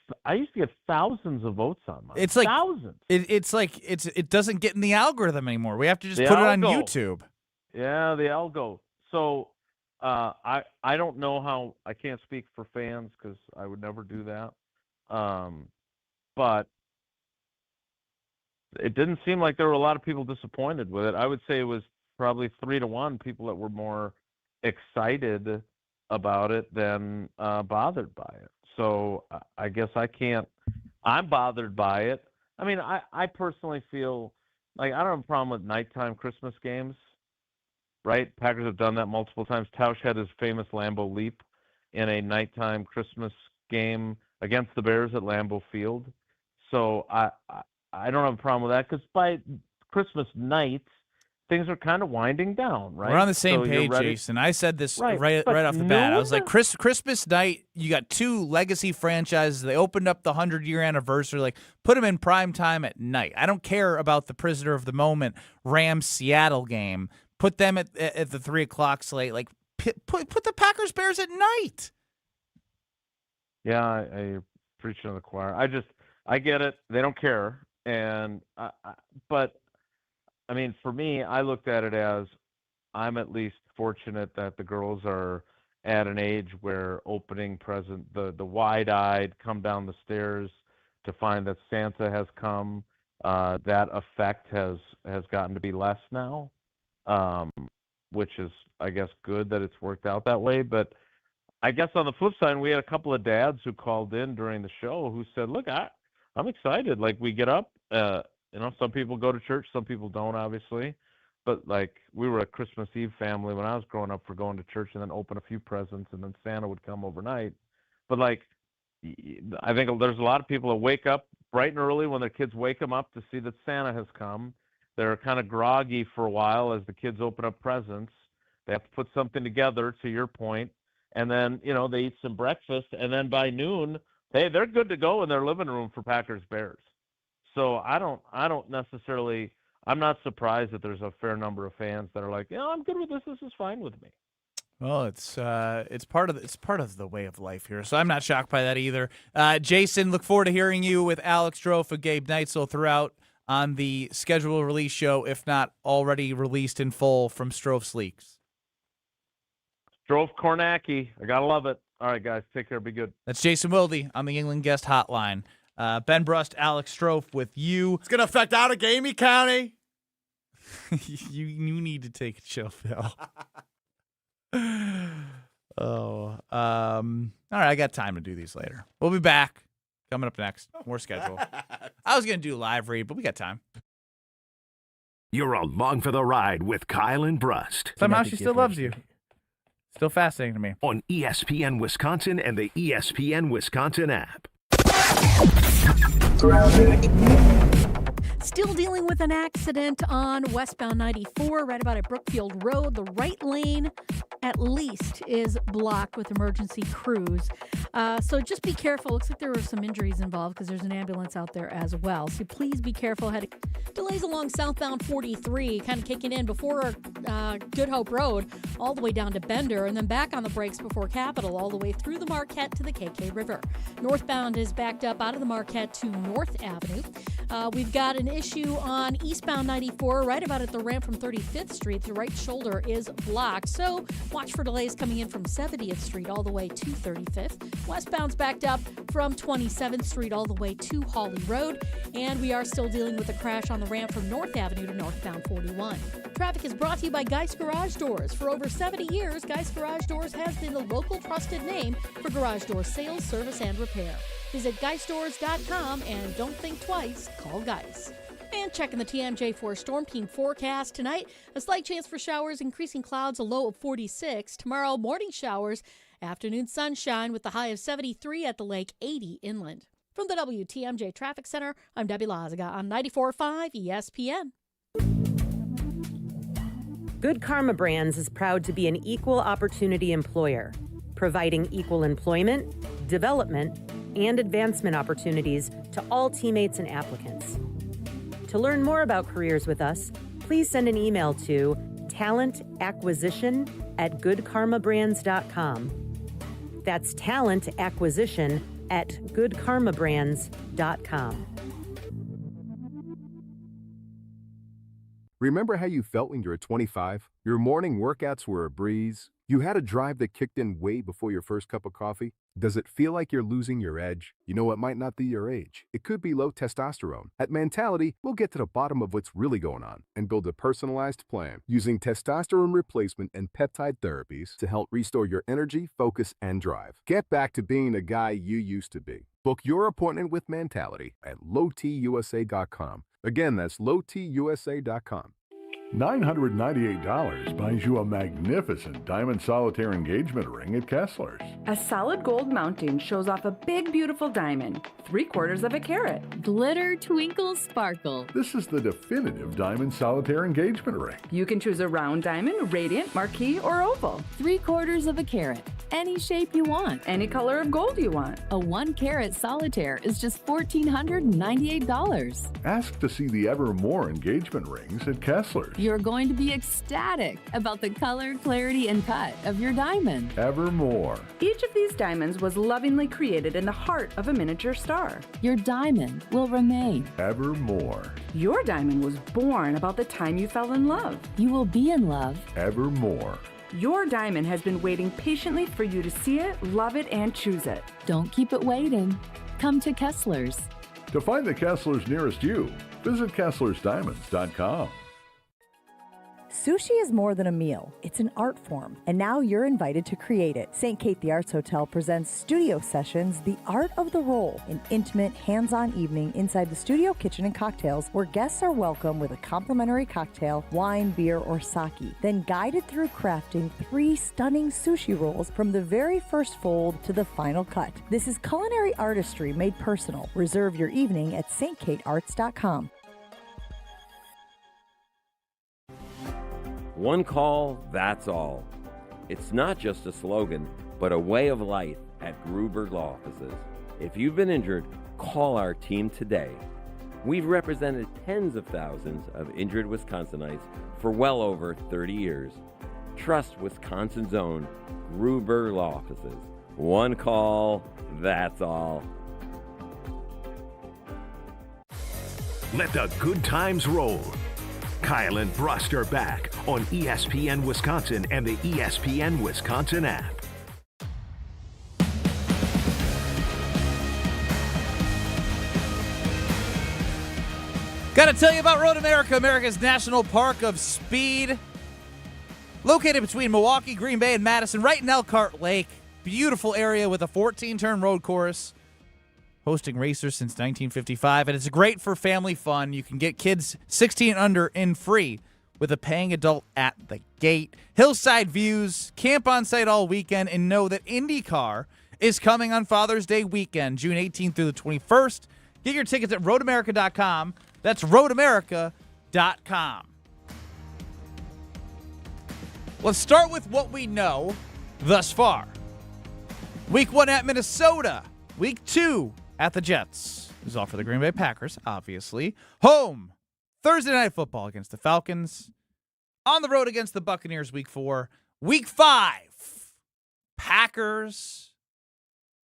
Speaker 9: thousands of votes on mine.
Speaker 2: It's like
Speaker 9: thousands.
Speaker 2: It doesn't get in the algorithm anymore. We have to just put it on YouTube.
Speaker 9: Yeah, the algo. So I don't know how. I can't speak for fans because I would never do that. But it didn't seem like there were a lot of people disappointed with it. I would say it was probably 3-1 people that were more excited about it than bothered by it. So I guess I'm bothered by it. I mean, I personally feel like I don't have a problem with nighttime Christmas games, right? Packers have done that multiple times. Tausch had his famous Lambeau leap in a nighttime Christmas game against the Bears at Lambeau Field. So I don't have a problem with that because by Christmas night, things are kind of winding down, right?
Speaker 2: We're on the same page, Jason. I said this right off the bat. I was like, Christmas night, you got two legacy franchises. They opened up the 100-year anniversary. Like, put them in prime time at night. I don't care about the prisoner of the moment Rams-Seattle game. Put them at the 3 o'clock slate. Like, put the Packers-Bears at night.
Speaker 9: Yeah, I preach to the choir. I get it. They don't care. But I mean, for me, I looked at it as I'm at least fortunate that the girls are at an age where opening present, the wide-eyed come down the stairs to find that Santa has come, that effect has gotten to be less now, which is, I guess, good that it's worked out that way. But I guess on the flip side, we had a couple of dads who called in during the show who said, look, I'm excited. Like, we get up, some people go to church, some people don't, obviously. But, like, we were a Christmas Eve family when I was growing up for going to church and then open a few presents, and then Santa would come overnight. But, like, I think there's a lot of people that wake up bright and early when their kids wake them up to see that Santa has come. They're kind of groggy for a while as the kids open up presents. They have to put something together, to your point. And then, they eat some breakfast. And then by noon, hey, they're good to go in their living room for Packers-Bears. So I don't necessarily... I'm not surprised that there's a fair number of fans that are like, I'm good with this. This is fine with me.
Speaker 2: Well, it's part of the way of life here, so I'm not shocked by that either. Jason, look forward to hearing you with Alex Strouf and Gabe Neitzel throughout on the scheduled release show, if not already released in full from Strouf's Leaks.
Speaker 9: Strouf Kornacki, I gotta love it. All right, guys, take care. Be good.
Speaker 2: That's Jason Wilde on the Yuengling Guest Hotline. Ben Brust, Alex Strouf with you.
Speaker 3: It's gonna affect Outagamie County.
Speaker 2: You need to take a chill pill. All right, I got time to do these later. We'll be back. Coming up next, more schedule. I was going to do a live read, but we got time.
Speaker 18: You're along for the ride with Kyle and Brust.
Speaker 2: Somehow she still loves you. Still fascinating to me.
Speaker 18: On ESPN Wisconsin and the ESPN Wisconsin app.
Speaker 19: Still dealing with an accident on westbound 94, right about at Brookfield Road. The right lane, at least, is blocked with emergency crews. So just be careful. Looks like there were some injuries involved because there's an ambulance out there as well. So please be careful. Had delays along southbound 43, kind of kicking in before Good Hope Road, all the way down to Bender, and then back on the brakes before Capitol, all the way through the Marquette to the KK River. Northbound is backed up out of the Marquette to North Avenue. We've got an issue on eastbound 94, right about at the ramp from 35th Street. The right shoulder is blocked, so watch for delays coming in from 70th Street all the way to 35th. Westbound's backed up from 27th Street all the way to Hawley Road, and we are still dealing with a crash on the ramp from North Avenue to northbound 41. Traffic is brought to you by Geist Garage Doors. For over 70 years, Geist Garage Doors has been the local trusted name for garage door sales, service, and repair. Visit GeistDoors.com and don't think twice, call Geist. And checking the TMJ4 Storm Team forecast tonight, a slight chance for showers, increasing clouds, a low of 46. Tomorrow, morning showers, afternoon sunshine with the high of 73 at the lake, 80 inland. From the WTMJ Traffic Center, I'm Debbie Lazaga on 94.5 ESPN.
Speaker 5: Good Karma Brands is proud to be an equal opportunity employer, providing equal employment, development, and advancement opportunities to all teammates and applicants. To learn more about careers with us, please send an email to talentacquisition@goodkarmabrands.com. That's talentacquisition@goodkarmabrands.com.
Speaker 6: Remember how you felt when you were 25? Your morning workouts were a breeze. You had a drive that kicked in way before your first cup of coffee. Does it feel like you're losing your edge? You know, it might not be your age. It could be low testosterone. At Mentality, we'll get to the bottom of what's really going on and build a personalized plan using testosterone replacement and peptide therapies to help restore your energy, focus, and drive. Get back to being the guy you used to be. Book your appointment with Mentality at lowtusa.com. Again, that's lowtusa.com.
Speaker 10: $998 buys you a magnificent diamond solitaire engagement ring at Kessler's.
Speaker 11: A solid gold mounting shows off a big, beautiful diamond, 3/4 of a carat.
Speaker 12: Glitter, twinkle, sparkle.
Speaker 10: This is the definitive diamond solitaire engagement ring.
Speaker 11: You can choose a round diamond, radiant, marquee, or oval.
Speaker 12: 3/4 of a carat. any shape you want.
Speaker 11: Any color of gold you want.
Speaker 12: A 1-carat solitaire is just $1,498.
Speaker 10: Ask to see the Evermore engagement rings at Kessler's.
Speaker 12: You're going to be ecstatic about the color, clarity, and cut of your diamond.
Speaker 10: Evermore.
Speaker 11: Each of these diamonds was lovingly created in the heart of a miniature star.
Speaker 12: Your diamond will remain.
Speaker 10: Evermore.
Speaker 11: Your diamond was born about the time you fell in love.
Speaker 12: You will be in love.
Speaker 10: Evermore.
Speaker 11: Your diamond has been waiting patiently for you to see it, love it, and choose it.
Speaker 12: Don't keep it waiting. Come to Kessler's.
Speaker 10: To find the Kessler's nearest you, visit KesslersDiamonds.com.
Speaker 8: Sushi is more than a meal. It's an art form, and now you're invited to create it. St. Kate the Arts Hotel presents Studio Sessions, The Art of the Roll, an intimate, hands-on evening inside the studio kitchen and cocktails where guests are welcome with a complimentary cocktail, wine, beer, or sake, then guided through crafting 3 stunning sushi rolls from the very first fold to the final cut. This is culinary artistry made personal. Reserve your evening at stkatearts.com.
Speaker 15: One call, that's all. It's not just a slogan, but a way of life at Gruber Law Offices. If you've been injured, call our team today. We've represented tens of thousands of injured Wisconsinites for well over 30 years. Trust Wisconsin's own Gruber Law Offices. One call, that's all.
Speaker 1: Let the good times roll. Kyle and Brust are back on ESPN Wisconsin and the ESPN Wisconsin app.
Speaker 2: Got to tell you about Road America, America's national park of speed. Located between Milwaukee, Green Bay, and Madison, right in Elkhart Lake. Beautiful area with a 14-turn road course. Hosting racers since 1955, and it's great for family fun. You can get kids 16 and under in free with a paying adult at the gate. Hillside views, camp on site all weekend, and know that IndyCar is coming on Father's Day weekend, June 18th through the 21st. Get your tickets at roadamerica.com. That's roadamerica.com. Let's start with what we know thus far. Week 1 at Minnesota. Week 2 at the Jets. This is all for the Green Bay Packers, obviously. Home, Thursday Night Football against the Falcons. On the road against the Buccaneers, Week 4. Week 5, Packers,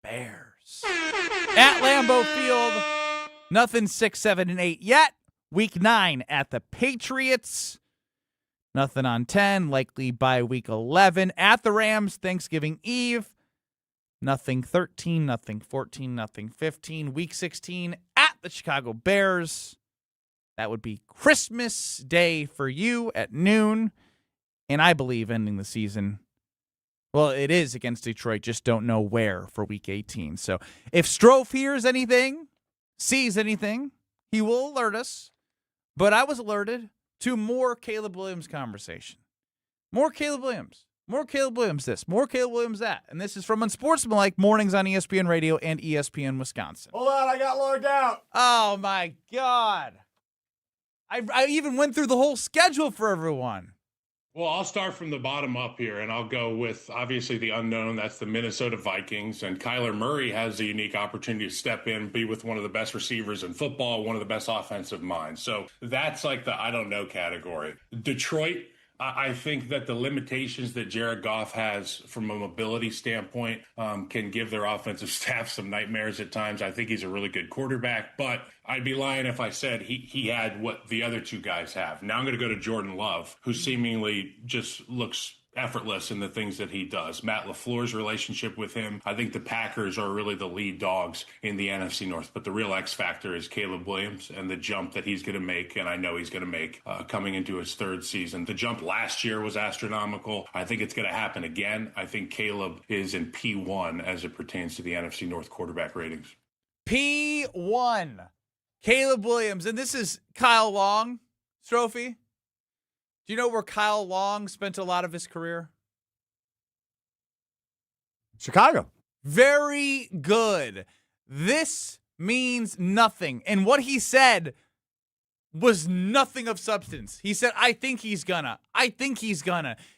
Speaker 2: Bears. At Lambeau Field, nothing 6, 7, and 8 yet. Week 9 at the Patriots. Nothing on 10, likely by Week 11. At the Rams, Thanksgiving Eve. Nothing 13, nothing 14, nothing 15. Week 16 at the Chicago Bears. That would be Christmas Day for you at noon. And I believe ending the season, well, it is against Detroit. Just don't know where for Week 18. So if Strouf hears anything, sees anything, he will alert us. But I was alerted to more Caleb Williams conversation. More Caleb Williams. More Caleb Williams this, more Caleb Williams that. And this is from Unsportsmanlike Mornings on ESPN Radio and ESPN Wisconsin.
Speaker 3: Hold on, I got logged out.
Speaker 2: Oh, my God. I even went through the whole schedule for everyone.
Speaker 16: Well, I'll start from the bottom up here, and I'll go with, obviously, the unknown. That's the Minnesota Vikings. And Kyler Murray has a unique opportunity to step in, be with one of the best receivers in football, one of the best offensive minds. So that's like the I don't know category. Detroit, I think that the limitations that Jared Goff has from a mobility standpoint can give their offensive staff some nightmares at times. I think he's a really good quarterback, but I'd be lying if I said he had what the other two guys have. Now I'm going to go to Jordan Love, who seemingly just looks effortless in the things that he does. Matt LaFleur's relationship with him, I think the Packers are really the lead dogs in the NFC North. But the real X factor is Caleb Williams and the jump that he's going to make, and I know he's going to make coming into his third season. The jump last year was astronomical. I think it's going to happen again. I think Caleb is in P1 as it pertains to the NFC North quarterback ratings.
Speaker 2: P1, Caleb Williams. And this is Kyle Long, Strophy. Do you know where Kyle Long spent a lot of his career?
Speaker 3: Chicago.
Speaker 2: Very good. This means nothing. And what he said was nothing of substance. He said, I think he's gonna.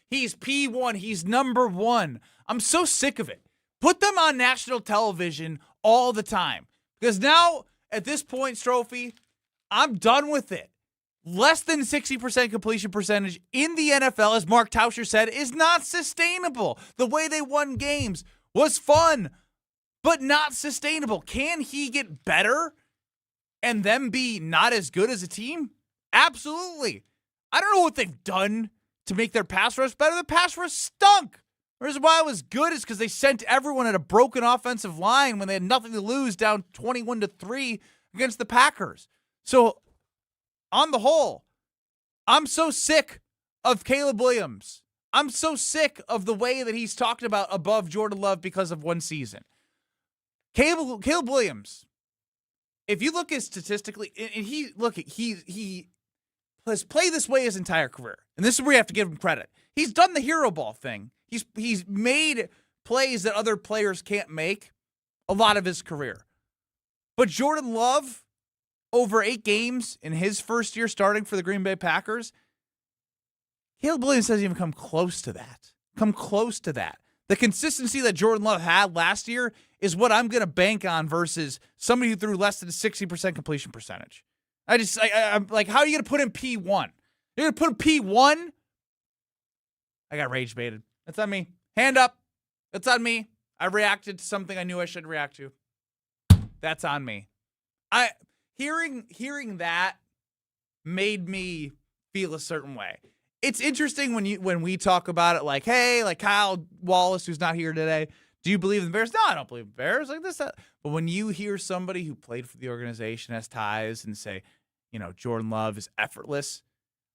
Speaker 2: He's P1. He's number one. I'm so sick of it. Put them on national television all the time. Because now, at this point, Strouf, I'm done with it. Less than 60% completion percentage in the NFL, as Mark Tauscher said, is not sustainable. The way they won games was fun, but not sustainable. Can he get better and then be not as good as a team? Absolutely. I don't know what they've done to make their pass rush better. The pass rush stunk. The reason why it was good is because they sent everyone at a broken offensive line when they had nothing to lose, down 21-3 against the Packers. So, on the whole, I'm so sick of Caleb Williams. I'm so sick of the way that he's talked about above Jordan Love because of one season. Caleb Williams, if you look at statistically, and he has played this way his entire career, and this is where you have to give him credit. He's done the hero ball thing. He's made plays that other players can't make a lot of his career. But Jordan Love, over 8 games in his first year starting for the Green Bay Packers, Caleb Williams hasn't even come close to that. The consistency that Jordan Love had last year is what I'm going to bank on versus somebody who threw less than 60% completion percentage. I'm like, how are you going to put in P1? You're going to put in P1? I got rage baited. That's on me. Hand up. That's on me. I reacted to something I knew I shouldn't react to. That's on me. Hearing that made me feel a certain way. It's interesting when we talk about it like, hey, like Kyle Wallace, who's not here today, do you believe in the Bears? No, I don't believe in the Bears. Like this, that. But when you hear somebody who played for the organization, has ties, and say, Jordan Love is effortless,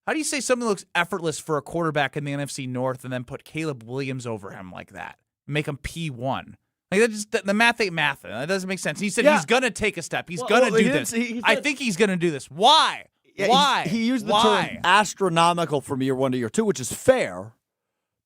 Speaker 2: how do you say something looks effortless for a quarterback in the NFC North and then put Caleb Williams over him like that? Make him P1. Like the math ain't math. That doesn't make sense. He said he's going to take a step. He's going to do this. I think he's going to do this. Why?
Speaker 3: Yeah,
Speaker 2: Why?
Speaker 3: He used the term astronomical from year 1 to year 2, which is fair.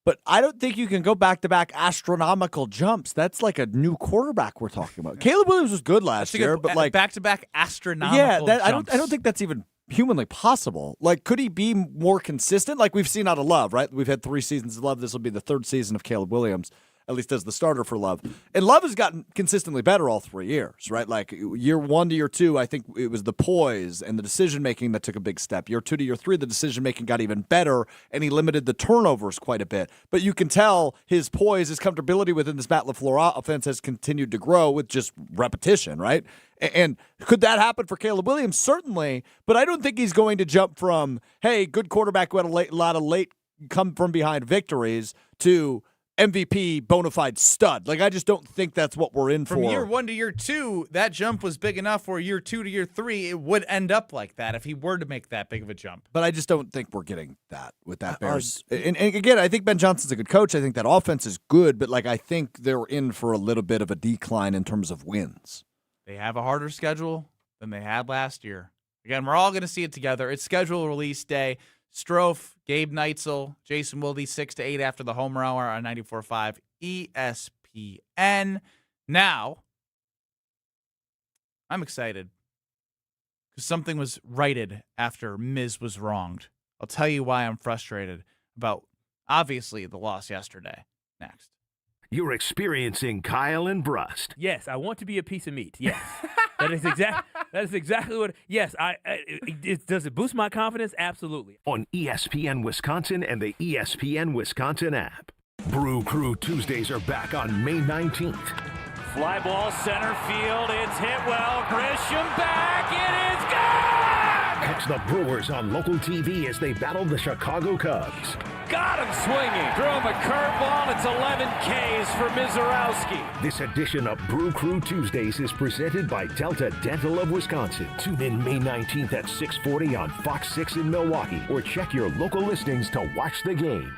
Speaker 3: But I don't think you can go back-to-back astronomical jumps. That's like a new quarterback we're talking about. Caleb Williams was good last year, but like
Speaker 2: back-to-back astronomical jumps.
Speaker 3: I don't think that's even humanly possible. Like, could he be more consistent? Like we've seen out of Love, right? We've had 3 seasons of Love. This will be the 3rd season of Caleb Williams, at least as the starter for Love. And Love has gotten consistently better all 3 years, right? Like year 1 to year 2, I think it was the poise and the decision-making that took a big step. Year 2 to year 3, the decision-making got even better, and he limited the turnovers quite a bit. But you can tell his poise, his comfortability within this Matt LaFleur offense has continued to grow with just repetition, right? And could that happen for Caleb Williams? Certainly, but I don't think he's going to jump from, hey, good quarterback who had a lot of late come-from-behind victories to MVP bona fide stud. Like, I just don't think that's what we're in for.
Speaker 2: From year 1 to year 2, that jump was big enough where year 2 to year 3, it would end up like that if he were to make that big of a jump.
Speaker 3: But I just don't think we're getting that with that Bears. And again, I think Ben Johnson's a good coach. I think that offense is good, but like I think they're in for a little bit of a decline in terms of wins.
Speaker 2: They have a harder schedule than they had last year. Again, we're all going to see it together. It's schedule release day. Strouf, Gabe Neitzel, Jason Wilde, 6 to 8 after the Homer Hour on 94.5 ESPN. Now, I'm excited because something was righted after Miz was wronged. I'll tell you why I'm frustrated about, obviously, the loss yesterday. Next.
Speaker 18: You're experiencing Kyle and Brust.
Speaker 7: Yes, I want to be a piece of meat. Yes. That is exactly what. Yes, does it boost my confidence? Absolutely.
Speaker 18: On ESPN Wisconsin and the ESPN Wisconsin app. Brew Crew Tuesdays are back on May 19th.
Speaker 17: Fly ball center field. It's hit well. Grisham back. It is gone.
Speaker 18: Catch the Brewers on local TV as they battle the Chicago Cubs.
Speaker 17: Got him swinging. Threw him a curveball. It's 11 Ks for Mizorowski.
Speaker 18: This edition of Brew Crew Tuesdays is presented by Delta Dental of Wisconsin. Tune in May 19th at 6:40 on Fox 6 in Milwaukee, or check your local listings to watch the game.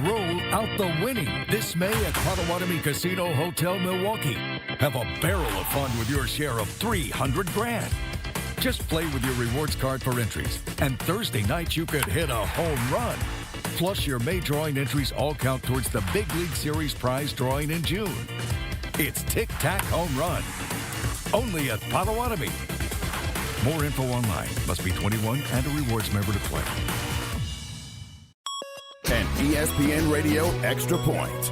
Speaker 20: Roll out the winning this May at Potawatomi Casino Hotel Milwaukee. Have a barrel of fun with your share of $300 grand. Just play with your rewards card for entries, and Thursday night you could hit a home run. Plus, your May drawing entries all count towards the Big League Series prize drawing in June. It's Tic Tac Home Run, only at Potawatomi. More info online. Must be 21 and a rewards member to play.
Speaker 13: An ESPN Radio Extra Point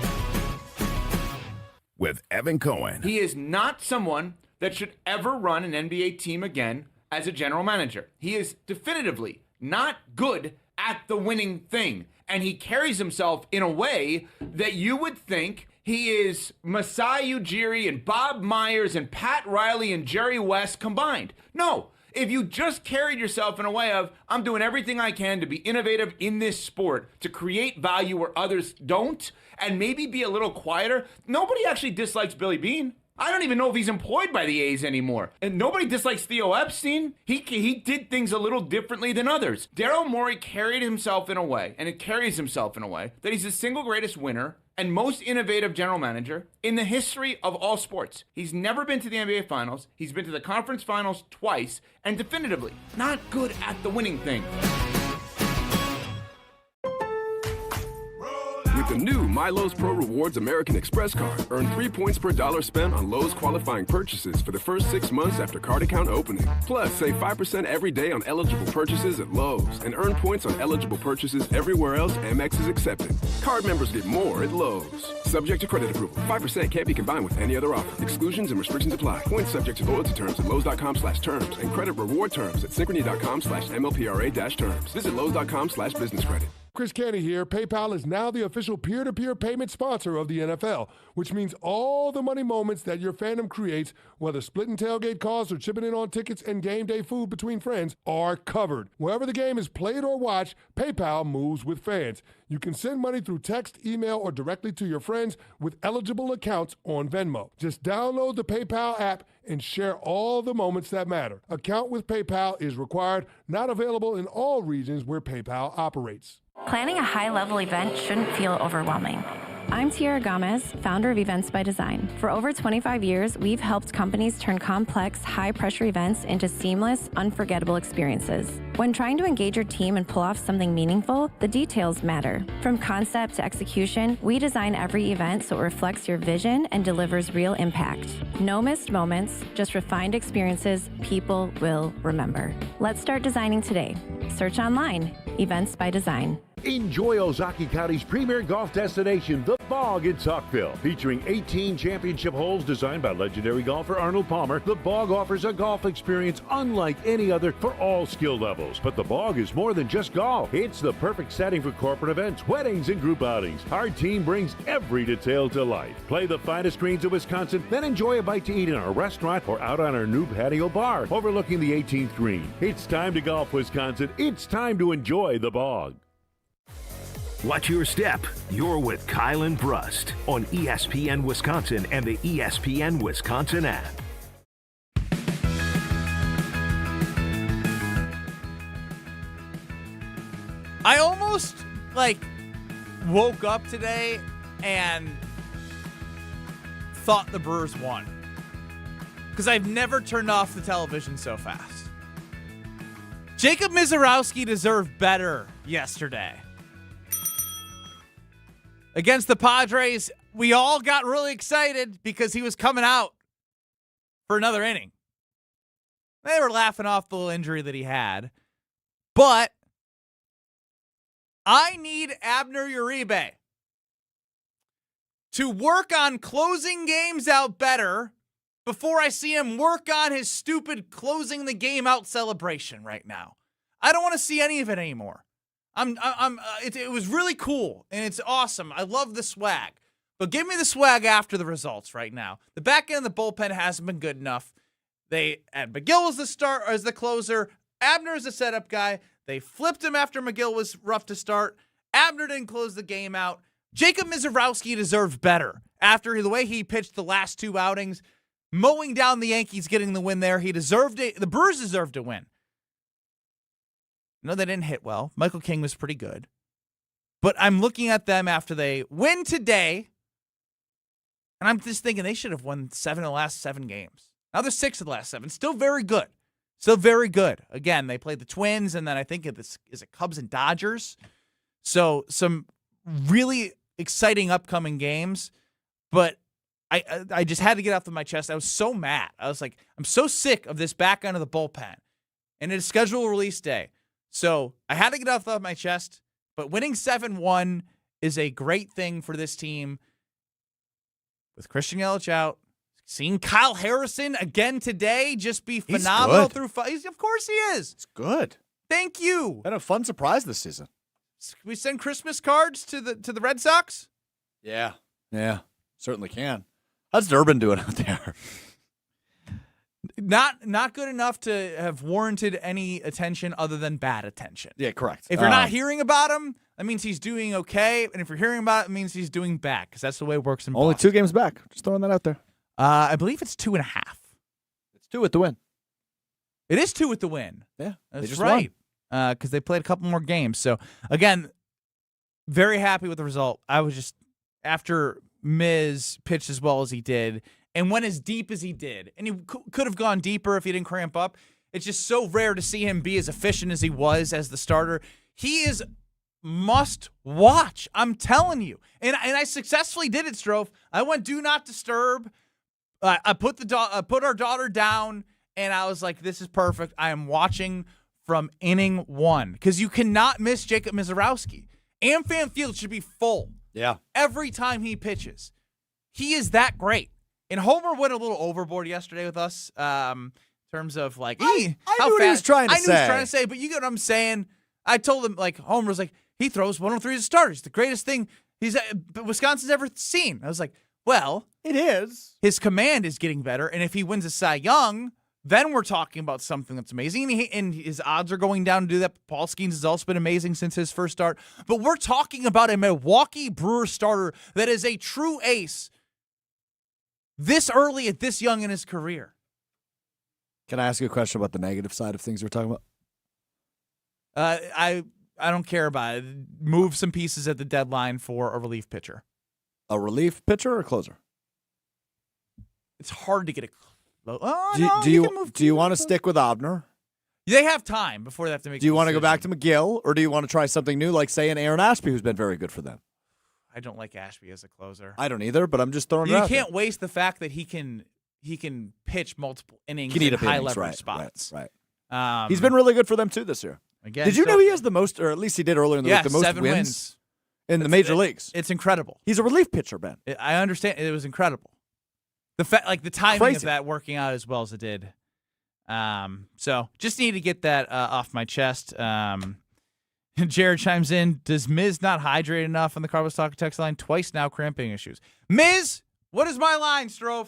Speaker 13: with Evan Cohen.
Speaker 14: He is not someone that should ever run an NBA team again as a general manager. He is definitively not good at the winning thing. And he carries himself in a way that you would think he is Masai Ujiri and Bob Myers and Pat Riley and Jerry West combined. No. If you just carried yourself in a way of, I'm doing everything I can to be innovative in this sport, to create value where others don't, and maybe be a little quieter, nobody actually dislikes Billy Beane. I don't even know if he's employed by the A's anymore. And nobody dislikes Theo Epstein. He did things a little differently than others. Daryl Morey carried himself in a way, and it carries himself in a way, that he's the single greatest winner and most innovative general manager in the history of all sports. He's never been to the NBA Finals. He's been to the conference finals twice, and definitively not good at the winning thing.
Speaker 21: With the new My Lowe's Pro Rewards American Express card, earn 3 points per dollar spent on Lowe's qualifying purchases for the first 6 months after card account opening. Plus, save 5% every day on eligible purchases at Lowe's and earn points on eligible purchases everywhere else Amex is accepted. Card members get more at Lowe's. Subject to credit approval. 5% can't be combined with any other offer. Exclusions and restrictions apply. Points subject to loyalty terms at Lowe's.com/terms and credit reward terms at Synchrony.com/MLPRA-terms. Visit Lowe's.com/business credit.
Speaker 22: Chris Canty here. PayPal is now the official peer-to-peer payment sponsor of the NFL, which means all the money moments that your fandom creates, whether splitting tailgate costs or chipping in on tickets and game day food between friends, are covered. Wherever the game is played or watched, PayPal moves with fans. You can send money through text, email, or directly to your friends with eligible accounts on Venmo. Just download the PayPal app and share all the moments that matter. Account with PayPal is required, not available in all regions where PayPal operates.
Speaker 23: Planning a high-level event shouldn't feel overwhelming. I'm Tiara Gomez, founder of Events by Design. For over 25 years, we've helped companies turn complex, high-pressure events into seamless, unforgettable experiences. When trying to engage your team and pull off something meaningful, the details matter. From concept to execution, we design every event so it reflects your vision and delivers real impact. No missed moments, just refined experiences people will remember. Let's start designing today. Search online, Events by Design.
Speaker 26: Enjoy Ozaki County's premier golf destination, The Bog in Saukville. Featuring 18 championship holes designed by legendary golfer Arnold Palmer, The Bog offers a golf experience unlike any other for all skill levels. But The Bog is more than just golf. It's the perfect setting for corporate events, weddings, and group outings. Our team brings every detail to life. Play the finest greens of Wisconsin, then enjoy a bite to eat in our restaurant or out on our new patio bar overlooking the 18th green. It's time to golf, Wisconsin. It's time to enjoy The Bog.
Speaker 1: Watch your step. You're with Kyle and Brust on ESPN Wisconsin and the ESPN Wisconsin app.
Speaker 2: I almost woke up today and thought the Brewers won, because I've never turned off the television so fast. Jacob Mizorowski deserved better yesterday. Against the Padres, we all got really excited because he was coming out for another inning. They were laughing off the little injury that he had. But I need Abner Uribe to work on closing games out better before I see him work on his stupid closing the game out celebration right now. I don't want to see any of it anymore. It was really cool, and it's awesome. I love the swag. But give me the swag after the results right now. The back end of the bullpen hasn't been good enough. They had McGill as the closer. Abner is the setup guy. They flipped him after McGill was rough to start. Abner didn't close the game out. Jacob Mizorowski deserved better after the way he pitched the last two outings, mowing down the Yankees, getting the win there. He deserved it. The Brewers deserved to win. No, they didn't hit well. Michael King was pretty good. But I'm looking at them after they win today, and I'm just thinking they should have won 7 of the last 7 games. Now they're 6 of the last 7. Still very good. Still very good. Again, they played the Twins, and then I think is it Cubs and Dodgers. So some really exciting upcoming games. But I just had to get off of my chest. I was so mad. I was like, I'm so sick of this back end of the bullpen. and it's scheduled release day. So I had to get off my chest, but winning 7-1 is a great thing for this team. With Christian Yelich out, seeing Kyle Harrison again today just be phenomenal through five. Of course he is.
Speaker 3: It's good.
Speaker 2: Thank you.
Speaker 3: Been a fun surprise this season.
Speaker 2: We send Christmas cards to the Red Sox?
Speaker 3: Yeah. Yeah, certainly can. How's Durbin doing out there?
Speaker 2: Not good enough to have warranted any attention other than bad attention.
Speaker 3: Yeah, correct.
Speaker 2: If you're not hearing about him, that means he's doing okay. And if you're hearing about it, it means he's doing bad, because that's the way it works in
Speaker 3: Only
Speaker 2: Boston.
Speaker 3: 2 games back. Just throwing that out there.
Speaker 2: I believe it's 2.5.
Speaker 3: It's 2 with the win.
Speaker 2: It is 2 with the win.
Speaker 3: Yeah,
Speaker 2: that's right. Because they played a couple more games. So, again, very happy with the result. I was just, after Miz pitched as well as he did, and went as deep as he did, and he could have gone deeper if he didn't cramp up. It's just so rare to see him be as efficient as he was as the starter. He is must watch. I'm telling you. And I successfully did it, Strouf. I went do not disturb. I put our daughter down, and I was like, this is perfect. I am watching from inning 1, because you cannot miss Jacob Misiorowski. AmFam Field should be full.
Speaker 3: Yeah.
Speaker 2: Every time he pitches. He is that great. And Homer went a little overboard yesterday with us in terms of like,
Speaker 3: I knew what he was trying to say.
Speaker 2: I knew what he was trying to say, but you get what I'm saying. I told him, like, Homer was like, he throws 103 as a starter. It's the greatest thing Wisconsin's ever seen. I was like, well,
Speaker 3: it is.
Speaker 2: His command is getting better, and if he wins a Cy Young, then we're talking about something that's amazing. And his odds are going down to do that. Paul Skeens has also been amazing since his first start. But we're talking about a Milwaukee Brewers starter that is a true ace this early at this young in his career.
Speaker 3: Can I ask you a question about the negative side of things we're talking about?
Speaker 2: I don't care about it. Move some pieces at the deadline for a relief pitcher.
Speaker 3: A relief pitcher or a closer?
Speaker 2: It's hard to get a
Speaker 3: do you want to stick with Obner?
Speaker 2: They have time before they have to make.
Speaker 3: Do you want to go back to McGill, or do you want to try something new, like say an Aaron Ashby, who's been very good for them?
Speaker 2: I don't like Ashby as a closer.
Speaker 3: I don't either, but I'm just throwing it out there.
Speaker 2: You can't waste the fact that he can pitch multiple innings in high leverage spots.
Speaker 3: Right. He's been really good for them too this year.
Speaker 2: Again,
Speaker 3: did you know he has the most, or at least he did earlier in the week, the most
Speaker 2: 7 wins
Speaker 3: in the major leagues?
Speaker 2: It's incredible.
Speaker 3: He's a relief pitcher, Ben.
Speaker 2: I understand. It was incredible. The the timing of that working out as well as it did. So just need to get that off my chest. Jared chimes in. Does Miz not hydrate enough on the Carbos Talk text line? Twice now, cramping issues. Miz, what is my line, Strouf?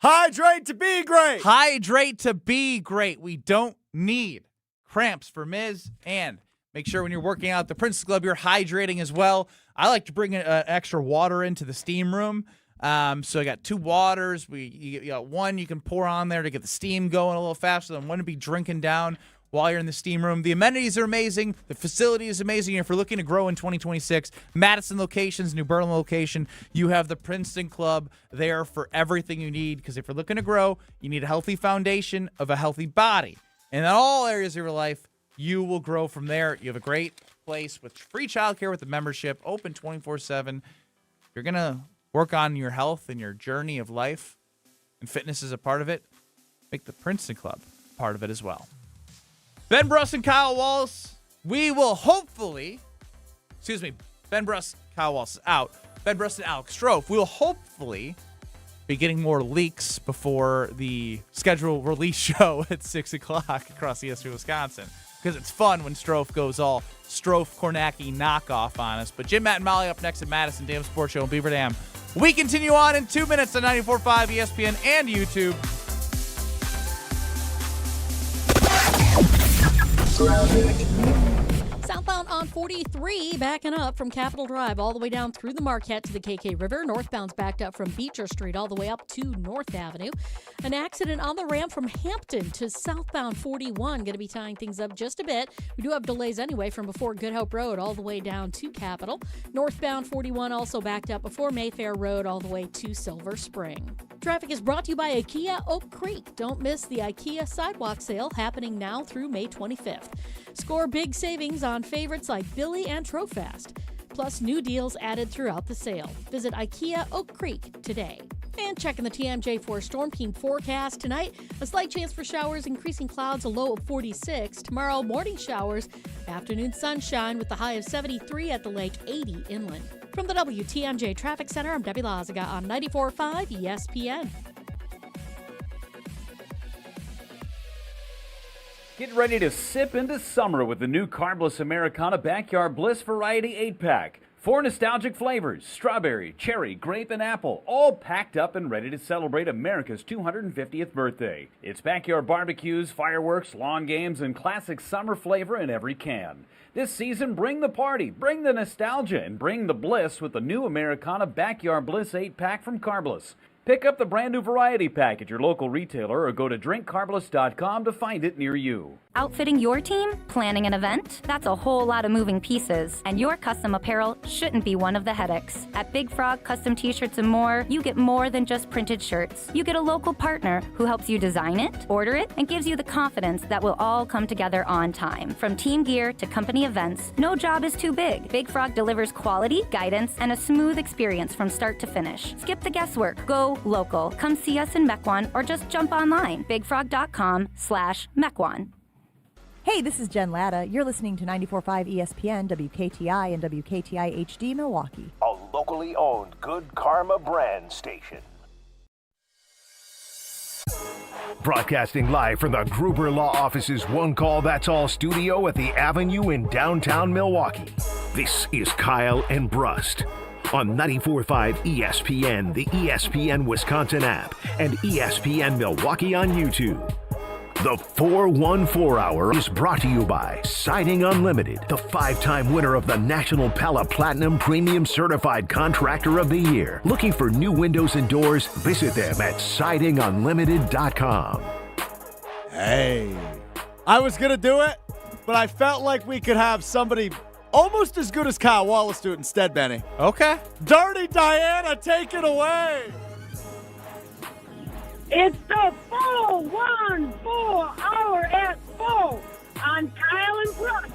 Speaker 3: Hydrate to be great.
Speaker 2: Hydrate to be great. We don't need cramps for Miz. And make sure when you're working out at the Princess Club, you're hydrating as well. I like to bring extra water into the steam room. So I got 2 waters. You got one you can pour on there to get the steam going a little faster than one to be drinking down while you're in the steam room. The amenities are amazing. The facility is amazing. If you're looking to grow in 2026, Madison locations, New Berlin location, you have the Princeton Club there for everything you need. Because if you're looking to grow, you need a healthy foundation of a healthy body. And in all areas of your life, you will grow from there. You have a great place with free childcare with the membership, open 24/7. You're going to work on your health and your journey of life, and fitness is a part of it. Make the Princeton Club part of it as well. Ben Brust and Kyle Wallace, we will hopefully, Ben Brust, Kyle Wallace is out. Ben Brust and Alex Strouf, we will hopefully be getting more leaks before the scheduled release show at 6 o'clock across ESPN Wisconsin, because it's fun when Strouf goes all Strouf-Kornacki knockoff on us. But Jim, Matt, and Molly up next at Madison Dam Sports Show in Beaver Dam. We continue on in 2 minutes on 94.5 ESPN and YouTube.
Speaker 4: Southbound on 43, backing up from Capitol Drive all the way down through the Marquette to the KK River. Northbound's backed up from Beecher Street all the way up to North Avenue. An accident on the ramp from Hampton to southbound 41. Going to be tying things up just a bit. We do have delays anyway from before Good Hope Road all the way down to Capitol. Northbound 41 also backed up before Mayfair Road all the way to Silver Spring. Traffic is brought to you by IKEA Oak Creek. Don't miss the IKEA Sidewalk Sale happening now through May 25th. Score big savings on favorites like Billy and Trofast, plus new deals added throughout the sale. Visit IKEA Oak Creek today. And checking the TMJ4 Storm Team forecast tonight, a slight chance for showers, increasing clouds, a low of 46. Tomorrow, morning showers, afternoon sunshine with the high of 73 at the lake, 80 inland. From the WTMJ Traffic Center, I'm Debbie Lazaga on 94.5 ESPN.
Speaker 5: Get ready to sip into summer with the new Carbless Americana Backyard Bliss Variety 8-pack. 4 nostalgic flavors, strawberry, cherry, grape, and apple, all packed up and ready to celebrate America's 250th birthday. It's backyard barbecues, fireworks, lawn games, and classic summer flavor in every can. This season, bring the party, bring the nostalgia, and bring the bliss with the new Americana Backyard Bliss 8-pack from Carbless. Pick up the brand new variety pack at your local retailer or go to drinkcarbless.com to find it near you.
Speaker 23: Outfitting your team? Planning an event? That's a whole lot of moving pieces, and your custom apparel shouldn't be one of the headaches. At Big Frog Custom T-Shirts and more, you get more than just printed shirts. You get a local partner who helps you design it, order it, and gives you the confidence that will all come together on time. From team gear to company events, no job is too big. Big Frog delivers quality, guidance, and a smooth experience from start to finish. Skip the guesswork. Go local. Come see us in Mequon or just jump online. bigfrog.com/Mequon.
Speaker 8: Hey, this is Jen Latta. You're listening to 94.5 ESPN, WKTI, and WKTI HD Milwaukee.
Speaker 18: A locally owned Good Karma brand station. Broadcasting live from the Gruber Law Office's One Call That's All studio at the Avenue in downtown Milwaukee. This is Kyle and Brust on 94.5 ESPN, the ESPN Wisconsin app, and ESPN Milwaukee on YouTube. The 414 Hour is brought to you by Siding Unlimited, the 5-time winner of the National Pella Platinum Premium Certified Contractor of the Year. Looking for new windows and doors? Visit them at sidingunlimited.com.
Speaker 3: Hey, I was going to do it, but I felt like we could have somebody almost as good as Kyle Wallace do it instead, Benny.
Speaker 2: Okay.
Speaker 3: Dirty Diana, take it away.
Speaker 6: It's the 414 Hour at 4 on Kyle and Brust.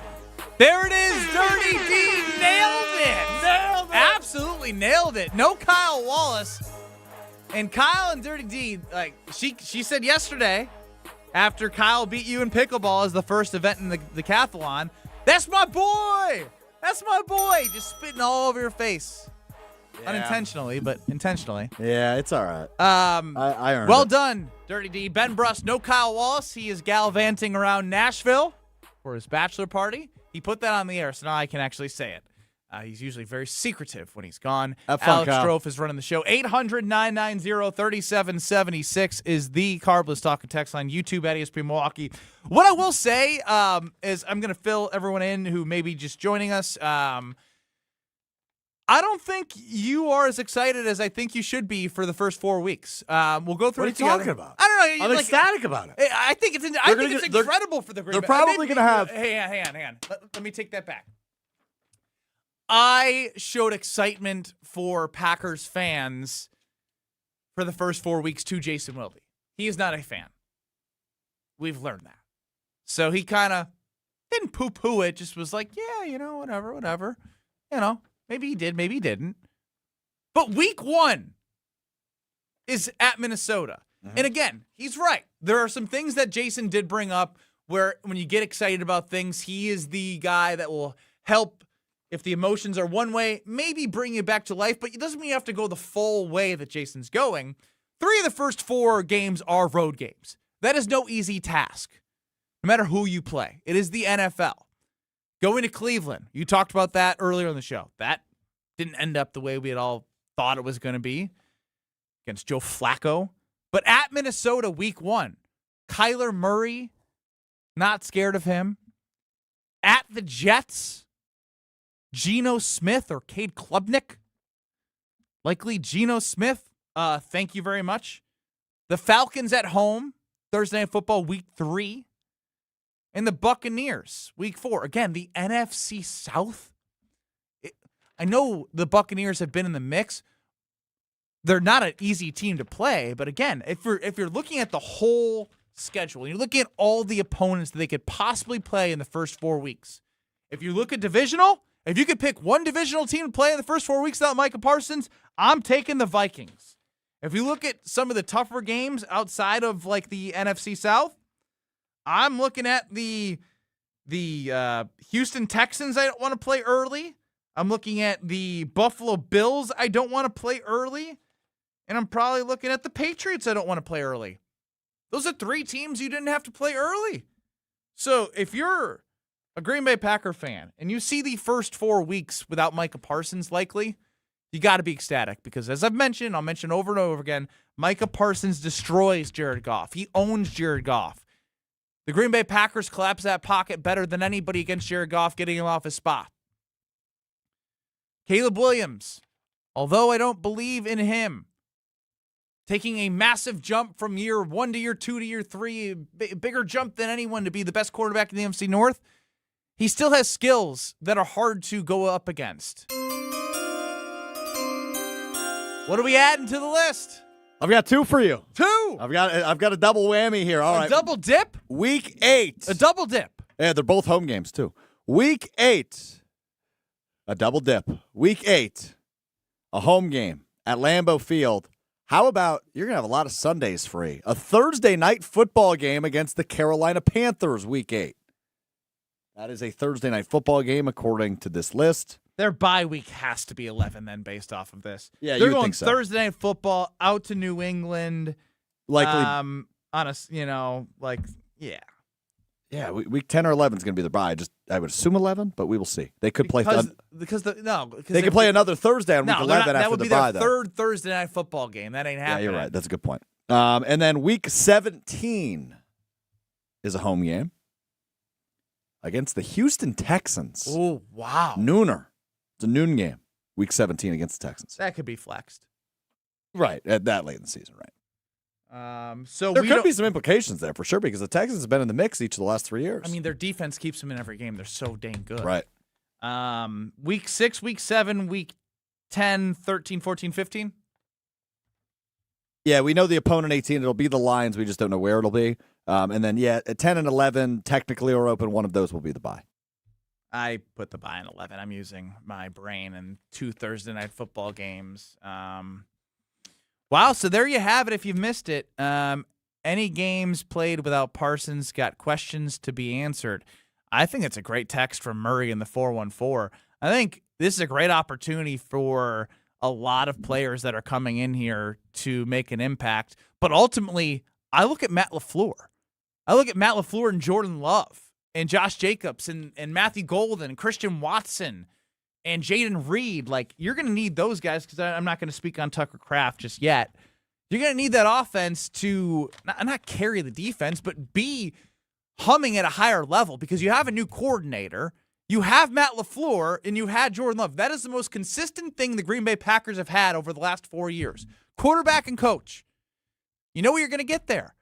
Speaker 2: There it is, Dirty D nailed it.
Speaker 3: Nailed it.
Speaker 2: Absolutely nailed it. No Kyle Wallace. And Kyle and Dirty D, like she said yesterday, after Kyle beat you in pickleball as the first event in the decathlon, that's my boy. That's my boy. Just spitting all over your face. Yeah. Unintentionally, but intentionally.
Speaker 3: Yeah, it's all right. I earned
Speaker 2: well
Speaker 3: it.
Speaker 2: done, Dirty D. Ben Brust, no Kyle Wallace. He is gallivanting around Nashville for his bachelor party. He put that on the air, so now I can actually say it. He's usually very secretive when he's gone.
Speaker 3: Have fun,
Speaker 2: Alex
Speaker 3: Kyle.
Speaker 2: Strouf is running the show. 800-990-3776 is the Carbless Talk and Text line. YouTube at ESPN Milwaukee. What I will say is I'm going to fill everyone in who may be just joining us. I don't think you are as excited as I think you should be for the first 4 weeks. We'll go through
Speaker 3: What are you
Speaker 2: it together.
Speaker 3: talking about?
Speaker 2: I don't know.
Speaker 3: I'm ecstatic about it.
Speaker 2: I think it's incredible for the Green
Speaker 3: They're
Speaker 2: Bay.
Speaker 3: probably going to have.
Speaker 2: Hang on. Let me take that back. I showed excitement for Packers fans for the first 4 weeks to Jason Wilde. He is not a fan. We've learned that. So he kind of didn't poo-poo it, just was like, yeah, whatever. Maybe he did, maybe he didn't. But week 1 is at Minnesota. Mm-hmm. And again, he's right. There are some things that Jason did bring up where when you get excited about things, he is the guy that will help. If the emotions are one way, maybe bring you back to life, but it doesn't mean you have to go the full way that Jason's going. 3 of the first 4 games are road games. That is no easy task, no matter who you play. It is the NFL. Going to Cleveland, you talked about that earlier in the show. That didn't end up the way we had all thought it was going to be against Joe Flacco. But at Minnesota, week 1, Kyler Murray, not scared of him. At the Jets, Geno Smith or Cade Klubnik. Likely Geno Smith. Thank you very much. The Falcons at home, Thursday Night Football, week 3. And the Buccaneers, week 4. Again, the NFC South. I know the Buccaneers have been in the mix. They're not an easy team to play, but again, if you're looking at the whole schedule, you're looking at all the opponents that they could possibly play in the first 4 weeks. If you look at divisional, if you could pick one divisional team to play in the first 4 weeks without Micah Parsons, I'm taking the Vikings. If you look at some of the tougher games outside of like the NFC South, I'm looking at the Houston Texans I don't want to play early. I'm looking at the Buffalo Bills I don't want to play early. And I'm probably looking at the Patriots I don't want to play early. Those are 3 teams you didn't have to play early. So if you're a Green Bay Packer fan and you see the first 4 weeks without Micah Parsons likely, you got to be ecstatic because as I've mentioned, I'll mention over and over again, Micah Parsons destroys Jared Goff. He owns Jared Goff. The Green Bay Packers collapse that pocket better than anybody against Jared Goff getting him off his spot. Caleb Williams, although I don't believe in him, taking a massive jump from year 1 to year 2 to year 3, bigger jump than anyone to be the best quarterback in the NFC North, he still has skills that are hard to go up against. What are we adding to the list?
Speaker 3: I've got 2 for you.
Speaker 2: 2?
Speaker 3: I've got a double whammy here. All right.
Speaker 2: A double dip?
Speaker 3: Week 8.
Speaker 2: A double dip.
Speaker 3: Yeah, they're both home games, too. Week 8. A double dip. Week 8. A home game at Lambeau Field. How about you're going to have a lot of Sundays free? A Thursday night football game against the Carolina Panthers, Week 8. That is a Thursday night football game according to this list.
Speaker 2: Their bye week has to be 11 then based off of this.
Speaker 3: Yeah,
Speaker 2: they're
Speaker 3: you
Speaker 2: going
Speaker 3: think so.
Speaker 2: Thursday night football out to New England.
Speaker 3: Likely.
Speaker 2: On a,
Speaker 3: Yeah, week 10 or 11 is going to be the bye. I would assume 11, but we will see. They could play. They could play another Thursday on week 11 after the bye, though.
Speaker 2: That would be their third Thursday night football game. That ain't happening.
Speaker 3: Yeah, you're right. That's a good point. And then week 17 is a home game against the Houston Texans.
Speaker 2: Oh, wow.
Speaker 3: Nooner. It's a noon game. Week 17 against the Texans.
Speaker 2: That could be flexed.
Speaker 3: Right, at that late in the season, right.
Speaker 2: So
Speaker 3: there could be some implications there for sure because the Texans have been in the mix each of the last 3 years.
Speaker 2: I mean, their defense keeps them in every game. They're so dang good.
Speaker 3: Right.
Speaker 2: Week 6, week 7, week 10, 13, 14, 15.
Speaker 3: Yeah, we know the opponent 18. It'll be the Lions. We just don't know where it'll be. And then, at 10 and 11, technically are open. One of those will be the bye.
Speaker 2: I put the bye in 11. I'm using my brain and 2 Thursday night football games. Wow, so there you have it if you've missed it. Any games played without Parsons got questions to be answered. I think it's a great text from Murray in the 414. I think this is a great opportunity for a lot of players that are coming in here to make an impact. But ultimately, I look at Matt LaFleur. I look at Matt LaFleur and Jordan Love and Josh Jacobs and Matthew Golden and Christian Watson and Jaden Reed. Like, you're going to need those guys because I'm not going to speak on Tucker Kraft just yet. You're going to need that offense to not carry the defense, but be humming at a higher level because you have a new coordinator. You have Matt LaFleur, and you had Jordan Love. That is the most consistent thing the Green Bay Packers have had over the last 4 years. Quarterback and coach. You know what you're going to get there.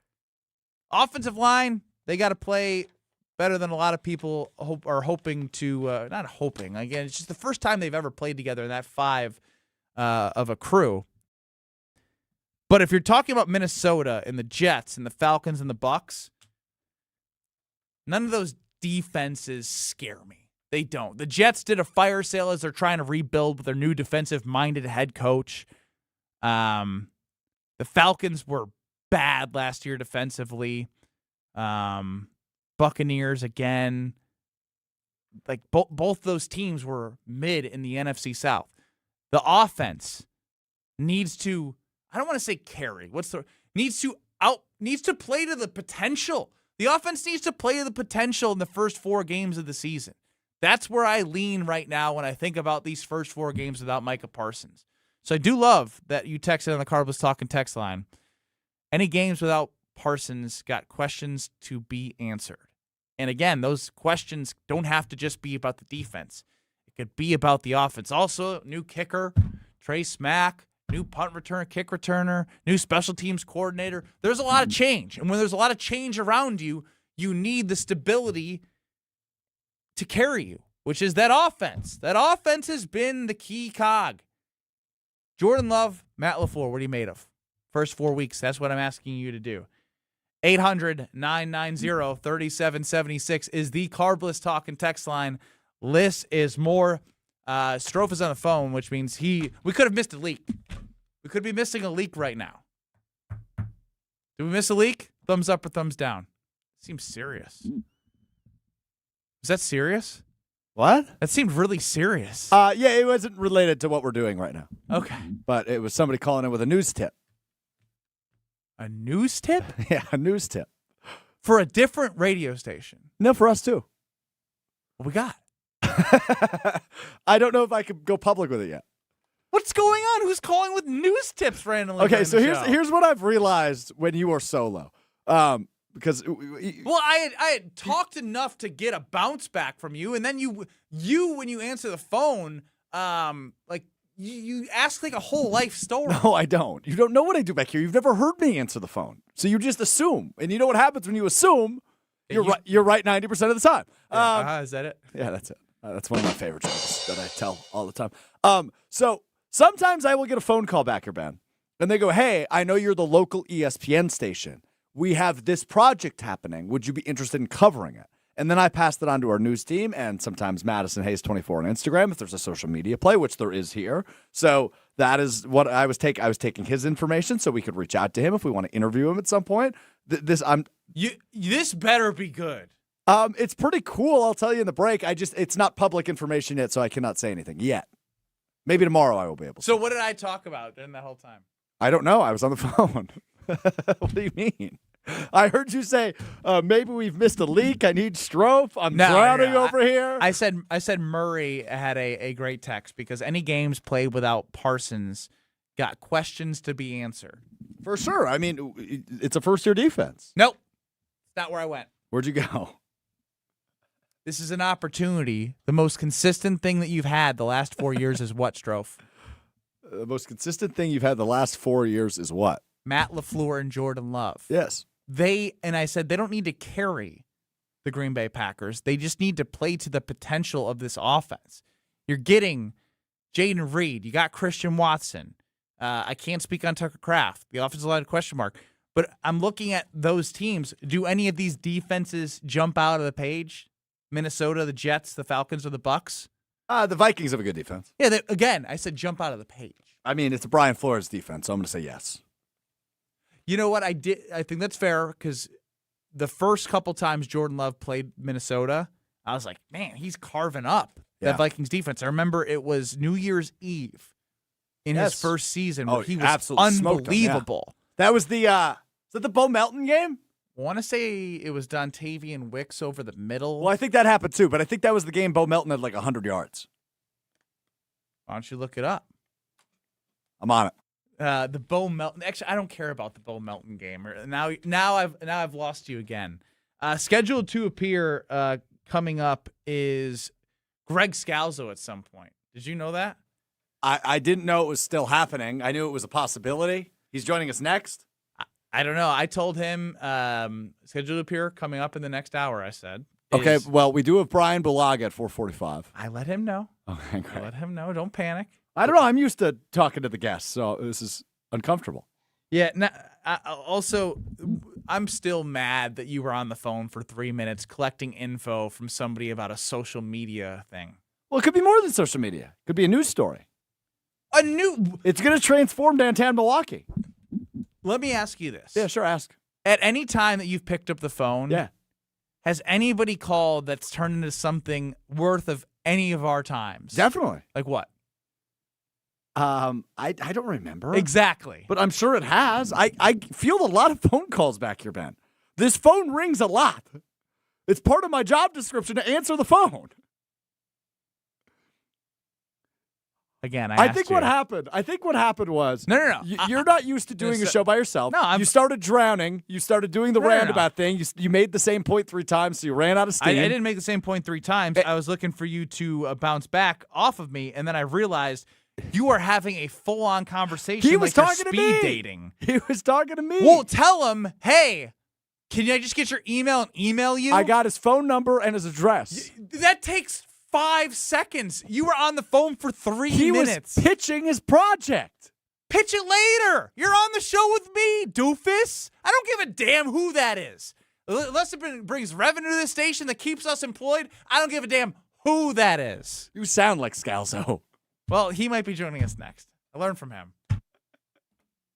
Speaker 2: Offensive line, they got to play better than a lot of people are hoping to, not hoping. Again, it's just the first time they've ever played together in that 5 of a crew. But if you're talking about Minnesota and the Jets and the Falcons and the Bucks, none of those defenses scare me. They don't. The Jets did a fire sale as they're trying to rebuild with their new defensive-minded head coach. The Falcons were bad last year defensively. Buccaneers, again. Like, both those teams were mid in the NFC South. The offense needs to, I don't want to say carry. Needs to play to the potential. The offense needs to play to the potential in the first 4 games of the season. That's where I lean right now when I think about these first 4 games without Micah Parsons. So I do love that you texted on the Cardless Talking text line. Any games without Parsons got questions to be answered. And again, those questions don't have to just be about the defense. It could be about the offense. Also, new kicker, Trey Smack, new punt returner, kick returner, new special teams coordinator. There's a lot of change. And when there's a lot of change around you, you need the stability to carry you, which is that offense. That offense has been the key cog. Jordan Love, Matt LaFleur, what are you made of? First 4 weeks, that's what I'm asking you to do. 800-990-3776 is the Cardless Talking text line. Less is more. Strouf is on the phone, which means we could have missed a leak. We could be missing a leak right now. Did we miss a leak? Thumbs up or thumbs down? Seems serious. Is that serious?
Speaker 3: What?
Speaker 2: That seemed really serious.
Speaker 3: Yeah, it wasn't related to what we're doing right now.
Speaker 2: Okay.
Speaker 3: But it was somebody calling in with a news tip.
Speaker 2: A news tip?
Speaker 3: Yeah, a news tip.
Speaker 2: For a different radio station.
Speaker 3: No, for us too.
Speaker 2: What we got?
Speaker 3: I don't know if I could go public with it yet.
Speaker 2: What's going on? Who's calling with news tips randomly?
Speaker 3: Okay, so
Speaker 2: during the show?
Speaker 3: here's what I've realized when you are solo. Because
Speaker 2: well, I had talked enough to get a bounce back from you, and then you when you answer the phone, you ask like a whole life story.
Speaker 3: No, I don't. You don't know what I do back here. You've never heard me answer the phone, so you just assume. And you know what happens when you assume? You're right. You're right 90% of the time.
Speaker 2: Is that it?
Speaker 3: Yeah, that's it. That's one of my favorite jokes that I tell all the time. So sometimes I will get a phone call back here, Ben, and they go, "Hey, I know you're the local ESPN station. We have this project happening. Would you be interested in covering it?" And then I passed it on to our news team and sometimes Madison Hayes 24 on Instagram if there's a social media play, which there is here. So that is what I was taking. I was taking his information so we could reach out to him if we want to interview him at some point. This
Speaker 2: better be good.
Speaker 3: It's pretty cool. I'll tell you in the break. It's not public information yet, so I cannot say anything yet. Maybe tomorrow I will be able to.
Speaker 2: So what did I talk about during that whole time?
Speaker 3: I don't know. I was on the phone. What do you mean? I heard you say, maybe we've missed a leak. I need Strouf. I'm drowning over here.
Speaker 2: I said Murray had a great text because any games played without Parsons got questions to be answered.
Speaker 3: For sure. I mean, it's a first-year defense.
Speaker 2: Nope. That's not where I went.
Speaker 3: Where'd you go?
Speaker 2: This is an opportunity. The most consistent thing that you've had the last 4 years is what, Strouf?
Speaker 3: The most consistent thing you've had the last 4 years is what?
Speaker 2: Matt LaFleur and Jordan Love.
Speaker 3: Yes.
Speaker 2: I said they don't need to carry the Green Bay Packers. They just need to play to the potential of this offense. You're getting Jaden Reed. You got Christian Watson. I can't speak on Tucker Kraft. The offensive line question mark. But I'm looking at those teams. Do any of these defenses jump out of the page? Minnesota, the Jets, the Falcons, or the Bucks?
Speaker 3: The Vikings have a good defense.
Speaker 2: Yeah, again, I said jump out of the page.
Speaker 3: I mean, it's a Brian Flores defense, so I'm going to say yes.
Speaker 2: You know what? I think that's fair because the first couple times Jordan Love played Minnesota, I was like, man, he's carving up that Vikings defense. I remember it was New Year's Eve in his first season where he was unbelievable.
Speaker 3: That was the is that the Bo Melton game?
Speaker 2: I want to say it was Dontavian Wicks over the middle.
Speaker 3: Well, I think that happened too, but I think that was the game Bo Melton had like 100 yards.
Speaker 2: Why don't you look it up?
Speaker 3: I'm on it.
Speaker 2: The Bo Melton. Actually, I don't care about the Bo Melton game. Now I've lost you again. Scheduled to appear coming up is Greg Scalzo at some point. Did you know that?
Speaker 3: I didn't know it was still happening. I knew it was a possibility. He's joining us next.
Speaker 2: I don't know. I told him scheduled to appear coming up in the next hour. I said.
Speaker 3: Okay. Well, we do have Brian Bulaga at 4:45.
Speaker 2: I let him know.
Speaker 3: Okay, great.
Speaker 2: I let him know. Don't panic.
Speaker 3: I don't know. I'm used to talking to the guests, so this is uncomfortable.
Speaker 2: Yeah. I'm still mad that you were on the phone for 3 minutes collecting info from somebody about a social media thing.
Speaker 3: Well, it could be more than social media. It could be a news story. It's going to transform downtown Milwaukee.
Speaker 2: Let me ask you this.
Speaker 3: Yeah, sure. Ask.
Speaker 2: At any time that you've picked up the phone, has anybody called that's turned into something worth of any of our times?
Speaker 3: Definitely.
Speaker 2: Like what?
Speaker 3: I don't remember.
Speaker 2: Exactly.
Speaker 3: But I'm sure it has. I feel a lot of phone calls back here, Ben. This phone rings a lot. It's part of my job description to answer the phone.
Speaker 2: Again,
Speaker 3: I think what happened was
Speaker 2: no.
Speaker 3: You're not used to doing a show by yourself.
Speaker 2: No,
Speaker 3: you started drowning. You started doing the roundabout thing. You made the same point 3 times, so you ran out of steam.
Speaker 2: I didn't make the same point 3 times. I was looking for you to bounce back off of me, and then I realized you are having a full-on conversation.
Speaker 3: He was talking
Speaker 2: to
Speaker 3: me.
Speaker 2: Speed dating.
Speaker 3: He was talking to me.
Speaker 2: Well, tell him, hey, can I just get your email and email you?
Speaker 3: I got his phone number and his address.
Speaker 2: That takes 5 seconds. You were on the phone for 3 minutes.
Speaker 3: He was pitching his project.
Speaker 2: Pitch it later. You're on the show with me, doofus. I don't give a damn who that is. Unless it brings revenue to the station that keeps us employed, I don't give a damn who that is.
Speaker 3: You sound like Scalzo.
Speaker 2: Well, he might be joining us next. I learned from him.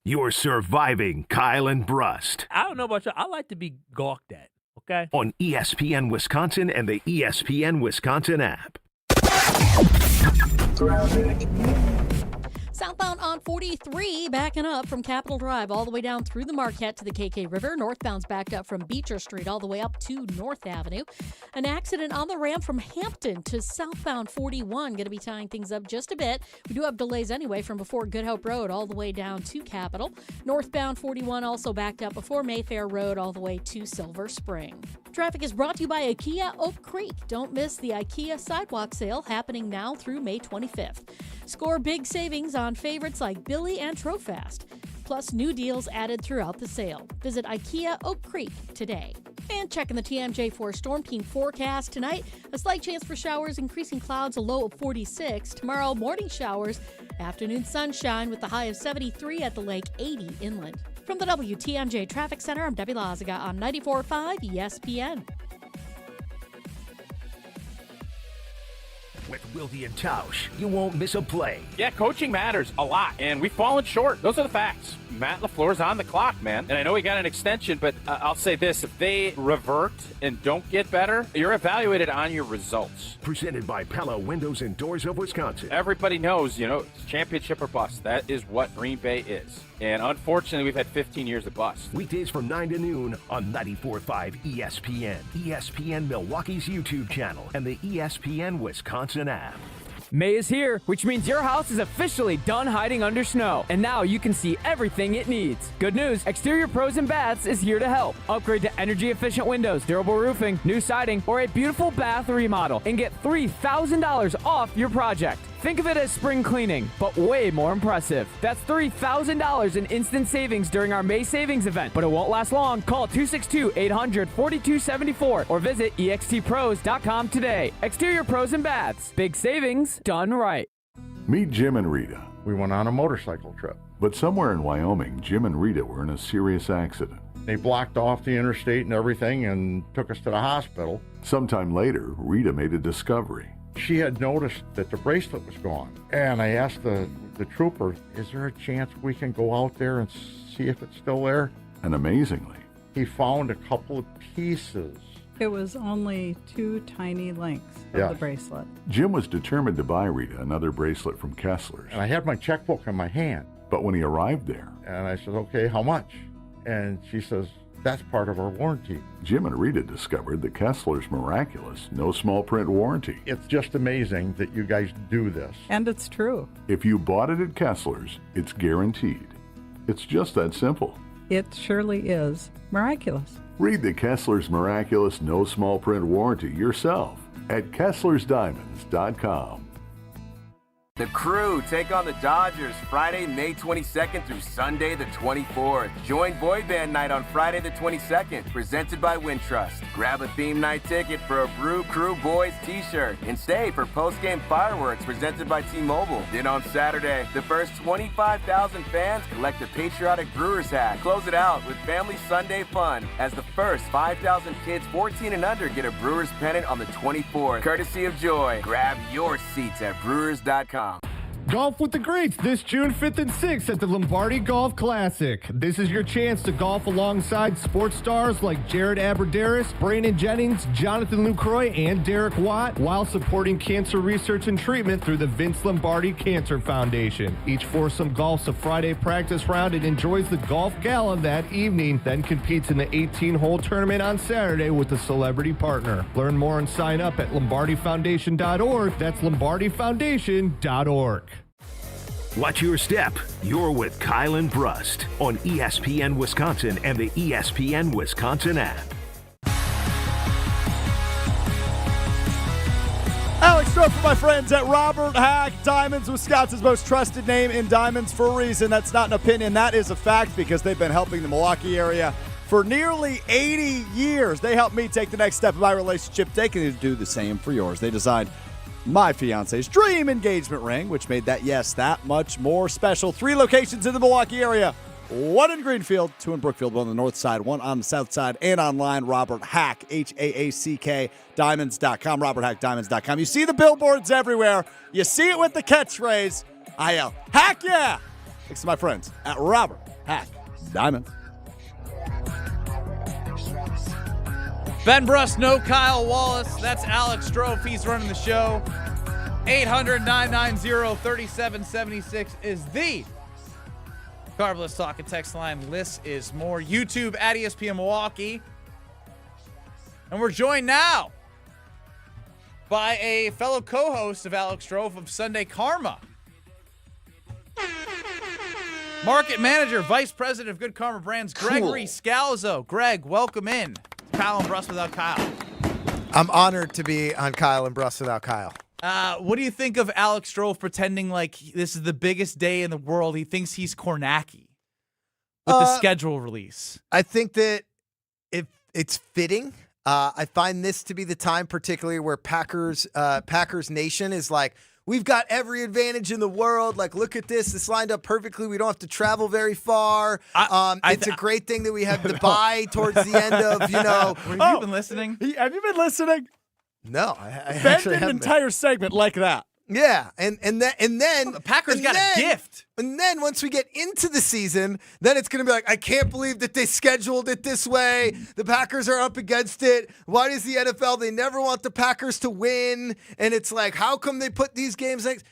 Speaker 1: You're surviving Kyle and Brust
Speaker 7: I don't know about you. I like to be gawked at, okay?
Speaker 1: on ESPN Wisconsin and the ESPN Wisconsin app.
Speaker 4: Southbound on 43, backing up from Capitol Drive all the way down through the Marquette to the KK River. Northbound's backed up from Beecher Street all the way up to North Avenue. An accident on the ramp from Hampton to southbound 41. Going to be tying things up just a bit. We do have delays anyway from before Good Hope Road all the way down to Capitol. Northbound 41 also backed up before Mayfair Road all the way to Silver Spring. Traffic is brought to you by IKEA Oak Creek. Don't miss the IKEA Sidewalk Sale happening now through May 25th. Score big savings on favorites like Billy and Trofast, plus new deals added throughout the sale. Visit IKEA Oak Creek today. And checking the TMJ4 Storm Team forecast tonight, a slight chance for showers, increasing clouds, a low of 46. Tomorrow, morning showers, afternoon sunshine with the high of 73 at the lake, 80 inland. From the WTMJ Traffic Center, I'm Debbie Lazaga on 94.5 ESPN.
Speaker 1: With Wilde and Tausch, you won't miss a play.
Speaker 9: Yeah, coaching matters a lot, and we've fallen short. Those are the facts. Matt LaFleur's on the clock, man. And I know he got an extension, but I'll say this. If they revert and don't get better, you're evaluated on your results.
Speaker 1: Presented by Pella Windows and Doors of Wisconsin.
Speaker 9: Everybody knows, it's championship or bust. That is what Green Bay is. And unfortunately, we've had 15 years of bust.
Speaker 1: Weekdays from 9 to noon on 94.5 ESPN, ESPN Milwaukee's YouTube channel, and the ESPN Wisconsin app.
Speaker 11: May is here, which means your house is officially done hiding under snow, and now you can see everything it needs. Good news, Exterior Pros and Baths is here to help. Upgrade to energy-efficient windows, durable roofing, new siding, or a beautiful bath remodel, and get $3,000 off your project. Think of it as spring cleaning, but way more impressive. That's $3,000 in instant savings during our May savings event, but it won't last long. Call 262-800-4274 or visit extpros.com today. Exterior Pros and Baths. Big savings done right.
Speaker 10: Meet Jim and Rita. We went on a motorcycle trip. But somewhere in Wyoming, Jim and Rita were in a serious accident. They blocked off the interstate and everything and took us to the hospital. Sometime later, Rita made a discovery. She had noticed that the bracelet was gone. And I asked the trooper, is there a chance we can go out there and see if it's still there? And amazingly, he found a couple of pieces.
Speaker 12: It was only 2 tiny links of the bracelet.
Speaker 10: Jim was determined to buy Rita another bracelet from Kessler's. And I had my checkbook in my hand. But when he arrived there, and I said, okay, how much? And she says, that's part of our warranty. Jim and Rita discovered the Kessler's miraculous, no small print warranty. It's just amazing that you guys do this.
Speaker 12: And it's true.
Speaker 10: If you bought it at Kessler's, it's guaranteed. It's just that simple.
Speaker 12: It surely is miraculous.
Speaker 10: Read the Kessler's miraculous, no small print warranty yourself at KesslersDiamonds.com.
Speaker 19: The Crew take on the Dodgers Friday, May 22nd through Sunday the 24th. Join Boy Band Night on Friday the 22nd, presented by Wintrust. Grab a theme night ticket for a Brew Crew Boys t-shirt and stay for post-game fireworks presented by T-Mobile. Then on Saturday, the first 25,000 fans collect a patriotic Brewers hat. Close it out with Family Sunday fun as the first 5,000 kids 14 and under get a Brewers pennant on the 24th, courtesy of Joy. Grab your seats at Brewers.com.
Speaker 24: Golf with the greats this June 5th and 6th at the Lombardi Golf Classic. This is your chance to golf alongside sports stars like Jared Abbrederis, Brandon Jennings, Jonathan Lucroy, and Derek Watt, while supporting cancer research and treatment through the Vince Lombardi Cancer Foundation. Each foursome golfs a Friday practice round and enjoys the golf gala that evening, then competes in the 18-hole tournament on Saturday with a celebrity partner. Learn more and sign up at LombardiFoundation.org. That's LombardiFoundation.org.
Speaker 1: Watch your step. You're with Kyle and Brust on ESPN Wisconsin and the ESPN Wisconsin app.
Speaker 3: Alex Strouf for my friends at Robert Hack Diamonds, Wisconsin's most trusted name in diamonds for a reason. That's not an opinion. That is a fact because they've been helping the Milwaukee area for nearly 80 years. They helped me take the next step in my relationship. They can do the same for yours. They designed my fiance's dream engagement ring, which made that, yes, that much more special. 3 locations in the Milwaukee area. 1 in Greenfield, 2 in Brookfield, 1 on the north side, 1 on the south side, and online, Robert Hack, H-A-A-C-K, diamonds.com, roberthackdiamonds.com. You see the billboards everywhere. You see it with the catchphrase. I yell, Hack yeah! Thanks to my friends at Robert Pack Diamonds.
Speaker 2: Ben Brust, no Kyle Wallace. That's Alex Strouf. He's running the show. 800-990-3776 is the Carbless Talk and Text line. List is more. YouTube at ESPN Milwaukee. And we're joined now by a fellow co-host of Alex Strouf of Sunday Karma. Market manager, vice president of Good Karma Brands, Gregory Scalzo. Greg, welcome in. Kyle and Brust without Kyle.
Speaker 13: I'm honored to be on Kyle and Brust without Kyle.
Speaker 2: What do you think of Alex Strouf pretending like this is the biggest day in the world? He thinks he's Kornacki with the schedule release.
Speaker 13: I think that it's fitting. I find this to be the time particularly where Packers Nation is like, we've got every advantage in the world. Like, look at this. This lined up perfectly. We don't have to travel very far. It's a great thing that we have the bye towards the end of,
Speaker 2: Have you been listening?
Speaker 3: Have you been listening?
Speaker 13: No, I
Speaker 3: Ben
Speaker 13: actually
Speaker 3: did an
Speaker 13: haven't been.
Speaker 3: entire segment like that.
Speaker 13: Yeah, and then
Speaker 2: the Packers got a gift.
Speaker 13: And then once we get into the season, then it's going to be like, I can't believe that they scheduled it this way. The Packers are up against it. Why does the NFL, they never want the Packers to win? And it's like, how come they put these games next?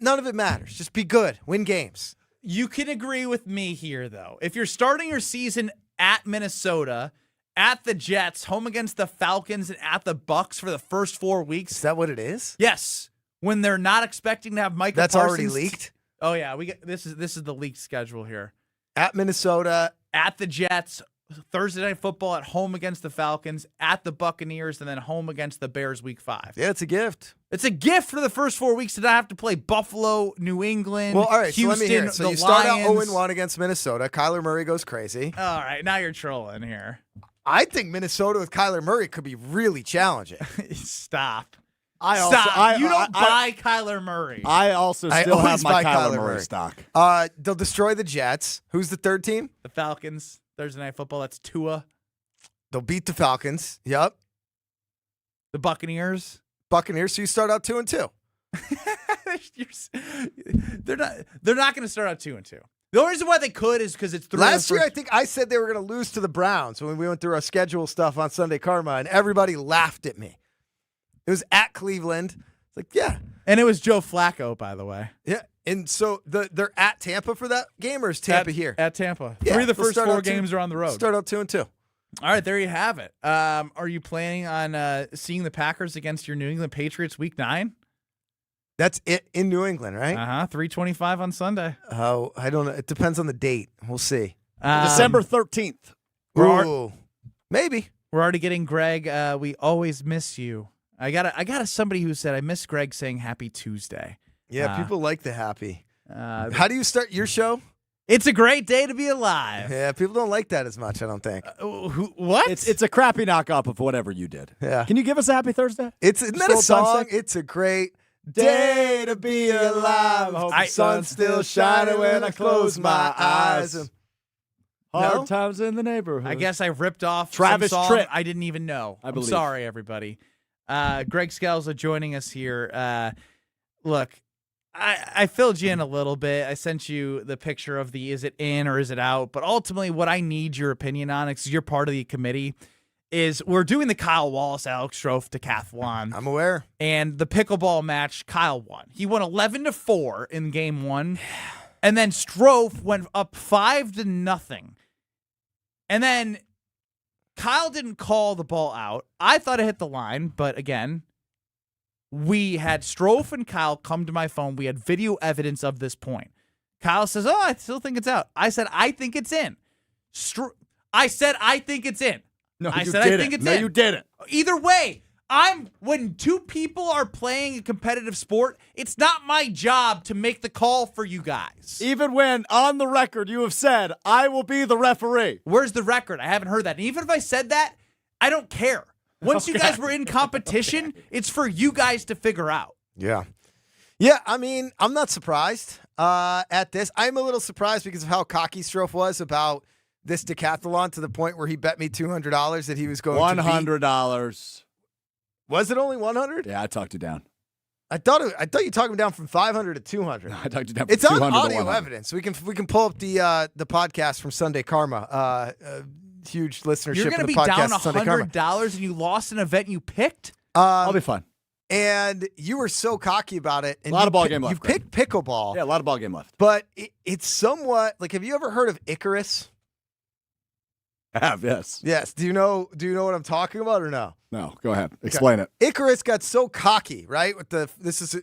Speaker 13: None of it matters. Just be good. Win games.
Speaker 2: You can agree with me here, though. If you're starting your season at Minnesota, at the Jets, home against the Falcons, and at the Bucs for the first 4 weeks.
Speaker 13: Is that what it is?
Speaker 2: Yes. When they're not expecting to have Micah
Speaker 13: That's
Speaker 2: Parsons.
Speaker 13: already leaked?
Speaker 2: Oh, yeah. This is the leaked schedule here.
Speaker 13: At Minnesota.
Speaker 2: At the Jets, Thursday Night Football at home against the Falcons, at the Buccaneers, and then home against the Bears week 5.
Speaker 13: Yeah, it's a gift.
Speaker 2: It's a gift for the first 4 weeks to not have to play Buffalo, New England,
Speaker 13: well, all right,
Speaker 2: Houston,
Speaker 13: so let me hear it. So
Speaker 2: the
Speaker 13: you start out
Speaker 2: Lions.
Speaker 13: 0-1 against Minnesota. Kyler Murray goes crazy.
Speaker 2: All right, now you're trolling here.
Speaker 13: I think Minnesota with Kyler Murray could be really challenging.
Speaker 2: Stop.
Speaker 13: Stop.
Speaker 2: You don't buy Kyler Murray.
Speaker 3: I also still have my Kyler Murray
Speaker 13: Murray
Speaker 3: stock.
Speaker 13: They'll destroy the Jets. Who's the third team?
Speaker 2: The Falcons. Thursday Night Football. That's Tua.
Speaker 13: They'll beat the Falcons. Yep.
Speaker 2: The Buccaneers.
Speaker 13: So you start out 2-2.
Speaker 2: They're not going to start out 2-2. The only reason why they could is because it's through
Speaker 13: last year. I think I said they were going to lose to the Browns when we went through our schedule stuff on Sunday Karma, and everybody laughed at me. It was at Cleveland. It's like, yeah.
Speaker 2: And it was Joe Flacco, by the way.
Speaker 13: Yeah. And so they're at Tampa for that game, or is Tampa here?
Speaker 2: At Tampa.
Speaker 13: Yeah,
Speaker 2: 3 of the
Speaker 13: they'll
Speaker 2: first
Speaker 13: start
Speaker 2: 4
Speaker 13: out
Speaker 2: games are on the road.
Speaker 13: Start out 2-2.
Speaker 2: All right, there you have it. Are you planning on seeing the Packers against your New England Patriots week 9?
Speaker 13: That's it in New England, right?
Speaker 2: 3:25 on Sunday.
Speaker 13: Oh, I don't know. It depends on the date. We'll see.
Speaker 3: December 13th.
Speaker 13: Maybe.
Speaker 2: We're already getting Greg. We always miss you. I got somebody who said I miss Greg saying Happy Tuesday.
Speaker 13: Yeah, people like the happy. How do you start your show?
Speaker 2: It's a great day to be alive.
Speaker 13: Yeah, people don't like that as much, I don't think.
Speaker 2: What?
Speaker 3: It's a crappy knockoff of whatever you did.
Speaker 13: Yeah.
Speaker 3: Can you give us a Happy Thursday?
Speaker 13: Isn't that a song? It's a great day to be alive. I hope the sun's still shining when I close my eyes.
Speaker 3: Hard times in the neighborhood.
Speaker 2: I guess I ripped off
Speaker 3: Travis
Speaker 2: some song
Speaker 3: Tritt.
Speaker 2: I didn't even know.
Speaker 3: I believe.
Speaker 2: I'm sorry, everybody. Greg Scalzo joining us here. Look, I filled you in a little bit. I sent you the picture of the is it in or is it out? But ultimately, what I need your opinion on, because you're part of the committee, is we're doing the Kyle Wallace, Alex Strouf decathlon.
Speaker 13: I'm aware.
Speaker 2: And the pickleball match, Kyle won. He won 11-4 in game 1. And then Strouf went up 5-0. And then Kyle didn't call the ball out. I thought it hit the line, but again, we had Strouf and Kyle come to my phone. We had video evidence of this point. Kyle says, "Oh, I still think it's out." I said, "I think it's in." I said, "I think it's in."
Speaker 3: No,
Speaker 2: I
Speaker 3: you
Speaker 2: said,
Speaker 3: didn't.
Speaker 2: "I think it's
Speaker 3: no,
Speaker 2: in."
Speaker 3: you didn't.
Speaker 2: Either way, when two people are playing a competitive sport, it's not my job to make the call for you guys.
Speaker 3: Even when, on the record, you have said, I will be the referee.
Speaker 2: Where's the record? I haven't heard that. And even if I said that, I don't care. Once you guys were in competition, it's for you guys to figure out.
Speaker 13: Yeah. Yeah, I mean, I'm not surprised at this. I'm a little surprised because of how cocky Strouf was about this decathlon to the point where he bet me $200 that he was going to beat.
Speaker 3: $100.
Speaker 13: Was it only 100?
Speaker 3: Yeah, I talked you down.
Speaker 13: I thought you talked him down from 500 to 200.
Speaker 3: I talked you down from
Speaker 13: It's on
Speaker 3: 200 to
Speaker 13: audio
Speaker 3: 100.
Speaker 13: evidence. We can pull up the podcast from Sunday Karma. Huge listenership.
Speaker 2: You're going to
Speaker 13: of the
Speaker 2: be
Speaker 13: podcast
Speaker 2: down
Speaker 13: Sunday Karma.
Speaker 2: $100 and you lost an event you picked?
Speaker 3: I'll be fine.
Speaker 13: And you were so cocky about it. And
Speaker 3: A lot of ball game left.
Speaker 13: You picked pickleball.
Speaker 3: Yeah, a lot of ball game left.
Speaker 13: But it's somewhat like, have you ever heard of Icarus?
Speaker 3: I have, yes.
Speaker 13: Yes. Do you know what I'm talking about or no?
Speaker 3: No, go ahead. Explain it.
Speaker 13: Icarus got so cocky, right? This is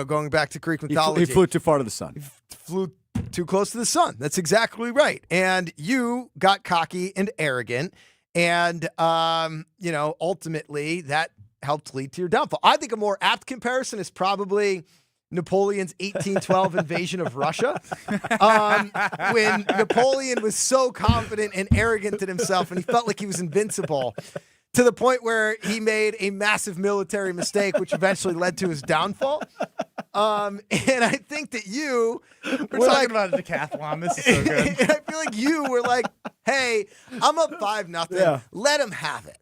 Speaker 13: going back to Greek mythology.
Speaker 3: He flew too far to the sun.
Speaker 13: He flew too close to the sun. That's exactly right. And you got cocky and arrogant, and ultimately that helped lead to your downfall. I think a more apt comparison is probably Napoleon's 1812 invasion of Russia, when Napoleon was so confident and arrogant in himself, and he felt like he was invincible, to the point where he made a massive military mistake, which eventually led to his downfall. And I think that you
Speaker 2: We're talking about a decathlon. This is so good.
Speaker 13: and I feel like you were like, hey, I'm up 5-0.
Speaker 3: Yeah.
Speaker 13: Let him have it.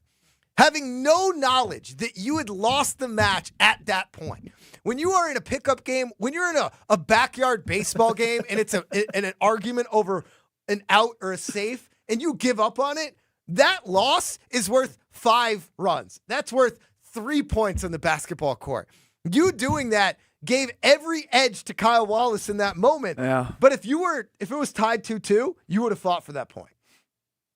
Speaker 13: Having no knowledge that you had lost the match at that point. When you are in a pickup game, when you're in a backyard baseball game and it's an argument over an out or a safe and you give up on it, that loss is worth 5 runs. That's worth 3 points on the basketball court. You doing that gave every edge to Kyle Wallace in that moment.
Speaker 3: Yeah.
Speaker 13: But if it was tied 2-2, you would have fought for that point.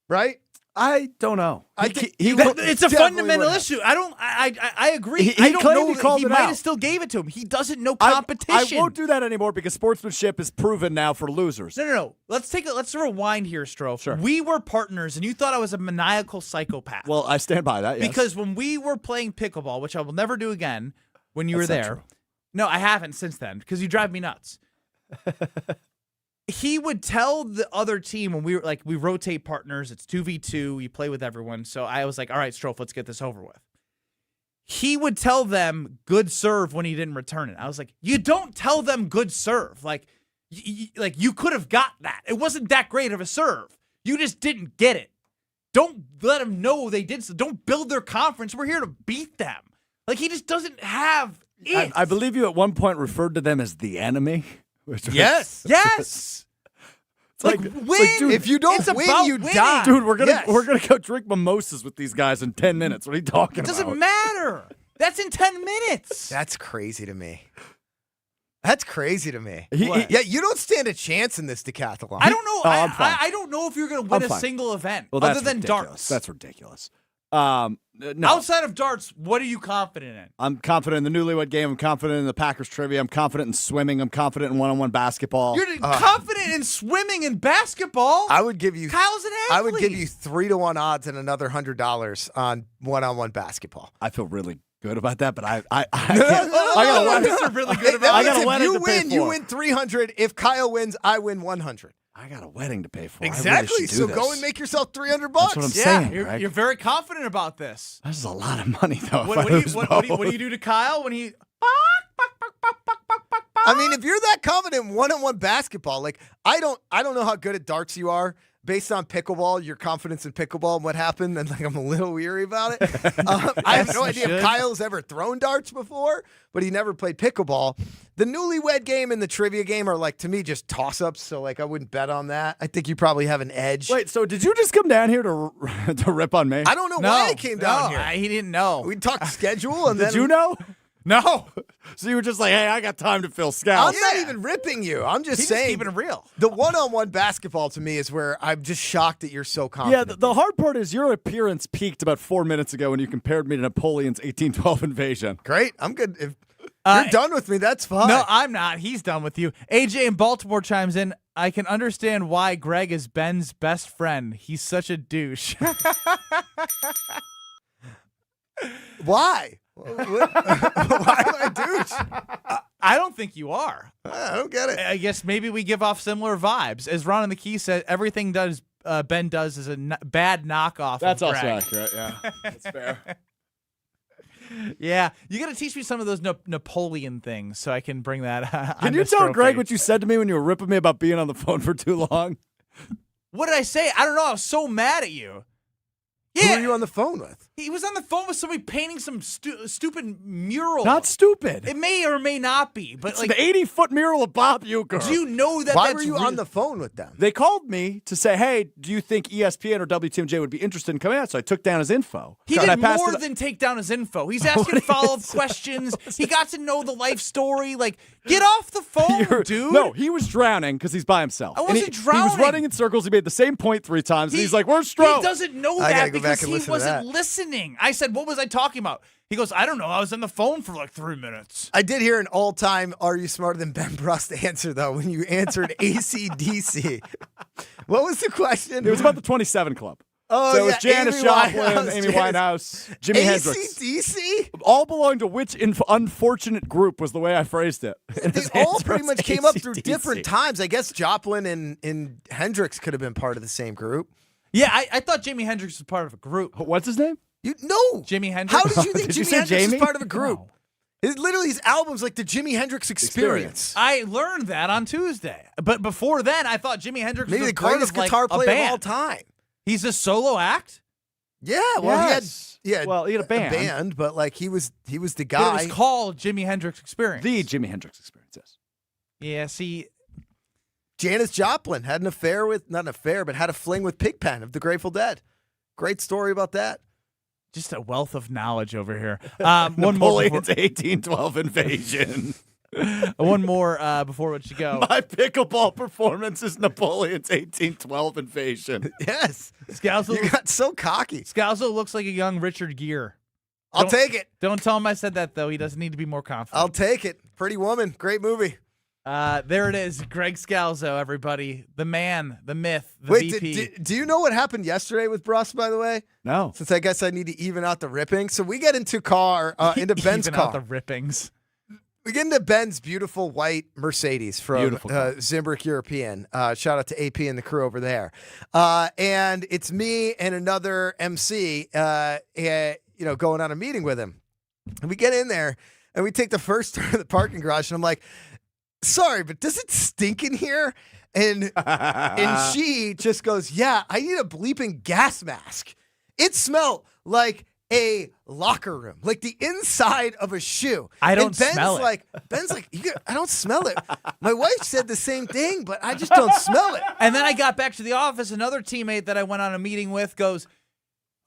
Speaker 13: Right?
Speaker 3: I don't know.
Speaker 2: It's a fundamental issue. I agree. I don't know that he might have still gave it to him. He doesn't know competition.
Speaker 3: I won't do that anymore because sportsmanship is proven now for losers.
Speaker 2: No. Let's rewind here, Strouf.
Speaker 3: Sure.
Speaker 2: We were partners, and you thought I was a maniacal psychopath.
Speaker 3: Well, I stand by that, yes.
Speaker 2: Because when we were playing pickleball, which I will never do again, when you were
Speaker 3: That's not
Speaker 2: there.
Speaker 3: true.
Speaker 2: No, I haven't since then because you drive me nuts. He would tell the other team when we rotate partners, it's 2v2, you play with everyone. So I was like, all right, Strouf, let's get this over with. He would tell them good serve when he didn't return it. I was like, you don't tell them good serve. Like you could have got that. It wasn't that great of a serve. You just didn't get it. Don't let them know they did so. Don't build their confidence. We're here to beat them. Like, he just doesn't have it.
Speaker 3: I believe you at one point referred to them as the enemy.
Speaker 2: Yes.
Speaker 3: It's like
Speaker 2: win.
Speaker 3: Dude,
Speaker 13: if you don't win, you die.
Speaker 3: Dude, we're gonna go drink mimosas with these guys in 10 minutes. What are you talking about?
Speaker 2: It doesn't matter. That's in 10 minutes.
Speaker 13: That's crazy to me. That's crazy to me.
Speaker 2: What?
Speaker 13: Yeah, you don't stand a chance in this decathlon.
Speaker 2: I don't know.
Speaker 3: I'm fine.
Speaker 2: I don't know if you're going to win
Speaker 3: I'm
Speaker 2: a
Speaker 3: fine.
Speaker 2: single event
Speaker 3: Well,
Speaker 2: other
Speaker 3: that's
Speaker 2: than
Speaker 3: ridiculous.
Speaker 2: darts.
Speaker 3: That's ridiculous. No.
Speaker 2: Outside of darts, what are you confident in?
Speaker 3: I'm confident in the newlywed game. I'm confident in the Packers trivia. I'm confident in swimming. I'm confident in one-on-one basketball.
Speaker 2: You're confident in swimming and basketball?
Speaker 13: I would give you.
Speaker 2: Kyle's an athlete.
Speaker 13: I would give you 3-1 odds and another $100 on one-on-one basketball.
Speaker 3: I feel really good about that, but I got
Speaker 2: No,
Speaker 3: a
Speaker 2: Mr. really good about
Speaker 3: I got a
Speaker 13: If
Speaker 3: wedding
Speaker 13: you
Speaker 3: to pay
Speaker 13: win,
Speaker 3: for.
Speaker 13: you win 300. If Kyle wins, I win 100.
Speaker 3: I got a wedding to pay for.
Speaker 13: Exactly.
Speaker 3: I really should do
Speaker 13: So
Speaker 3: this.
Speaker 13: go and make yourself $300.
Speaker 3: That's what I'm saying. Greg.
Speaker 2: You're very confident about this.
Speaker 3: This is a lot of money, though.
Speaker 2: What do you do to Kyle when he?
Speaker 13: I mean, if you're that confident in one-on-one basketball, like I don't know how good at darts you are. Based on pickleball, your confidence in pickleball and what happened, and like I'm a little weary about it. I have no idea if Kyle's ever thrown darts before, but he never played pickleball. The newlywed game and the trivia game are like, to me, just toss-ups, so like I wouldn't bet on that. I think you probably have an edge.
Speaker 3: Wait, so did you just come down here to rip on me?
Speaker 13: I don't know why I came down here.
Speaker 2: He didn't know.
Speaker 13: We talked schedule, and
Speaker 3: Did
Speaker 13: then
Speaker 3: you know?
Speaker 2: No.
Speaker 3: So you were just like, hey, I got time to fill scouts.
Speaker 13: I'm not even ripping you. I'm just
Speaker 2: He's
Speaker 13: saying.
Speaker 2: just keeping it real.
Speaker 13: The one-on-one basketball to me is where I'm just shocked that you're so
Speaker 3: Yeah,
Speaker 13: confident.
Speaker 3: the hard part is your appearance peaked about 4 minutes ago when you compared me to Napoleon's 1812 invasion.
Speaker 13: Great. I'm good. If you're done with me, that's fine.
Speaker 2: No, I'm not. He's done with you. AJ in Baltimore chimes in. I can understand why Greg is Ben's best friend. He's such a douche.
Speaker 13: Why? Why am I a douche?
Speaker 2: I don't think you are.
Speaker 13: I don't get it.
Speaker 2: I guess maybe we give off similar vibes. As Ron in the Key said, everything Ben does is a bad knockoff.
Speaker 3: That's
Speaker 2: of
Speaker 3: also
Speaker 2: Greg.
Speaker 3: accurate, yeah. That's fair.
Speaker 2: Yeah, you got to teach me some of those Napoleon things so I can bring that.
Speaker 3: Can you tell Greg what you said to me when you were ripping me about being on the phone for too long?
Speaker 2: What did I say? I don't know. I was so mad at you. Yeah.
Speaker 13: Who were you on the phone with?
Speaker 2: He was on the phone with somebody painting some stupid mural.
Speaker 3: Not stupid.
Speaker 2: It may or may not be, but
Speaker 3: It's
Speaker 2: like
Speaker 3: an 80-foot mural of Bob Uecker.
Speaker 2: do you know that?
Speaker 13: Why
Speaker 2: that's
Speaker 13: were you on the phone with them?
Speaker 3: They called me to say, hey, do you think ESPN or WTMJ would be interested in coming out? So I took down his info.
Speaker 2: He
Speaker 3: And I
Speaker 2: did
Speaker 3: passed
Speaker 2: more
Speaker 3: it-
Speaker 2: than take down his info. He's asking follow-up questions. He got to know the life story. Like, get off the phone, dude.
Speaker 3: No, he was drowning because he's by himself.
Speaker 2: I
Speaker 3: And
Speaker 2: wasn't
Speaker 3: He
Speaker 2: drowning.
Speaker 3: was running in circles. He made the same point 3 times, and he's like, where's Strouf?
Speaker 2: He doesn't know
Speaker 13: I gotta
Speaker 2: that
Speaker 13: go back
Speaker 2: because
Speaker 13: and
Speaker 2: he
Speaker 13: listen to
Speaker 2: wasn't
Speaker 13: that.
Speaker 2: listening. I said, what was I talking about? He goes, I don't know. I was on the phone for like 3 minutes.
Speaker 13: I did hear an all-time "Are you smarter than Ben Brust" answer though when you answered AC/DC. What was the question?
Speaker 3: It was about the 27 Club.
Speaker 13: Oh,
Speaker 3: so it was
Speaker 13: yeah,
Speaker 3: Janis
Speaker 13: Amy
Speaker 3: Joplin,
Speaker 13: Winehouse,
Speaker 3: Amy Winehouse, Jimi Hendrix.
Speaker 13: AC/DC?
Speaker 3: All belong to which unfortunate group was the way I phrased it. And
Speaker 13: They
Speaker 3: his
Speaker 13: all
Speaker 3: answer
Speaker 13: pretty
Speaker 3: was
Speaker 13: much came up through
Speaker 3: AC/DC.
Speaker 13: different times. I guess Joplin and Hendrix could have been part of the same group.
Speaker 2: Yeah, I thought Jimi Hendrix was part of a group.
Speaker 3: What's his name?
Speaker 13: No.
Speaker 2: Jimi Hendrix.
Speaker 13: How did you think
Speaker 3: Did you
Speaker 13: Jimi
Speaker 3: say
Speaker 13: Hendrix
Speaker 3: Jamie?
Speaker 13: was part of a group? His album's like the Jimi Hendrix Experience.
Speaker 2: I learned that on Tuesday. But before then, I thought Jimi Hendrix
Speaker 13: Maybe
Speaker 2: was
Speaker 13: the
Speaker 2: part
Speaker 13: greatest
Speaker 2: of, like,
Speaker 13: guitar
Speaker 2: a
Speaker 13: player
Speaker 2: band.
Speaker 13: of all time.
Speaker 2: He's a solo act?
Speaker 13: Yeah, well,
Speaker 3: Yes.
Speaker 13: he had
Speaker 3: Well, he had a band.
Speaker 13: but like he was the
Speaker 2: But
Speaker 13: guy.
Speaker 2: it was called Jimi Hendrix Experience.
Speaker 3: The Jimi Hendrix Experience, yes.
Speaker 2: Yeah, see,
Speaker 13: Janis Joplin had an affair with, not an affair, but had a fling with Pigpen of the Grateful Dead. Great story about that.
Speaker 2: just a wealth of knowledge over here. One more.
Speaker 3: Napoleon's 1812 invasion.
Speaker 2: One more before we let you go.
Speaker 3: My pickleball performance is Napoleon's 1812 invasion.
Speaker 13: Yes.
Speaker 2: Scalzo,
Speaker 13: You got so cocky.
Speaker 2: Scalzo looks like a young Richard Gere.
Speaker 13: I'll
Speaker 2: Don't-
Speaker 13: take it.
Speaker 2: Don't tell him I said that, though. He doesn't need to be more confident.
Speaker 13: I'll take it. Pretty Woman. Great movie.
Speaker 2: There it is. Greg Scalzo, everybody. The man, the myth, the
Speaker 13: Wait,
Speaker 2: VP.
Speaker 13: do you know what happened yesterday with Brust, by the way?
Speaker 3: No.
Speaker 13: Since I guess I need to even out the ripping. So we get into into Ben's
Speaker 2: Even
Speaker 13: car.
Speaker 2: out the rippings.
Speaker 13: We get into Ben's beautiful white Mercedes from
Speaker 3: Beautiful car.
Speaker 13: Zimbrick European. Shout out to AP and the crew over there. And it's me and another MC, going on a meeting with him. And we get in there and we take the first turn of the parking garage, and I'm like, sorry, but does it stink in here? And she just goes, yeah, I need a bleeping gas mask. It smelled like a locker room, like the inside of a shoe.
Speaker 2: I don't
Speaker 13: and Ben's
Speaker 2: smell it.
Speaker 13: Ben's like, I don't smell it. My wife said the same thing, but I just don't smell it.
Speaker 2: And then I got back to the office. Another teammate that I went on a meeting with goes,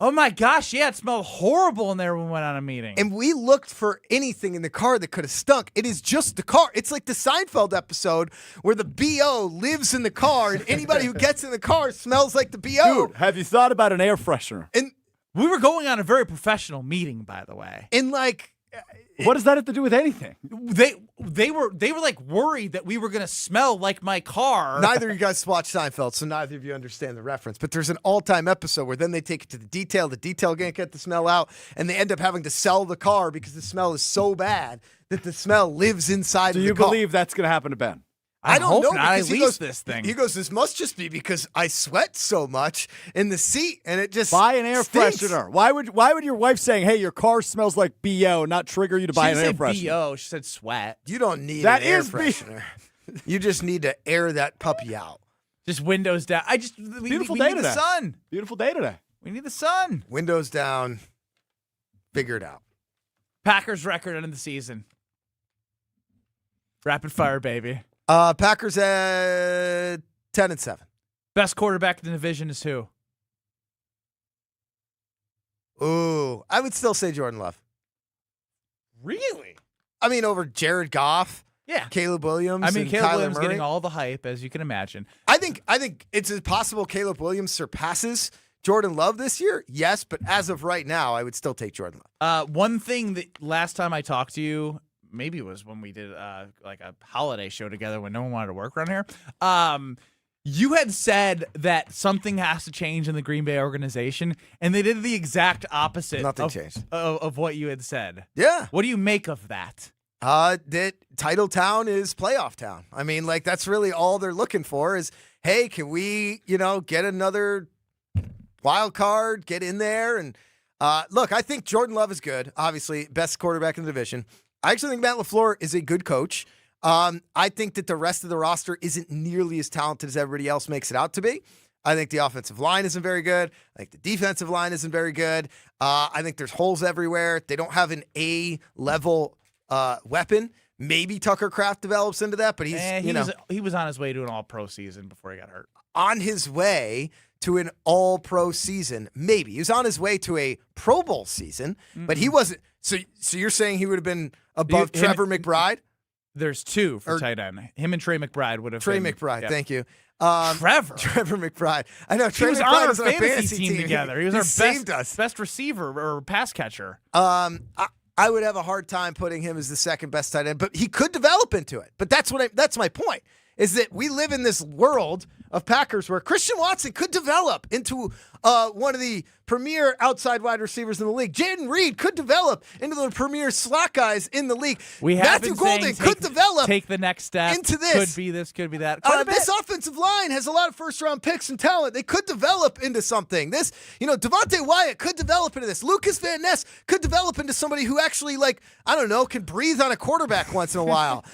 Speaker 2: oh my gosh, yeah, it smelled horrible in there when we went on a meeting.
Speaker 13: And we looked for anything in the car that could have stunk. It is just the car. It's like the Seinfeld episode where the BO lives in the car, and anybody who gets in the car smells like the BO.
Speaker 3: Dude, have you thought about an air freshener?
Speaker 13: And
Speaker 2: we were going on a very professional meeting, by the way.
Speaker 13: And like,
Speaker 3: what does that have to do with anything?
Speaker 2: They were like worried that we were gonna smell like my car.
Speaker 13: Neither of you guys watch Seinfeld, so neither of you understand the reference. But there's an all-time episode where then they take it to the detail can't get the smell out, and they end up having to sell the car because the smell is so bad that the smell lives inside
Speaker 3: Do
Speaker 13: of the
Speaker 3: you
Speaker 13: car.
Speaker 3: believe that's going to happen to Ben?
Speaker 2: I
Speaker 13: don't
Speaker 2: hope
Speaker 13: know.
Speaker 2: not. I
Speaker 13: because he
Speaker 2: leased
Speaker 13: goes-
Speaker 2: this thing.
Speaker 13: He goes, this must just be because I sweat so much in the seat, and it just
Speaker 3: Buy an air
Speaker 13: stinks.
Speaker 3: freshener. Why would your wife saying, hey, your car smells like BO not trigger you to buy
Speaker 2: She
Speaker 3: an
Speaker 2: didn't
Speaker 3: air
Speaker 2: say
Speaker 3: freshener?
Speaker 2: BO. She said sweat.
Speaker 13: You don't need
Speaker 3: That
Speaker 13: an air
Speaker 3: is
Speaker 13: freshener. You just need to air that puppy out.
Speaker 2: Just windows down.
Speaker 3: Beautiful
Speaker 2: we
Speaker 3: day
Speaker 2: need
Speaker 3: today.
Speaker 2: the sun.
Speaker 3: Beautiful day today.
Speaker 2: We need the sun.
Speaker 13: Windows down. Figure it out.
Speaker 2: Packers record end of the season. Rapid fire, baby.
Speaker 13: Packers at 10-7.
Speaker 2: Best quarterback in the division is who?
Speaker 13: Ooh, I would still say Jordan Love.
Speaker 2: Really?
Speaker 13: I mean, over Jared Goff.
Speaker 2: Yeah.
Speaker 13: Caleb Williams.
Speaker 2: I mean,
Speaker 13: and
Speaker 2: Caleb
Speaker 13: Kyler
Speaker 2: Williams
Speaker 13: Murray.
Speaker 2: getting all the hype, as you can imagine.
Speaker 13: I think it's possible Caleb Williams surpasses Jordan Love this year. Yes, but as of right now, I would still take Jordan Love.
Speaker 2: One thing that last time I talked to you, maybe it was when we did like a holiday show together when no one wanted to work around here. You had said that something has to change in the Green Bay organization, and they did the exact opposite.
Speaker 13: Nothing changed.
Speaker 2: Of what you had said.
Speaker 13: Yeah.
Speaker 2: What do you make of that?
Speaker 13: That title town is playoff town. I mean, like, that's really all they're looking for is, hey, can we, get another wild card, get in there? And look, I think Jordan Love is good. Obviously, best quarterback in the division. I actually think Matt LaFleur is a good coach. I think that the rest of the roster isn't nearly as talented as everybody else makes it out to be. I think the offensive line isn't very good. I think the defensive line isn't very good. I think there's holes everywhere. They don't have an A-level weapon. Maybe Tucker Kraft develops into that, but
Speaker 2: he was on his way to an all-pro season before he got hurt.
Speaker 13: On his way to an all-pro season, maybe. He was on his way to a Pro Bowl season, but he wasn't. So you're saying he would have been above Trevor McBride?
Speaker 2: There's two for tight end. Him and Trey McBride would have been.
Speaker 13: McBride,
Speaker 2: yeah.
Speaker 13: Thank you.
Speaker 2: Trevor
Speaker 13: McBride. I know.
Speaker 2: He was
Speaker 13: McBride
Speaker 2: on our
Speaker 13: was on a
Speaker 2: fantasy team together. He was our
Speaker 13: best
Speaker 2: receiver or pass catcher.
Speaker 13: I would have a hard time putting him as the second best tight end, but he could develop into it. But that's my point, is that we live in this world of Packers where Christian Watson could develop into one of the premier outside wide receivers in the league. Jaden Reed could develop into the premier slot guys in the league. Matthew Golden could develop
Speaker 2: take the next step
Speaker 13: into this.
Speaker 2: Could be this, could be that.
Speaker 13: This offensive line has a lot of first-round picks and talent. They could develop into something. Devontae Wyatt could develop into this. Lucas Van Ness could develop into somebody who actually, can breathe on a quarterback once in a while.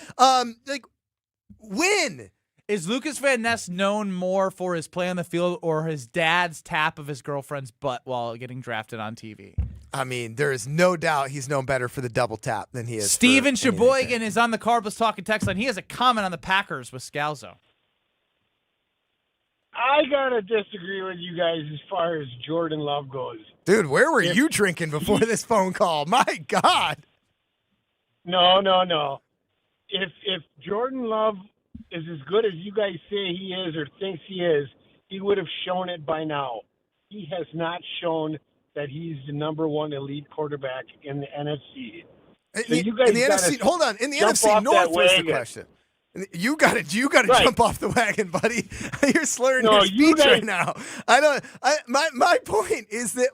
Speaker 13: Win.
Speaker 2: Is Lucas Van Ness known more for his play on the field or his dad's tap of his girlfriend's butt while getting drafted on TV?
Speaker 13: I mean, there is no doubt he's known better for the double tap than he is.
Speaker 2: Steven Sheboygan is on the Carbless Talking text line. He has a comment on the Packers with Scalzo.
Speaker 14: I got to disagree with you guys as far as Jordan Love goes.
Speaker 13: Dude, where were you drinking before this phone call? My God.
Speaker 14: No. If Jordan Love is as good as you guys say he is or thinks he is, he would have shown it by now. He has not shown that he's the number one elite quarterback in the NFC. So you guys
Speaker 13: in the NFC, hold on. In the NFC North was the question. You got to jump off the wagon, buddy. You're slurring your speech right now. My point is that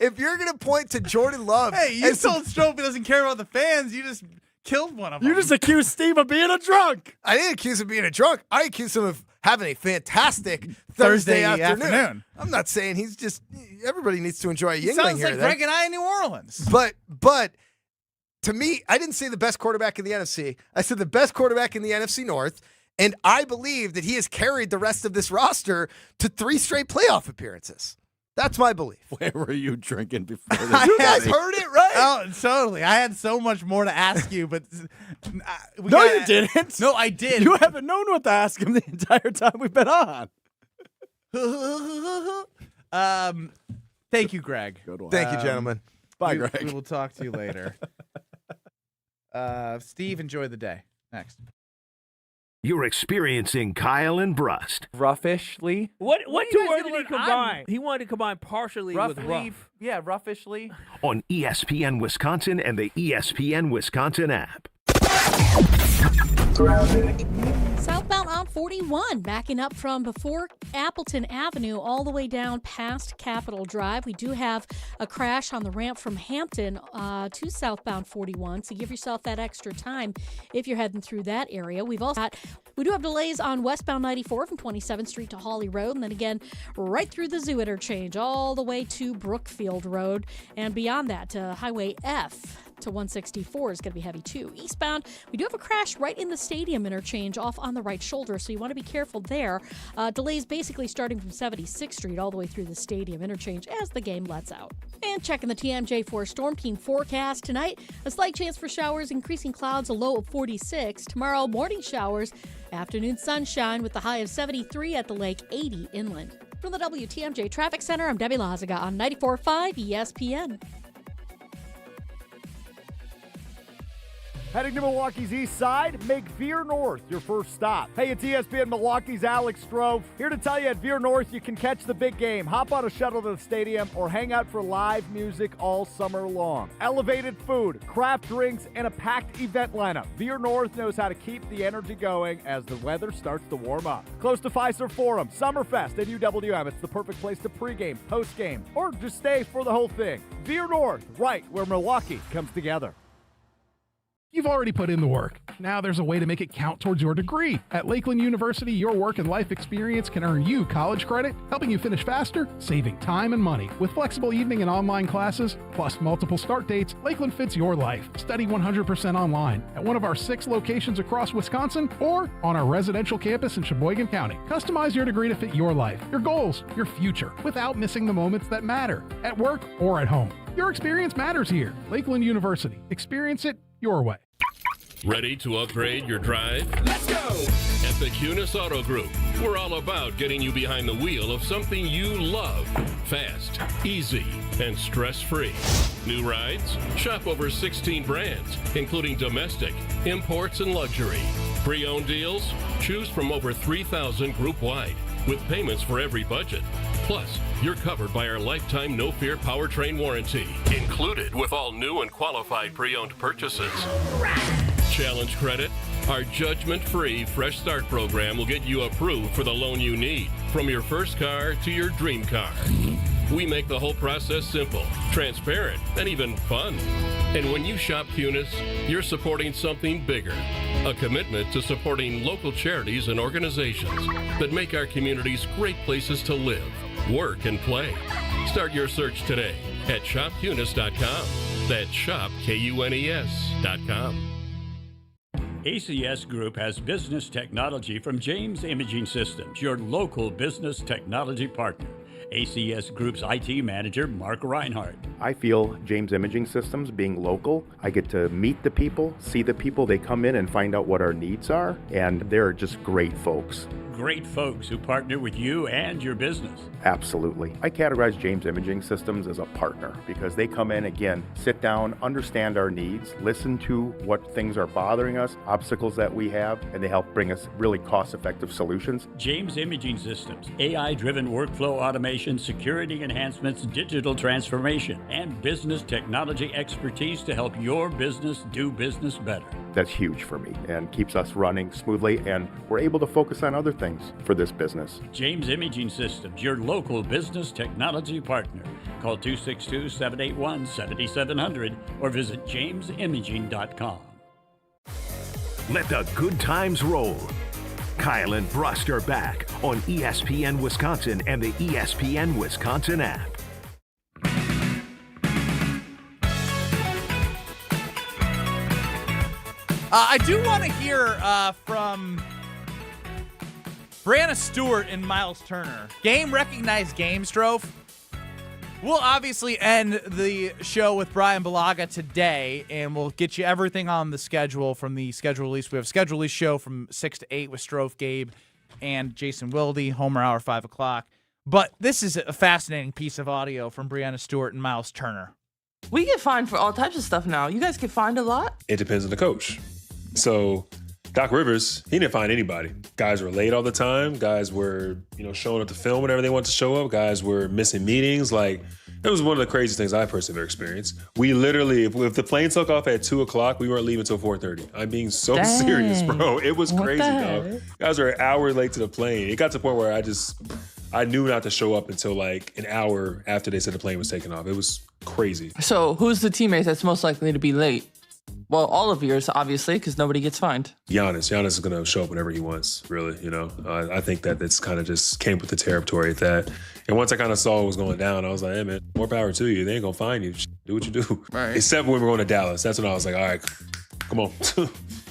Speaker 13: if you're gonna point to Jordan Love,
Speaker 2: hey, you told Strouf he doesn't care about the fans. You just killed one of them.
Speaker 3: You just accused Steve of being a drunk.
Speaker 13: I didn't accuse him of being a drunk. I accused him of having a fantastic Thursday afternoon. I'm not saying he's just. Everybody needs to enjoy a Yuengling
Speaker 2: sounds
Speaker 13: here.
Speaker 2: Like Greg and I in New Orleans.
Speaker 13: But to me, I didn't say the best quarterback in the NFC. I said the best quarterback in the NFC North, and I believe that he has carried the rest of this roster to 3 straight playoff appearances. That's my belief.
Speaker 3: Where were you drinking before this?
Speaker 13: You guys heard it, right?
Speaker 2: Oh, totally. I had so much more to ask you, but
Speaker 3: you didn't.
Speaker 2: No, I did.
Speaker 3: You haven't known what to ask him the entire time we've been on.
Speaker 2: Thank you, Greg.
Speaker 3: Good one.
Speaker 13: Thank you, gentlemen.
Speaker 3: Bye, Greg.
Speaker 2: We will talk to you later. Steve, enjoy the day. Next.
Speaker 1: You're experiencing Kyle and Brust.
Speaker 7: Roughish-ly? What two words did he combine? He wanted to combine partially with rough.
Speaker 2: Yeah, roughish-ly.
Speaker 1: On ESPN Wisconsin and the ESPN Wisconsin app.
Speaker 4: Southbound on 41, backing up from before Appleton Avenue all the way down past Capitol Drive. We do have a crash on the ramp from Hampton to southbound 41, so give yourself that extra time if you're heading through that area. We do have delays on westbound 94 from 27th Street to Hawley Road, and then again right through the Zoo interchange all the way to Brookfield Road, and beyond that to Highway F to 164 is going to be heavy too. Eastbound, we do have a crash right in the stadium interchange off on the right shoulder, so you want to be careful there. Delays basically starting from 76th Street all the way through the stadium interchange as the game lets out. And checking the TMJ4 Storm Team forecast tonight, a slight chance for showers, increasing clouds, a low of 46. Tomorrow, morning showers, afternoon sunshine with the high of 73 at the lake, 80 inland. From the WTMJ Traffic Center, I'm Debbie Lazaga on 94.5 ESPN.
Speaker 15: Heading to Milwaukee's east side, make Veer North your first stop. Hey, it's ESPN Milwaukee's Alex Strouf. Here to tell you at Veer North you can catch the big game, hop on a shuttle to the stadium, or hang out for live music all summer long. Elevated food, craft drinks, and a packed event lineup. Veer North knows how to keep the energy going as the weather starts to warm up. Close to Fiserv Forum, Summerfest, and UWM. It's the perfect place to pregame, postgame, or just stay for the whole thing. Veer North, right where Milwaukee comes together.
Speaker 16: You've already put in the work. Now there's a way to make it count towards your degree. At Lakeland University, your work and life experience can earn you college credit, helping you finish faster, saving time and money. With flexible evening and online classes, plus multiple start dates, Lakeland fits your life. Study 100% online at one of our 6 locations across Wisconsin or on our residential campus in Sheboygan County. Customize your degree to fit your life, your goals, your future, without missing the moments that matter, at work or at home. Your experience matters here. Lakeland University. Experience it your way.
Speaker 17: Ready to upgrade your drive? Let's go! At the Kunis Auto Group, we're all about getting you behind the wheel of something you love. Fast, easy, and stress-free. New rides? Shop over 16 brands, including domestic, imports, and luxury. Pre-owned deals? Choose from over 3,000 group-wide, with payments for every budget. Plus, you're covered by our lifetime no-fear powertrain warranty, included with all new and qualified pre-owned purchases. Challenge credit? Our judgment-free Fresh Start program will get you approved for the loan you need, from your first car to your dream car. We make the whole process simple, transparent, and even fun. And when you shop Kunis, you're supporting something bigger, a commitment to supporting local charities and organizations that make our communities great places to live, work, and play. Start your search today at shopkunis.com. That's shopkunis.com.
Speaker 20: ACS Group has business technology from James Imaging Systems, your local business technology partner. ACS Group's IT manager, Mark Reinhardt.
Speaker 21: I feel James Imaging Systems, being local, I get to meet the people, see the people. They come in and find out what our needs are, and they're just great folks.
Speaker 20: Great folks who partner with you and your business.
Speaker 21: Absolutely. I categorize James Imaging Systems as a partner because they come in, again, sit down, understand our needs, listen to what things are bothering us, obstacles that we have, and they help bring us really cost-effective solutions.
Speaker 20: James Imaging Systems, AI-driven workflow automation, security enhancements, digital transformation, and business technology expertise to help your business do business better.
Speaker 21: That's huge for me and keeps us running smoothly, and we're able to focus on other things for this business.
Speaker 20: James Imaging Systems, your local business technology partner. Call 262-781-7700 or visit jamesimaging.com.
Speaker 1: Let the good times roll. Kyle and Brust are back on ESPN Wisconsin and the ESPN Wisconsin app.
Speaker 2: I do want to hear from Brianna Stewart and Miles Turner. Game recognized game, Strouf. We'll obviously end the show with Bryan Bulaga today, and we'll get you everything on the schedule from the schedule release. We have a schedule release show from 6 to 8 with Strouf, Gabe, and Jason Wilde, Homer Hour, 5 o'clock. But this is a fascinating piece of audio from Brianna Stewart and Miles Turner.
Speaker 22: We get fined for all types of stuff now. You guys get fined a lot?
Speaker 25: It depends on the coach. So Doc Rivers, he didn't find anybody. Guys were late all the time. Guys were, showing up to film whenever they wanted to show up. Guys were missing meetings. It was one of the craziest things I personally ever experienced. We literally, if the plane took off at 2 o'clock, we weren't leaving until 4:30. I'm being so serious, bro. It was crazy, dog. Guys were an hour late to the plane. It got to the point where I knew not to show up until an hour after they said the plane was taking off. It was crazy.
Speaker 22: So who's the teammate that's most likely to be late? Well, all of yours, obviously, because nobody gets fined.
Speaker 25: Giannis is going to show up whenever he wants, really, I think that it's kind of just came with the territory at that. And once I kind of saw what was going down, I was like, hey, man, more power to you. They ain't going to find you. Do what you do. Right. Except when we were going to Dallas. That's when I was like, all right, come on.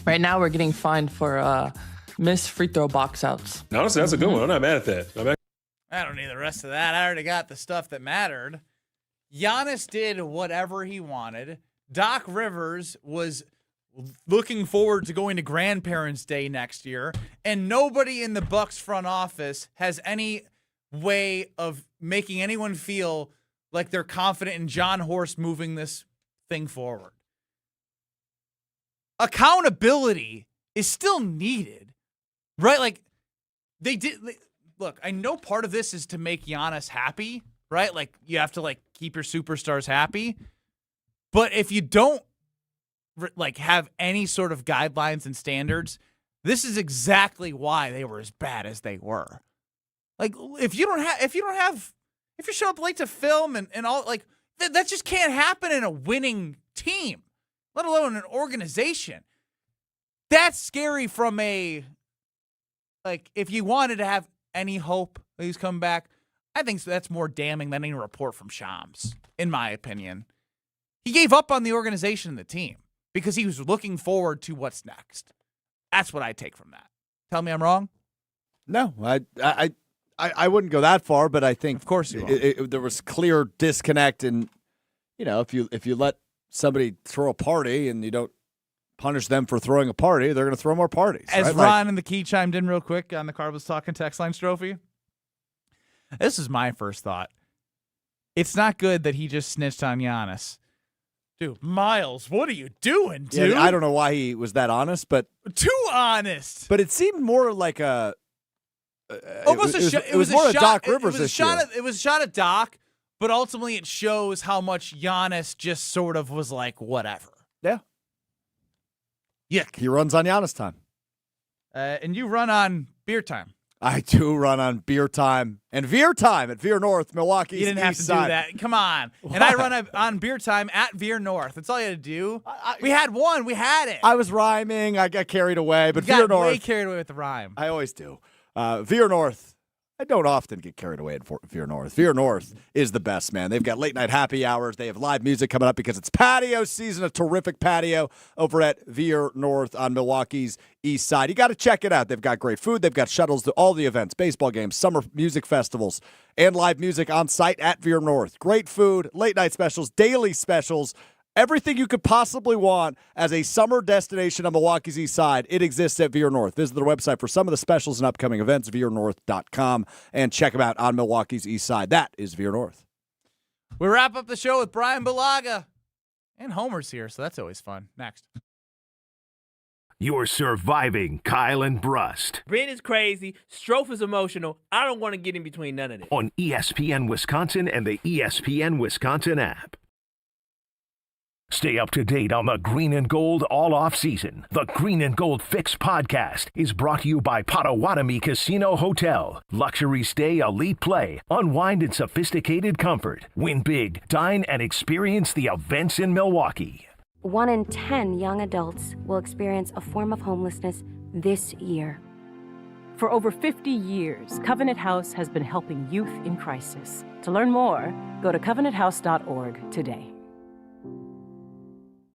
Speaker 22: Right now, we're getting fined for missed free throw box outs.
Speaker 25: Honestly, that's a good one. I'm not mad at that.
Speaker 2: I don't need the rest of that. I already got the stuff that mattered. Giannis did whatever he wanted. Doc Rivers was looking forward to going to Grandparents' Day next year, and nobody in the Bucks front office has any way of making anyone feel like they're confident in John Horst moving this thing forward. Accountability is still needed, right? Look, I know part of this is to make Giannis happy, right? You have to keep your superstars happy. But if you don't have any sort of guidelines and standards, this is exactly why they were as bad as they were. If you show up late to film and all, that just can't happen in a winning team. let alone an organization. That's scary from a, like, if you wanted to have any hope that he's coming back, I think that's more damning than any report from Shams, in my opinion. He gave up on the organization and the team because he was looking forward to what's next. That's what I take from that. Tell me I'm wrong?
Speaker 3: No, I wouldn't go that far, but I think
Speaker 2: of course you won't.
Speaker 3: There was clear disconnect, and if you let somebody throw a party and you don't punish them for throwing a party, they're going to throw more parties.
Speaker 2: As
Speaker 3: right?
Speaker 2: Ron and the Key chimed in real quick on the Cardinals Talking text line, Strophy, this is my first thought. It's not good that he just snitched on Giannis. Dude, Miles, what are you doing, dude?
Speaker 3: Yeah, I don't know why he was that honest, but
Speaker 2: too honest.
Speaker 3: But it seemed more like a.
Speaker 2: It was
Speaker 3: more
Speaker 2: a
Speaker 3: a
Speaker 2: shot,
Speaker 3: Doc Rivers issue.
Speaker 2: It was a shot at Doc, but ultimately it shows how much Giannis just sort of was like, whatever.
Speaker 3: Yeah.
Speaker 2: Yuck.
Speaker 3: He runs on Giannis time.
Speaker 2: And you run on beer time.
Speaker 3: I do run on beer time and Veer time at Veer North, Milwaukee.
Speaker 2: You didn't have to do that. Come on. And I run on beer time at Veer North. That's all you had to do. We had one. We had it.
Speaker 3: I was rhyming. I got carried away. But
Speaker 2: you
Speaker 3: Veer
Speaker 2: got
Speaker 3: North.
Speaker 2: way carried away with the rhyme.
Speaker 3: I always do. Veer North. I don't often get carried away at Veer North. Veer North is the best, man. They've got late night happy hours. They have live music coming up because it's patio season, a terrific patio over at Veer North on Milwaukee's east side. You got to check it out. They've got great food. They've got shuttles to all the events, baseball games, summer music festivals, and live music on site at Veer North. Great food, late night specials, daily specials. Everything you could possibly want as a summer destination on Milwaukee's east side, it exists at Veer North. Visit their website for some of the specials and upcoming events, veernorth.com, and check them out on Milwaukee's east side. That is Veer North.
Speaker 2: We wrap up the show with Bryan Bulaga. And Homer's here, so that's always fun. Next.
Speaker 1: You're surviving Kyle and Brust
Speaker 7: Bryn is crazy. Strouf is emotional. I don't want to get in between none of this.
Speaker 1: on ESPN Wisconsin and the ESPN Wisconsin app. Stay up to date on the Green and Gold all off season. The Green and Gold Fix podcast is brought to you by Potawatomi Casino Hotel. Luxury stay, elite play, unwind in sophisticated comfort. Win big, dine, and experience the events in Milwaukee.
Speaker 5: 1 in 10 young adults will experience a form of homelessness this year.
Speaker 6: For over 50 years, Covenant House has been helping youth in crisis. To learn more, go to covenanthouse.org today.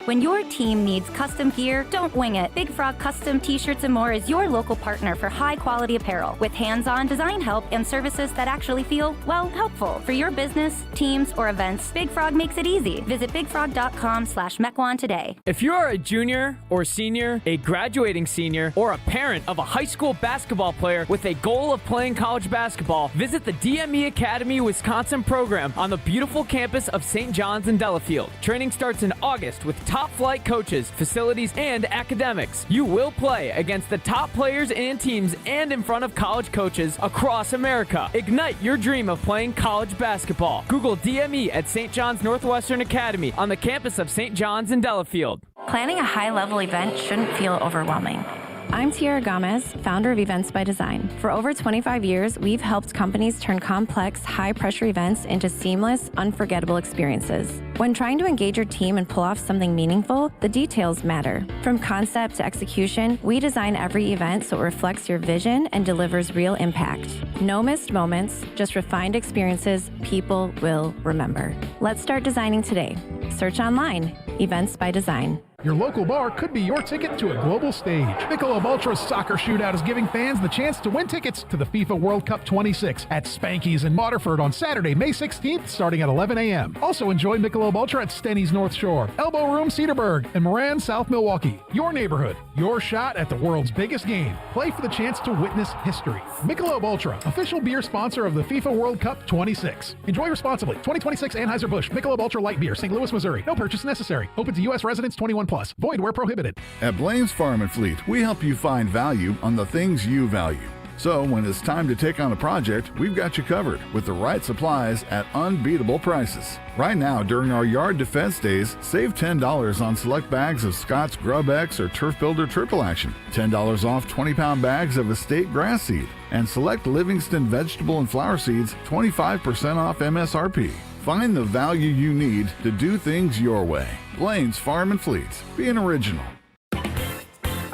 Speaker 8: When your team needs custom gear, don't wing it. Big Frog Custom T-Shirts and More is your local partner for high-quality apparel with hands-on design help and services that actually feel, well, helpful. For your business, teams, or events, Big Frog makes it easy. Visit bigfrog.com/Mequon today.
Speaker 11: If you're a junior or senior, a graduating senior, or a parent of a high school basketball player with a goal of playing college basketball, visit the DME Academy Wisconsin program on the beautiful campus of St. John's in Delafield. Training starts in August with top flight coaches, facilities, and academics. You will play against the top players and teams and in front of college coaches across America. Ignite your dream of playing college basketball. Google DME at St. John's Northwestern Academy on the campus of St. John's in Delafield.
Speaker 8: Planning a high-level event shouldn't feel overwhelming.
Speaker 5: I'm Tiara Gomez, founder of Events by Design. For over 25 years, we've helped companies turn complex, high-pressure events into seamless, unforgettable experiences. When trying to engage your team and pull off something meaningful, the details matter. From concept to execution, we design every event so it reflects your vision and delivers real impact. No missed moments, just refined experiences people will remember. Let's start designing today. Search online, Events by Design.
Speaker 16: Your local bar could be your ticket to a global stage. Michelob Ultra's Soccer Shootout is giving fans the chance to win tickets to the FIFA World Cup 26 at Spanky's in Waterford on Saturday, May 16th, starting at 11 a.m. Also enjoy Michelob Ultra at Stenny's North Shore, Elbow Room Cedarburg, and Moran South Milwaukee. Your neighborhood, your shot at the world's biggest game. Play for the chance to witness history. Michelob Ultra, official beer sponsor of the FIFA World Cup 26. Enjoy responsibly. 2026 Anheuser-Busch Michelob Ultra Light Beer, St. Louis, Missouri. No purchase necessary. Open to U.S. residents 21+. Void where prohibited.
Speaker 10: At Blaine's Farm and Fleet, we help you find value on the things you value. So when it's time to take on a project, we've got you covered with the right supplies at unbeatable prices. Right now, during our Yard Defense Days, save $10 on select bags of Scott's Grub X or Turf Builder Triple Action, $10 off 20-pound bags of Estate Grass Seed, and select Livingston vegetable and flower seeds 25% off MSRP. Find the value you need to do things your way. Blaine's Farm and Fleets. Being original.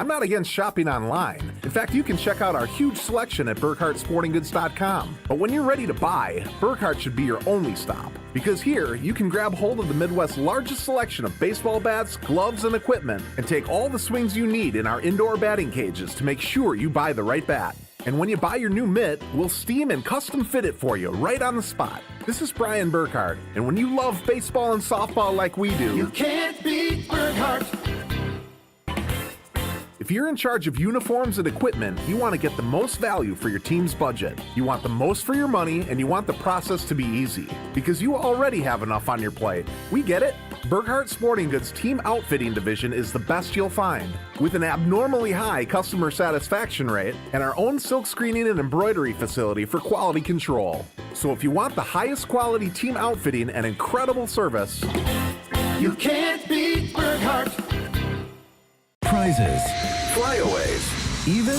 Speaker 9: I'm not against shopping online. In fact, you can check out our huge selection at BurkhartSportingGoods.com. But when you're ready to buy, Burkhart should be your only stop. Because here, you can grab hold of the Midwest's largest selection of baseball bats, gloves, and equipment, and take all the swings you need in our indoor batting cages to make sure you buy the right bat. And when you buy your new mitt, we'll steam and custom fit it for you right on the spot. This is Bryan Burkhart, and when you love baseball and softball like we do,
Speaker 12: you can't beat Burkhart.
Speaker 9: If you're in charge of uniforms and equipment, you want to get the most value for your team's budget. You want the most for your money, and you want the process to be easy. Because you already have enough on your plate. We get it. Burkhart Sporting Goods Team Outfitting Division is the best you'll find. With an abnormally high customer satisfaction rate and our own silk screening and embroidery facility for quality control. So if you want the highest quality team outfitting and incredible service,
Speaker 12: you can't beat Burkhart.
Speaker 18: Prizes, flyaways, even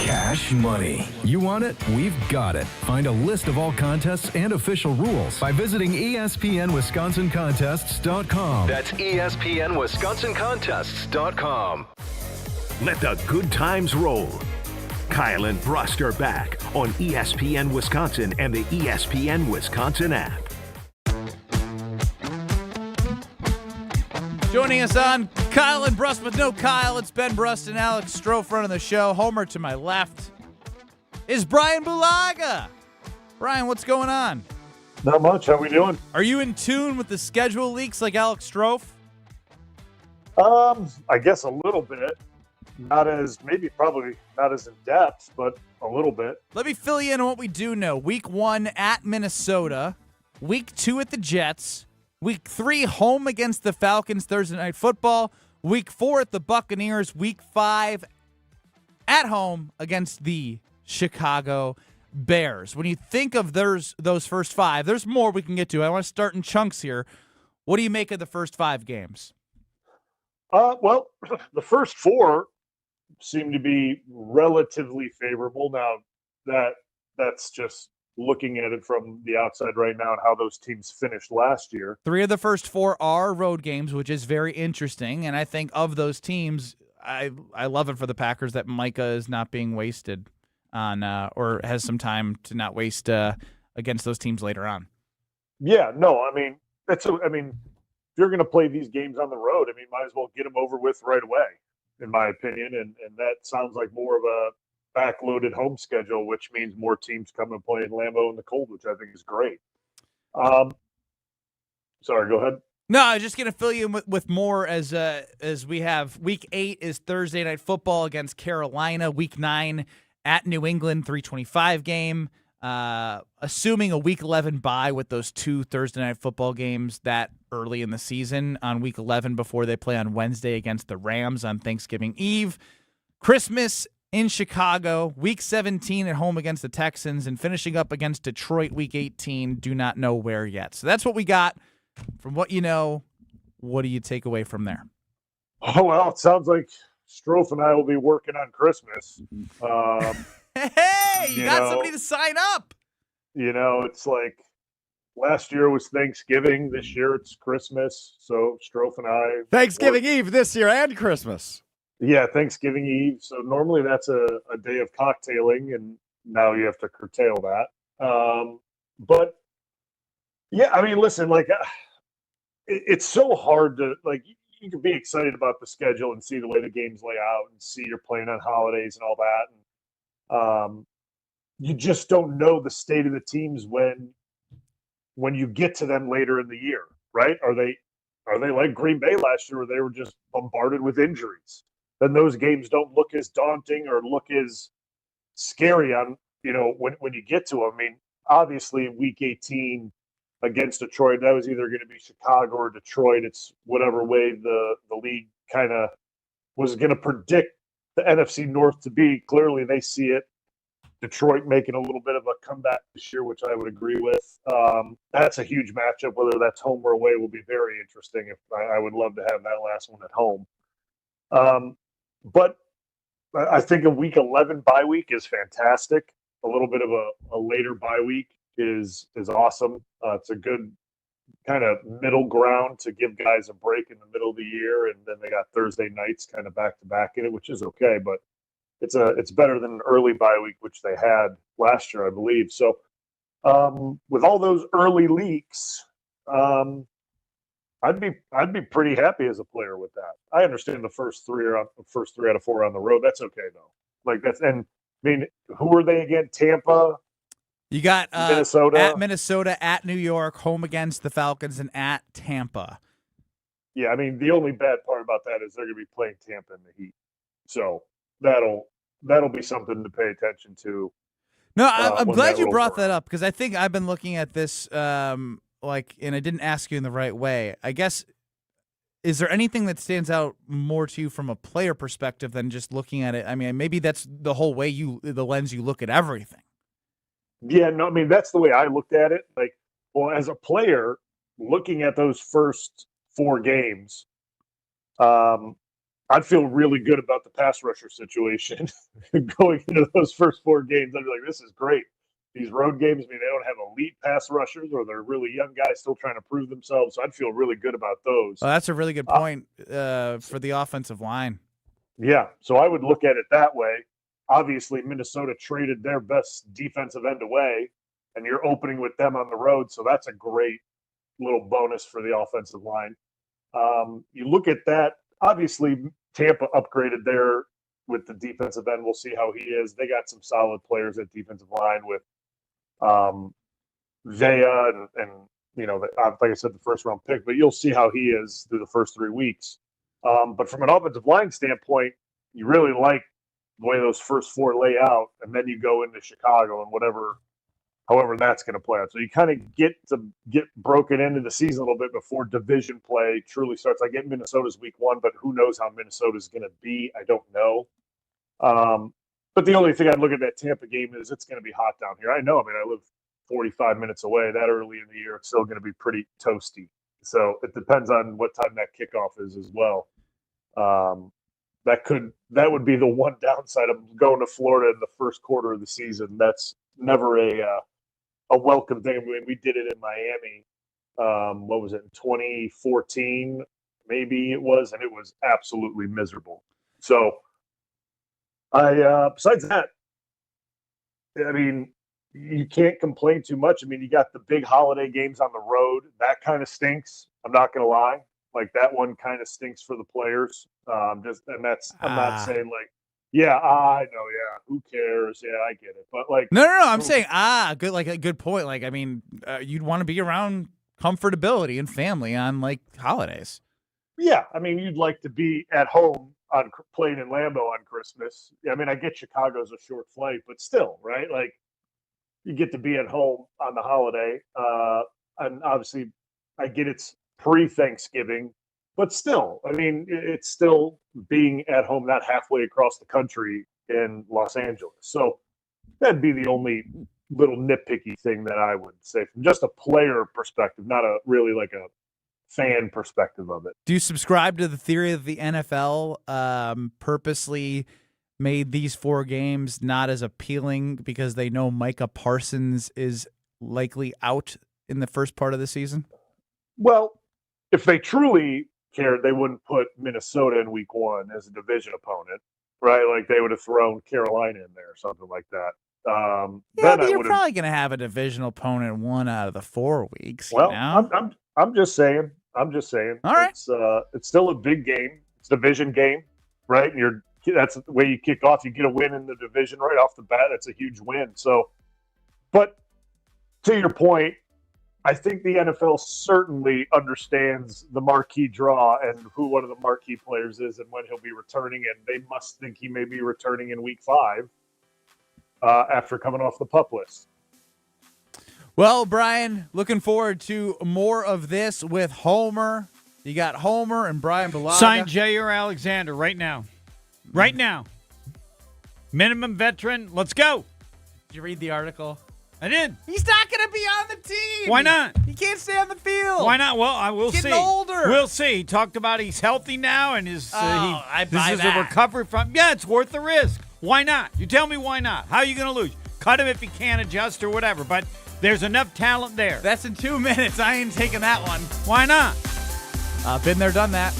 Speaker 18: cash money. You want it? We've got it. Find a list of all contests and official rules by visiting ESPNWisconsinContests.com.
Speaker 1: That's ESPNWisconsinContests.com. Let the good times roll. Kyle and Brust are back on ESPN Wisconsin and the ESPN Wisconsin app.
Speaker 2: Joining us on Kyle and Brust with no Kyle, it's Ben Brust and Alex Strouf running the show. Homer to my left is Bryan Bulaga. Bryan, what's going on?
Speaker 19: Not much. How we doing?
Speaker 2: Are you in tune with the schedule leaks like Alex Strouf?
Speaker 19: I guess a little bit. Probably not as in depth, but a little bit.
Speaker 2: Let me fill you in on what we do know. Week 1 at Minnesota. Week 2 at the Jets. Week 3 home against the Falcons, Thursday Night Football. Week 4 at the Buccaneers. Week 5 at home against the Chicago Bears. When you think of those first 5, there's more we can get to. I want to start in chunks here. What do you make of the first 5 games?
Speaker 19: Well, the first 4 seem to be relatively favorable. Now, that's just looking at it from the outside right now and how those teams finished last year. 3
Speaker 2: of the first 4 are road games, which is very interesting. And I think of those teams, I love it for the Packers that Micah is not being wasted on or has some time to not waste against those teams later on.
Speaker 19: Yeah, no, I mean, if you're going to play these games on the road, might as well get them over with right away, in my opinion. And that sounds like more of a backloaded home schedule, which means more teams come and play in Lambeau in the cold, which I think is great. Sorry, go ahead.
Speaker 2: No, I was just going to fill you in with more as we have Week 8 is Thursday Night Football against Carolina. Week 9 at New England, 3:25 game. Assuming a Week 11 bye with those 2 Thursday Night Football games that early in the season on Week 11 before they play on Wednesday against the Rams on Thanksgiving Eve. Christmas in Chicago, Week 17 at home against the Texans, and finishing up against Detroit Week 18, do not know where yet. So that's what we got. From what you know, what do you take away from there?
Speaker 19: Oh, well, it sounds like Strouf and I will be working on Christmas.
Speaker 2: Hey, you got somebody to sign up.
Speaker 19: It's like last year was Thanksgiving. This year it's Christmas. So Strouf and I.
Speaker 3: Thanksgiving Eve this year and Christmas.
Speaker 19: Yeah, Thanksgiving Eve. So normally that's a day of cocktailing, and now you have to curtail that. But yeah, listen, it's so hard to you can be excited about the schedule and see the way the games lay out and see you're playing on holidays and all that. And you just don't know the state of the teams when you get to them later in the year, right? Are they like Green Bay last year where they were just bombarded with injuries? Then those games don't look as daunting or look as scary on, when you get to them. Obviously Week 18 against Detroit, that was either going to be Chicago or Detroit. It's whatever way the league kind of was going to predict the NFC North to be. Clearly they see it. Detroit making a little bit of a comeback this year, which I would agree with. That's a huge matchup. Whether that's home or away will be very interesting. I would love to have that last one at home. But I think a Week 11 bye week is fantastic. A little bit of a later bye week is awesome. It's a good kind of middle ground to give guys a break in the middle of the year, and then they got Thursday nights kind of back to back in it, which is okay, but it's better than an early bye week, which they had last year, I believe. So with all those early leaks, I'd be pretty happy as a player with that. I understand the first three out of four on the road. That's okay though. And I mean, who are they again? Tampa.
Speaker 2: You got
Speaker 19: Minnesota,
Speaker 2: at Minnesota, at New York, home against the Falcons, and at Tampa.
Speaker 19: Yeah, I mean, the only bad part about that is they're going to be playing Tampa in the heat, so that'll be something to pay attention to.
Speaker 2: No, I'm glad you brought that up because I think I've been looking at this and I didn't ask you in the right way. I guess, is there anything that stands out more to you from a player perspective than just looking at it? I mean, maybe that's the whole way the lens you look at everything.
Speaker 19: Yeah, no, I mean, that's the way I looked at it. Like, well, as a player, looking at those first 4 games, I'd feel really good about the pass rusher situation going into those first 4 games. I'd be like, this is great. These road games, I mean, they don't have elite pass rushers or they're really young guys still trying to prove themselves. So I'd feel really good about those.
Speaker 2: Well, that's a really good point for the offensive line.
Speaker 19: Yeah, so I would look at it that way. Obviously, Minnesota traded their best defensive end away, and you're opening with them on the road, so that's a great little bonus for the offensive line. You look at that, obviously, Tampa upgraded there with the defensive end. We'll see how he is. They got some solid players at defensive line with Vea and like I said, the first-round pick, but you'll see how he is through the first 3 weeks. But from an offensive line standpoint, you really like the way those first 4 lay out, and then you go into Chicago and however that's going to play out. So you kind of get broken into the season a little bit before division play truly starts. I get Minnesota's week 1, but who knows how Minnesota's going to be? I don't know. But the only thing I'd look at that Tampa game is it's going to be hot down here. I know. I mean, I live 45 minutes away. That early in the year, it's still going to be pretty toasty. So it depends on what time that kickoff is as well. That would be the one downside of going to Florida in the first quarter of the season. That's never a welcome thing. I mean, we did it in Miami. What was it, in 2014? Maybe it was, and it was absolutely miserable. So besides that, I mean, you can't complain too much. I mean, you got the big holiday games on the road. That kind of stinks. I'm not going to lie. Like, that one kind of stinks for the players. I'm not saying like, yeah, I know, yeah, who cares? Yeah, I get it. But like,
Speaker 2: no, I'm saying good, like a good point. Like, I mean, you'd want to be around comfortability and family on like holidays.
Speaker 19: Yeah, I mean, you'd like to be at home playing in Lambeau on Christmas. I mean, I get Chicago's a short flight, but still, right? Like, you get to be at home on the holiday, and obviously, I get it's pre-Thanksgiving, but still, I mean, it's still being at home, not halfway across the country in Los Angeles. So that'd be the only little nitpicky thing that I would say from just a player perspective, not a really like a fan perspective of it.
Speaker 2: Do you subscribe to the theory that the NFL purposely made these 4 games not as appealing because they know Micah Parsons is likely out in the first part of the season?
Speaker 19: Well, if they truly cared, they wouldn't put Minnesota in week 1 as a division opponent, right? Like, they would have thrown Carolina in there or something like that.
Speaker 2: Yeah, but you're probably going to have a divisional opponent 1 out of the 4 weeks.
Speaker 19: Well,
Speaker 2: you know?
Speaker 19: I'm just saying. All right. It's still a big game. It's a division game, right? And that's the way you kick off. You get a win in the division right off the bat. That's a huge win. So, but to your point, I think the NFL certainly understands the marquee draw and who one of the marquee players is and when he'll be returning. And they must think he may be returning in week 5 after coming off the PUP list.
Speaker 2: Well, Bryan, looking forward to more of this with Homer. You got Homer and Bryan Bulaga.
Speaker 4: Sign Jair Alexander right now. Right now. Minimum veteran. Let's go.
Speaker 2: Did you read the article?
Speaker 4: I did.
Speaker 2: He's not going to be on the team.
Speaker 4: Why not?
Speaker 2: He can't stay on the field.
Speaker 4: Why not? Well, I will see.
Speaker 2: Getting older.
Speaker 4: We'll see. He talked about he's healthy now and this is
Speaker 2: I buy
Speaker 4: a
Speaker 2: that.
Speaker 4: recovery from. Yeah, it's worth the risk. Why not? You tell me why not. How are you going to lose? Cut him if he can't adjust or whatever. But there's enough talent there.
Speaker 2: That's in 2 minutes. I ain't taking that one.
Speaker 4: Why not?
Speaker 2: Been there, done that.